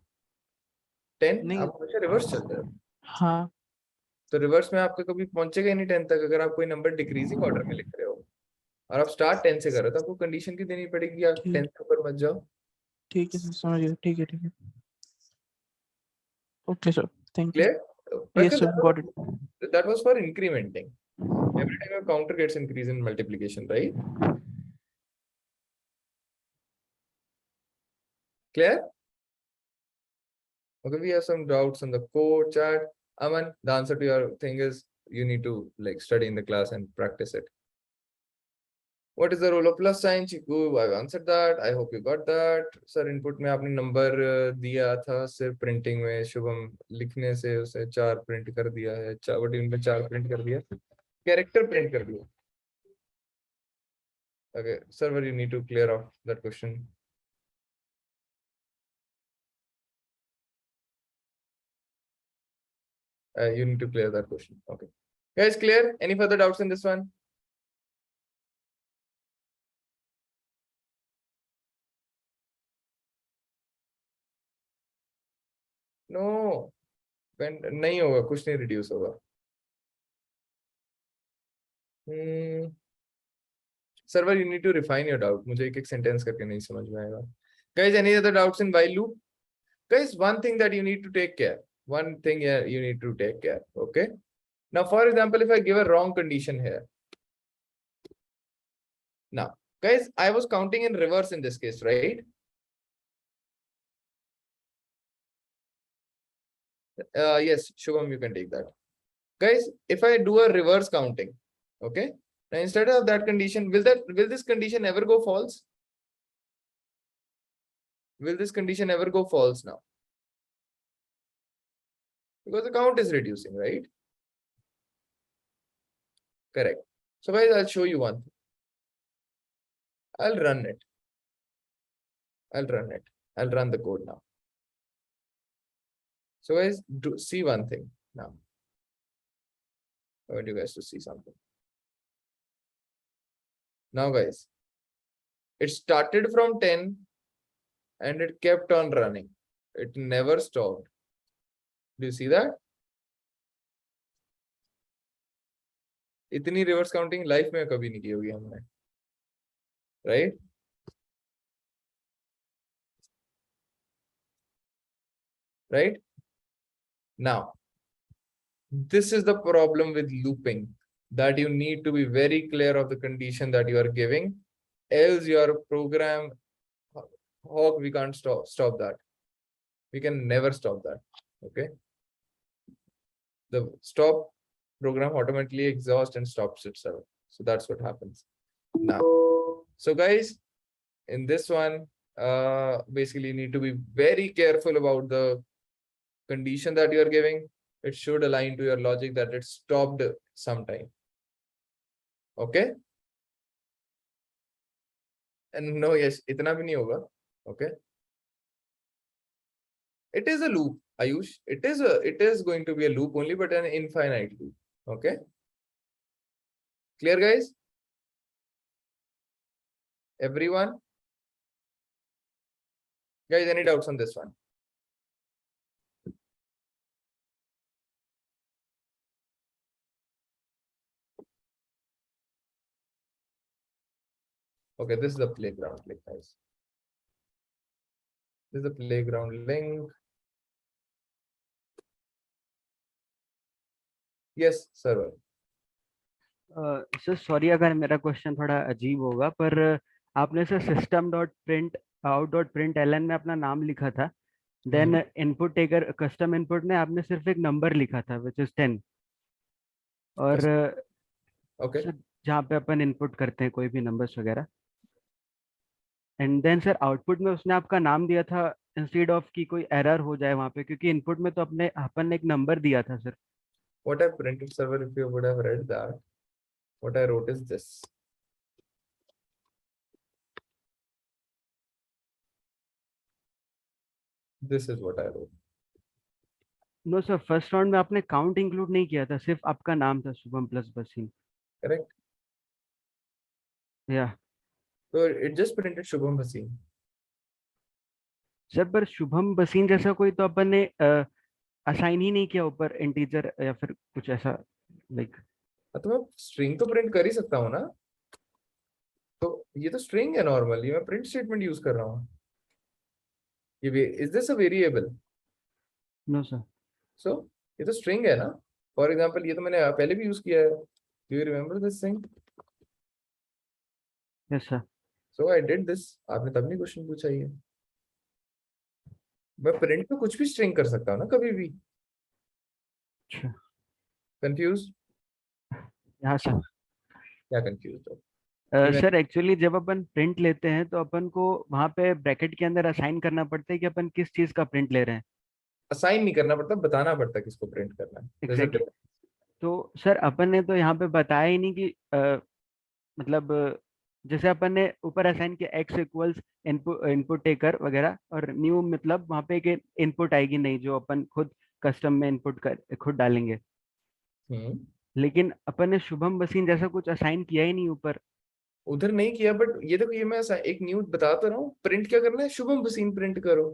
10 नहीं. आप हमेशा रिवर्स चल रहे हो. हाँ. तो रिवर्स में आपका कभी पहुंचेगा ही नहीं 10 तक. अगर आप कोई नंबर डिक्रीजिंग ऑर्डर में लिख रहे हो और आप स्टार्ट 10 से कर रहे हो, तो आपको कंडीशन की देनी पड़ेगी आप 10 से ऊपर मत जाओ. ठीक है सर, समझ गया. ठीक है ठीक है. Okay sir, thank you. Clear? Yes sir, got it. That was for incrementing. Every time your counter gets increase in multiplication, right? Clear? Okay, we have some doubts on the code chat. Aman, the answer to your thing is you need to like study in the class and practice it. What is the role of plus sign? Chiku, I've answered that. I hope you got that. Sir, input में आपने number दिया था सिर्फ printing में. शुभम लिखने से उसे 4 print कर दिया है. What do you mean 4 print कर दिया? Character print कर दिया. Okay, server, you need to clear off that question. You need to clear that question. Okay, guys, clear? Any further doubts in this one? No, नहीं होगा, कुछ नहीं reduce होगा. Server, you need to refine your doubt. मुझे एक sentence करके नहीं समझ में आएगा. Guys, any other doubts in while loop? Guys, one thing that you need to take care. One thing you need to take care. Okay. Now, for example, if I give a wrong condition here. Now, guys, I was counting in reverse in this case, right? Yes, Shubham, you can take that. Guys, if I do a reverse counting, okay, now instead of that condition, will this condition ever go false? Will this condition ever go false now? Because the count is reducing, right? Correct. So guys, I'll show you one thing. I'll run it. I'll run the code now. So guys, see one thing now. I want you guys to see something. Now guys, it started from 10 and it kept on running. It never stopped. Do you see that? इतनी reverse counting life में कभी नहीं की होगी हमने. Right? Right? Now, this is the problem with looping, that you need to be very clear of the condition that you are giving, else your program, we can't stop that. We can never stop that. Okay. The stop program automatically exhausts and stops itself. So that's what happens. Now, so guys, in this one, basically you need to be very careful about the condition that you are giving. It should align to your logic that it stopped sometime. Okay. And no, yes, itna bhi nahi hoga. Okay. It is a loop, Ayush. It is going to be a loop only, but an infinite loop. Okay. Clear, guys? Everyone? Guys, any doubts on this one? Okay, this is the playground link, guys. This is the playground link. Yes, server. Sir sorry अगर मेरा question थोड़ा अजीब होगा, पर आपने sir system dot print out dot print L में अपना नाम लिखा था, then input taker custom input में आपने सिर्फ एक नंबर लिखा था विच इज 10, और ओके सर जहाँ पे अपन इनपुट करते हैं कोई भी नंबर्स वगैरह, एंड देन सर आउटपुट में उसने आपका नाम दिया था इंस्टेड ऑफ कि कोई एरर हो जाए वहाँ पे, क्योंकि इनपुट में तो अपन ने एक नंबर दिया था sir. What I printed, server, if you would have read that, what I wrote is this. This is what I wrote. No sir, first round में आपने काउंट इंक्लूड नहीं किया था, सिर्फ आपका नाम था शुभम प्लस बसीन. Correct? या So it just printed Shubham Bhasin. Sir पर शुभम बसीन जैसा कोई तो अपन ने असाइन ही नहीं किया ऊपर इंटीजर या फिर कुछ ऐसा लाइक. तो मैं स्ट्रिंग तो प्रिंट कर ही सकता हूँ ना, तो ये तो स्ट्रिंग है नॉर्मल, ये मैं प्रिंट स्टेटमेंट यूज कर रहा हूँ. ये is this a variable? No sir. So ये तो स्ट्रिंग है ना. फॉर एग्जांपल ये तो मैंने पहले भी यूज किया है. Do you remember this thing? Yes sir. So I did this. आपने तब नहीं क्वेश्चन पूछा ये. मैं प्रिंट तो कुछ भी स्ट्रिंग कर सकता हूँ ना कभी भी. कंफ्यूज? हाँ सर. क्या कंफ्यूज हो? सर एक्चुअली जब अपन प्रिंट लेते हैं तो अपन को वहाँ पे ब्रैकेट के अंदर असाइन करना पड़ता है कि अपन किस चीज का प्रिंट ले रहे हैं. असाइन नहीं करना पड़ता, बताना पड़ता है किसको प्रिंट करना है. एग्जैक्टली. तो सर अपन ने तो यहाँ पे बताया ही नहीं कि मतलब जैसे अपन ने ऊपर असाइन किया एक्स इक्वल्स इनपुट टेकर वगैरह, और न्यू मतलब वहाँ पे एक इनपुट आएगी नहीं जो अपन खुद कस्टम में इनपुट कर खुद डालेंगे. लेकिन अपन ने शुभम बसीन जैसा कुछ असाइन किया ही नहीं ऊपर. उधर नहीं किया, बट ये देखो, ये मैं एक न्यू बता तो रहा हूँ. प्रिंट क्या करना है? शुभम बसीन प्रिंट करो.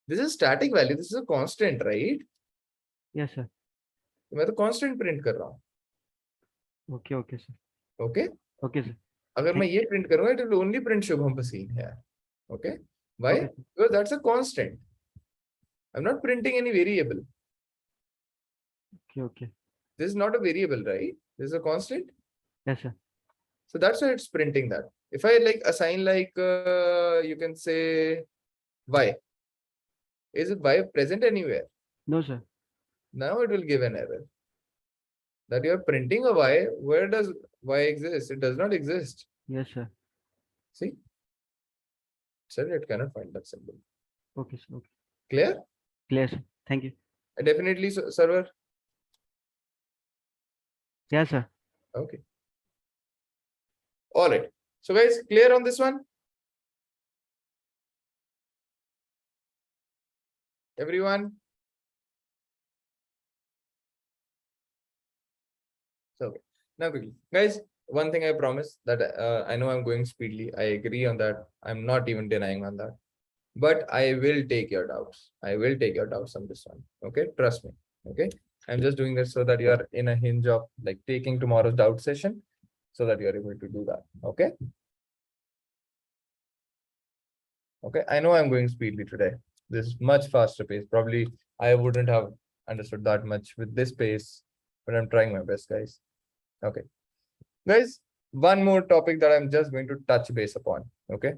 This is static value, this is a constant, right? Yes sir. मैं तो कांस्टेंट प्रिंट कर रहा हूँ. Okay okay sir. Okay okay sir. अगर मैं ये प्रिंट करूंगा, it will only print Shubham बसीन है. Okay why? Because that's a constant. I am not printing any variable. Okay okay. This is not a variable, right? This is a constant. Yes sir. So that's why it's printing that. If I like assign like you can say y, is it y present anywhere? No sir. Now it will give an error that you are printing a y. Where does y exist? It does not exist. Yes sir. See, sir, it cannot find that symbol. Okay sir. Okay. Clear? Clear sir. Thank you. Definitely, server. Yes sir. Okay. All right. So guys, clear on this one? Everyone? So now quickly, guys, one thing I promise that I know I'm going speedily. I agree on that. I'm not even denying on that. But I will take your doubts. I will take your doubts on this one. Okay, trust me. Okay, I'm just doing this so that you are in a hinge of like taking tomorrow's doubt session, so that you are able to do that. Okay. Okay, I know I'm going speedily today. This is much faster pace. Probably I wouldn't have understood that much with this pace, but I'm trying my best, guys. Okay, guys, one more topic that I'm just going to touch base upon. Okay,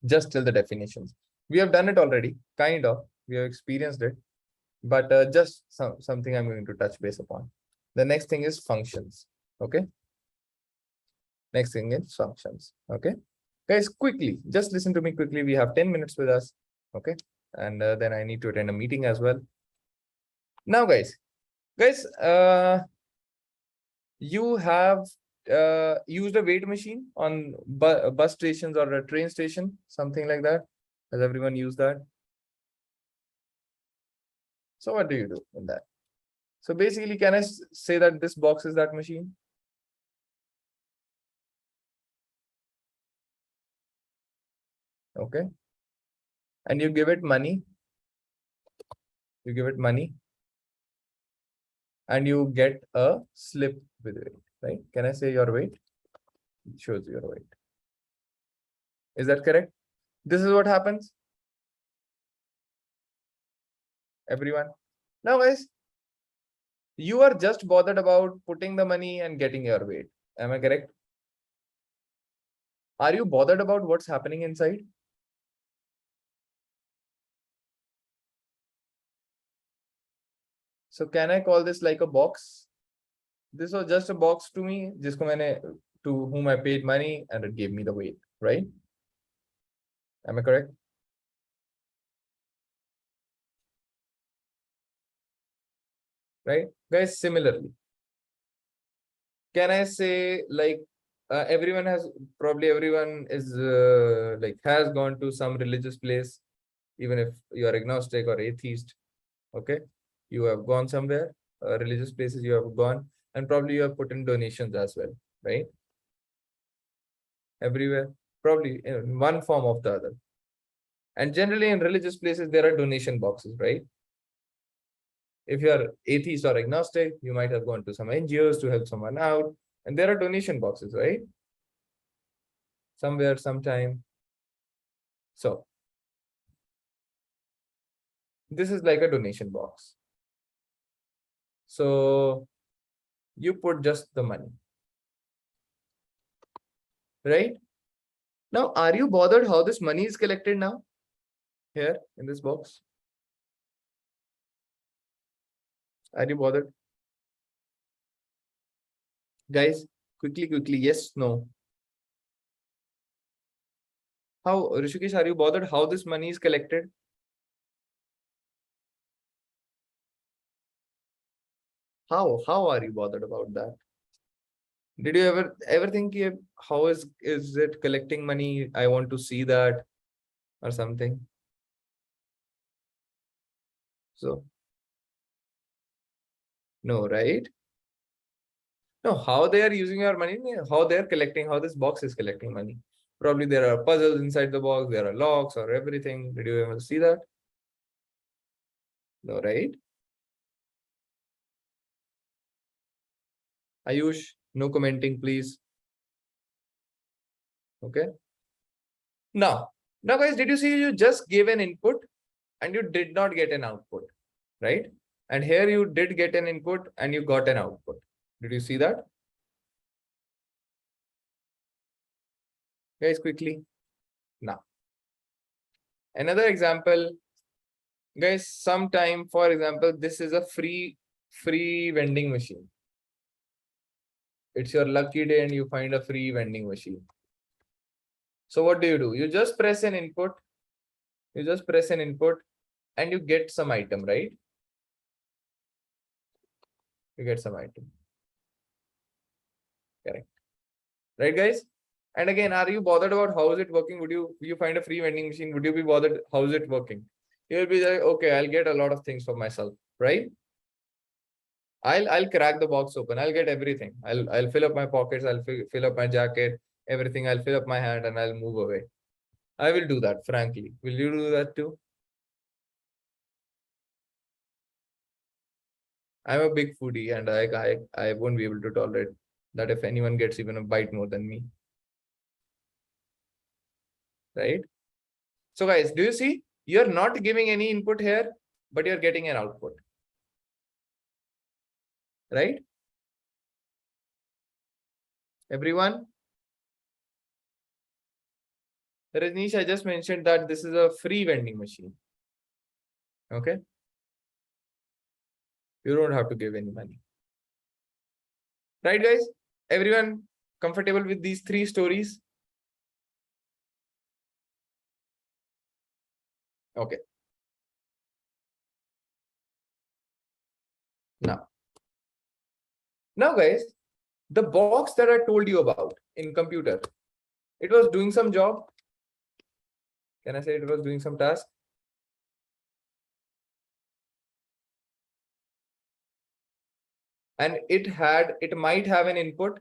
just till the definitions. We have done it already, kind of. We have experienced it, but just something I'm going to touch base upon. The next thing is functions. Okay, next thing is functions. Okay. Guys, quickly, just listen to me quickly. We have 10 minutes with us. Okay. And then I need to attend a meeting as well. Now, guys, you have used a weight machine on bus stations or a train station, something like that. Has everyone used that? So what do you do in that? So basically, can I say that this box is that machine? Okay. And you give it money. You give it money. And you get a slip with it, right? Can I say your weight? It shows your weight. Is that correct? This is what happens. Everyone. Now guys, you are just bothered about putting the money and getting your weight. Am I correct? Are you bothered about what's happening inside? So can I call this like a box? This was just a box to me, to whom I paid money and it gave me the weight, right? Am I correct? Right? Guys, similarly, can I say like everyone is like has gone to some religious place, even if you are agnostic or atheist, okay? You have gone somewhere, religious places you have gone, and probably you have put in donations as well, right? Everywhere, probably in one form or the other. And generally in religious places, there are donation boxes, right? If you are atheist or agnostic, you might have gone to some NGOs to help someone out, and there are donation boxes, right? Somewhere, sometime. So this is like a donation box. So you put just the money, right? Now, are you bothered how this money is collected now? Here in this box? Are you bothered? Guys, quickly, yes, no. How, Rishikesh, are you bothered how this money is collected? How are you bothered about that? Did you ever think how is it collecting money? I want to see that or something. So no, right? No, how they are using your money, how they're collecting, how this box is collecting money. Probably there are puzzles inside the box, there are locks or everything. Did you ever see that? No, right? Ayush, no commenting, please. Okay. Now guys, did you see you just gave an input and you did not get an output, right? And here you did get an input and you got an output. Did you see that? Guys, quickly. Now, another example, guys, sometime, for example, this is a free vending machine. It's your lucky day and you find a free vending machine. So what do? You just press an input. You just press an input and you get some item, right? You get some item. Correct. Right, guys? And again, are you bothered about how is it working? Would you find a free vending machine? Would you be bothered? How is it working? You'll be like, okay, I'll get a lot of things for myself, right? I'll crack the box open. I'll get everything. I'll fill up my pockets. I'll fill up my jacket, everything. I'll fill up my hand and I'll move away. I will do that, frankly. Will you do that too? I'm a big foodie and I won't be able to tolerate that if anyone gets even a bite more than me. Right? So guys, do you see? You're not giving any input here, but you're getting an output. Right? Everyone? Rajneesh, I just mentioned that this is a free vending machine. Okay? You don't have to give any money. Right, guys? Everyone comfortable with these three stories? Okay. Now guys, the box that I told you about in computer, it was doing some job. Can I say it was doing some task? And it might have an input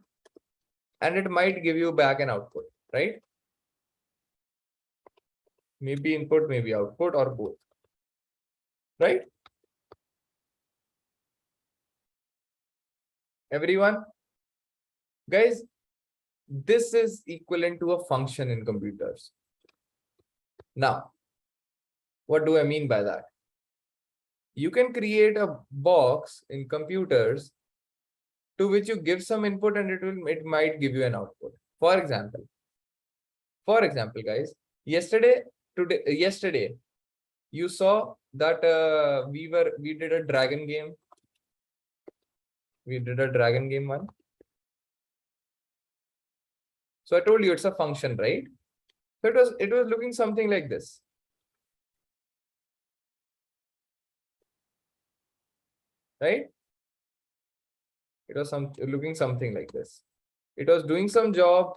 and it might give you back an output, right? maybe input, maybe output, or both, right? Everyone, guys, this is equivalent to a function in computers. Now, what do I mean by that? You can create a box in computers to which you give some input and it might give you an output. For example, guys, yesterday you saw that we did a dragon game. We did a dragon game one. So I told you it's a function, right? So it was looking something like this. Right? It was looking something like this. It was doing some job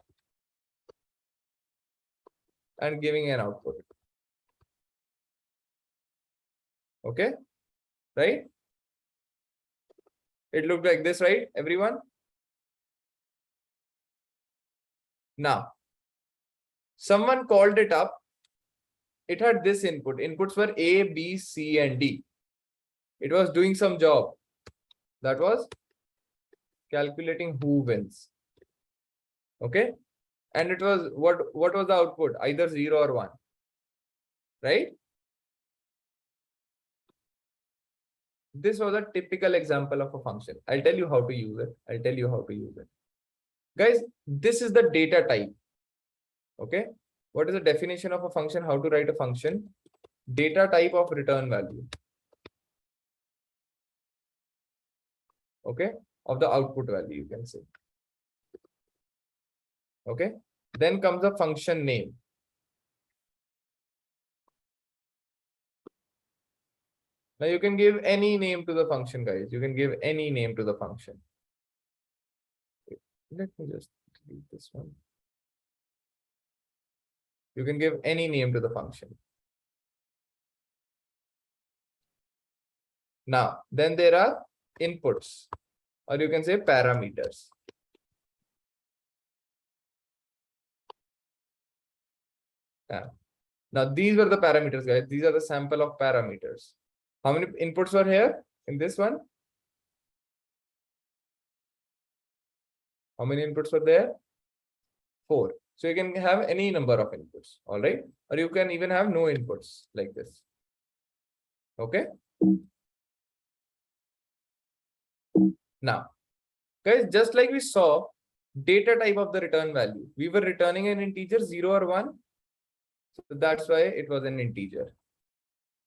and giving an output. Okay, right? It looked like this, right, everyone? Now, someone called it up. It had this input. Inputs were A, B, C, and D. It was doing some job. That was calculating who wins. Okay, and it was what was the output? Either 0 or 1, right? This was a typical example of a function. I'll tell you how to use it. Guys, this is the data type. Okay, what is the definition of a function? How to write a function? Data type of return value. Okay, of the output value, you can say. Okay, then comes the function name. Now you can give any name to the function, guys. You can give any name to the function. Let me just delete this one. You can give any name to the function. Now, then there are inputs, or you can say parameters. Yeah. Now, these were the parameters, guys. These are the sample of parameters. How many inputs were here in this one? How many inputs were there? 4. So you can have any number of inputs, all right? Or you can even have no inputs like this. Okay. Now, guys, just like we saw, data type of the return value, we were returning an integer 0 or 1. So that's why it was an integer.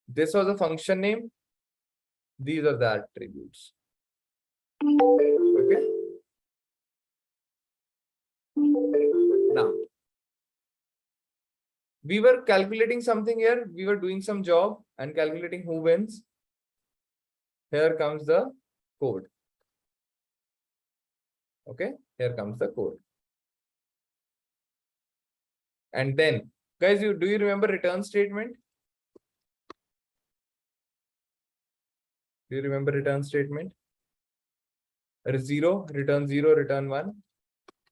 This was a function name. These are the attributes. Okay. Now, we were calculating something here. We were doing some job and calculating who wins. Here comes the code. Okay, here comes the code. And then, guys, do you remember return statement? Do you remember return statement? There is 0, return 0, return 1.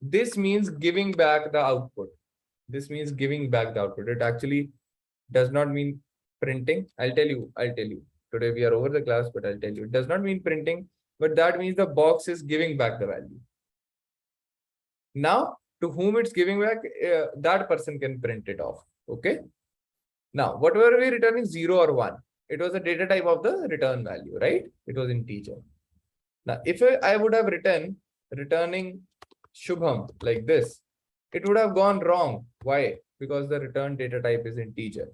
This means giving back the output. This means giving back the output. It actually does not mean printing. I'll tell you. Today we are over the class, but I'll tell you. It does not mean printing, but that means the box is giving back the value. Now, to whom it's giving back, that person can print it off. Okay. Now, what were we returning, 0 or 1? It was a data type of the return value, right? It was integer. Now, if I would have returning Shubham like this, it would have gone wrong. Why? Because the return data type is integer.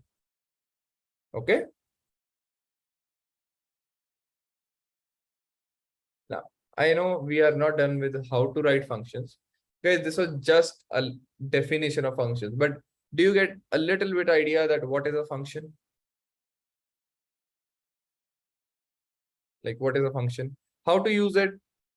Okay. Now, I know we are not done with how to write functions. Guys, this was just a definition of functions, but do you get a little bit idea that what is a function? Like, what is a function? How to use it,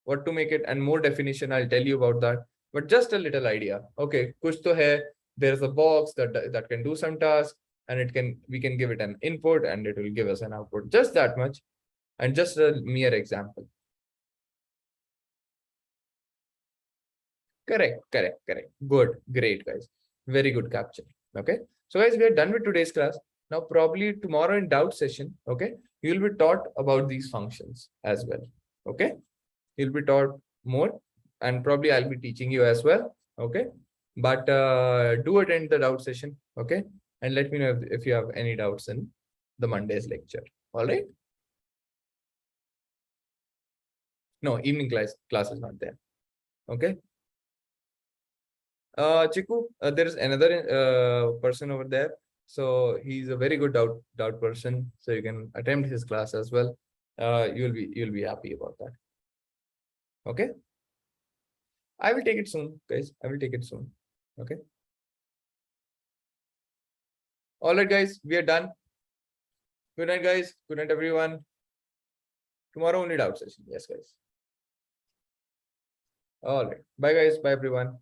what to make it, and more definition, I'll tell you about that. But just a little idea. Okay, kuch to hai, there's a box that can do some task, and we can give it an input and it will give us an output. Just that much, and just a mere example. Correct. Good, great, guys. Very good capture. Okay, so guys, we are done with today's class. Now probably tomorrow in doubt session, okay, you will be taught about these functions as well. Okay, you'll be taught more, and probably I'll be teaching you as well. Okay, but do attend the doubt session. Okay, and let me know if you have any doubts in the Monday's lecture. All right. No, evening class is not there. Okay. Chiku, there is another person over there. So he's a very good doubt person. So you can attend his class as well. You'll be happy about that. Okay. I will take it soon, guys. I will take it soon. Okay. All right, guys. We are done. Good night, guys. Good night, everyone. Tomorrow only doubt session. Yes, guys. All right. Bye, guys. Bye, everyone.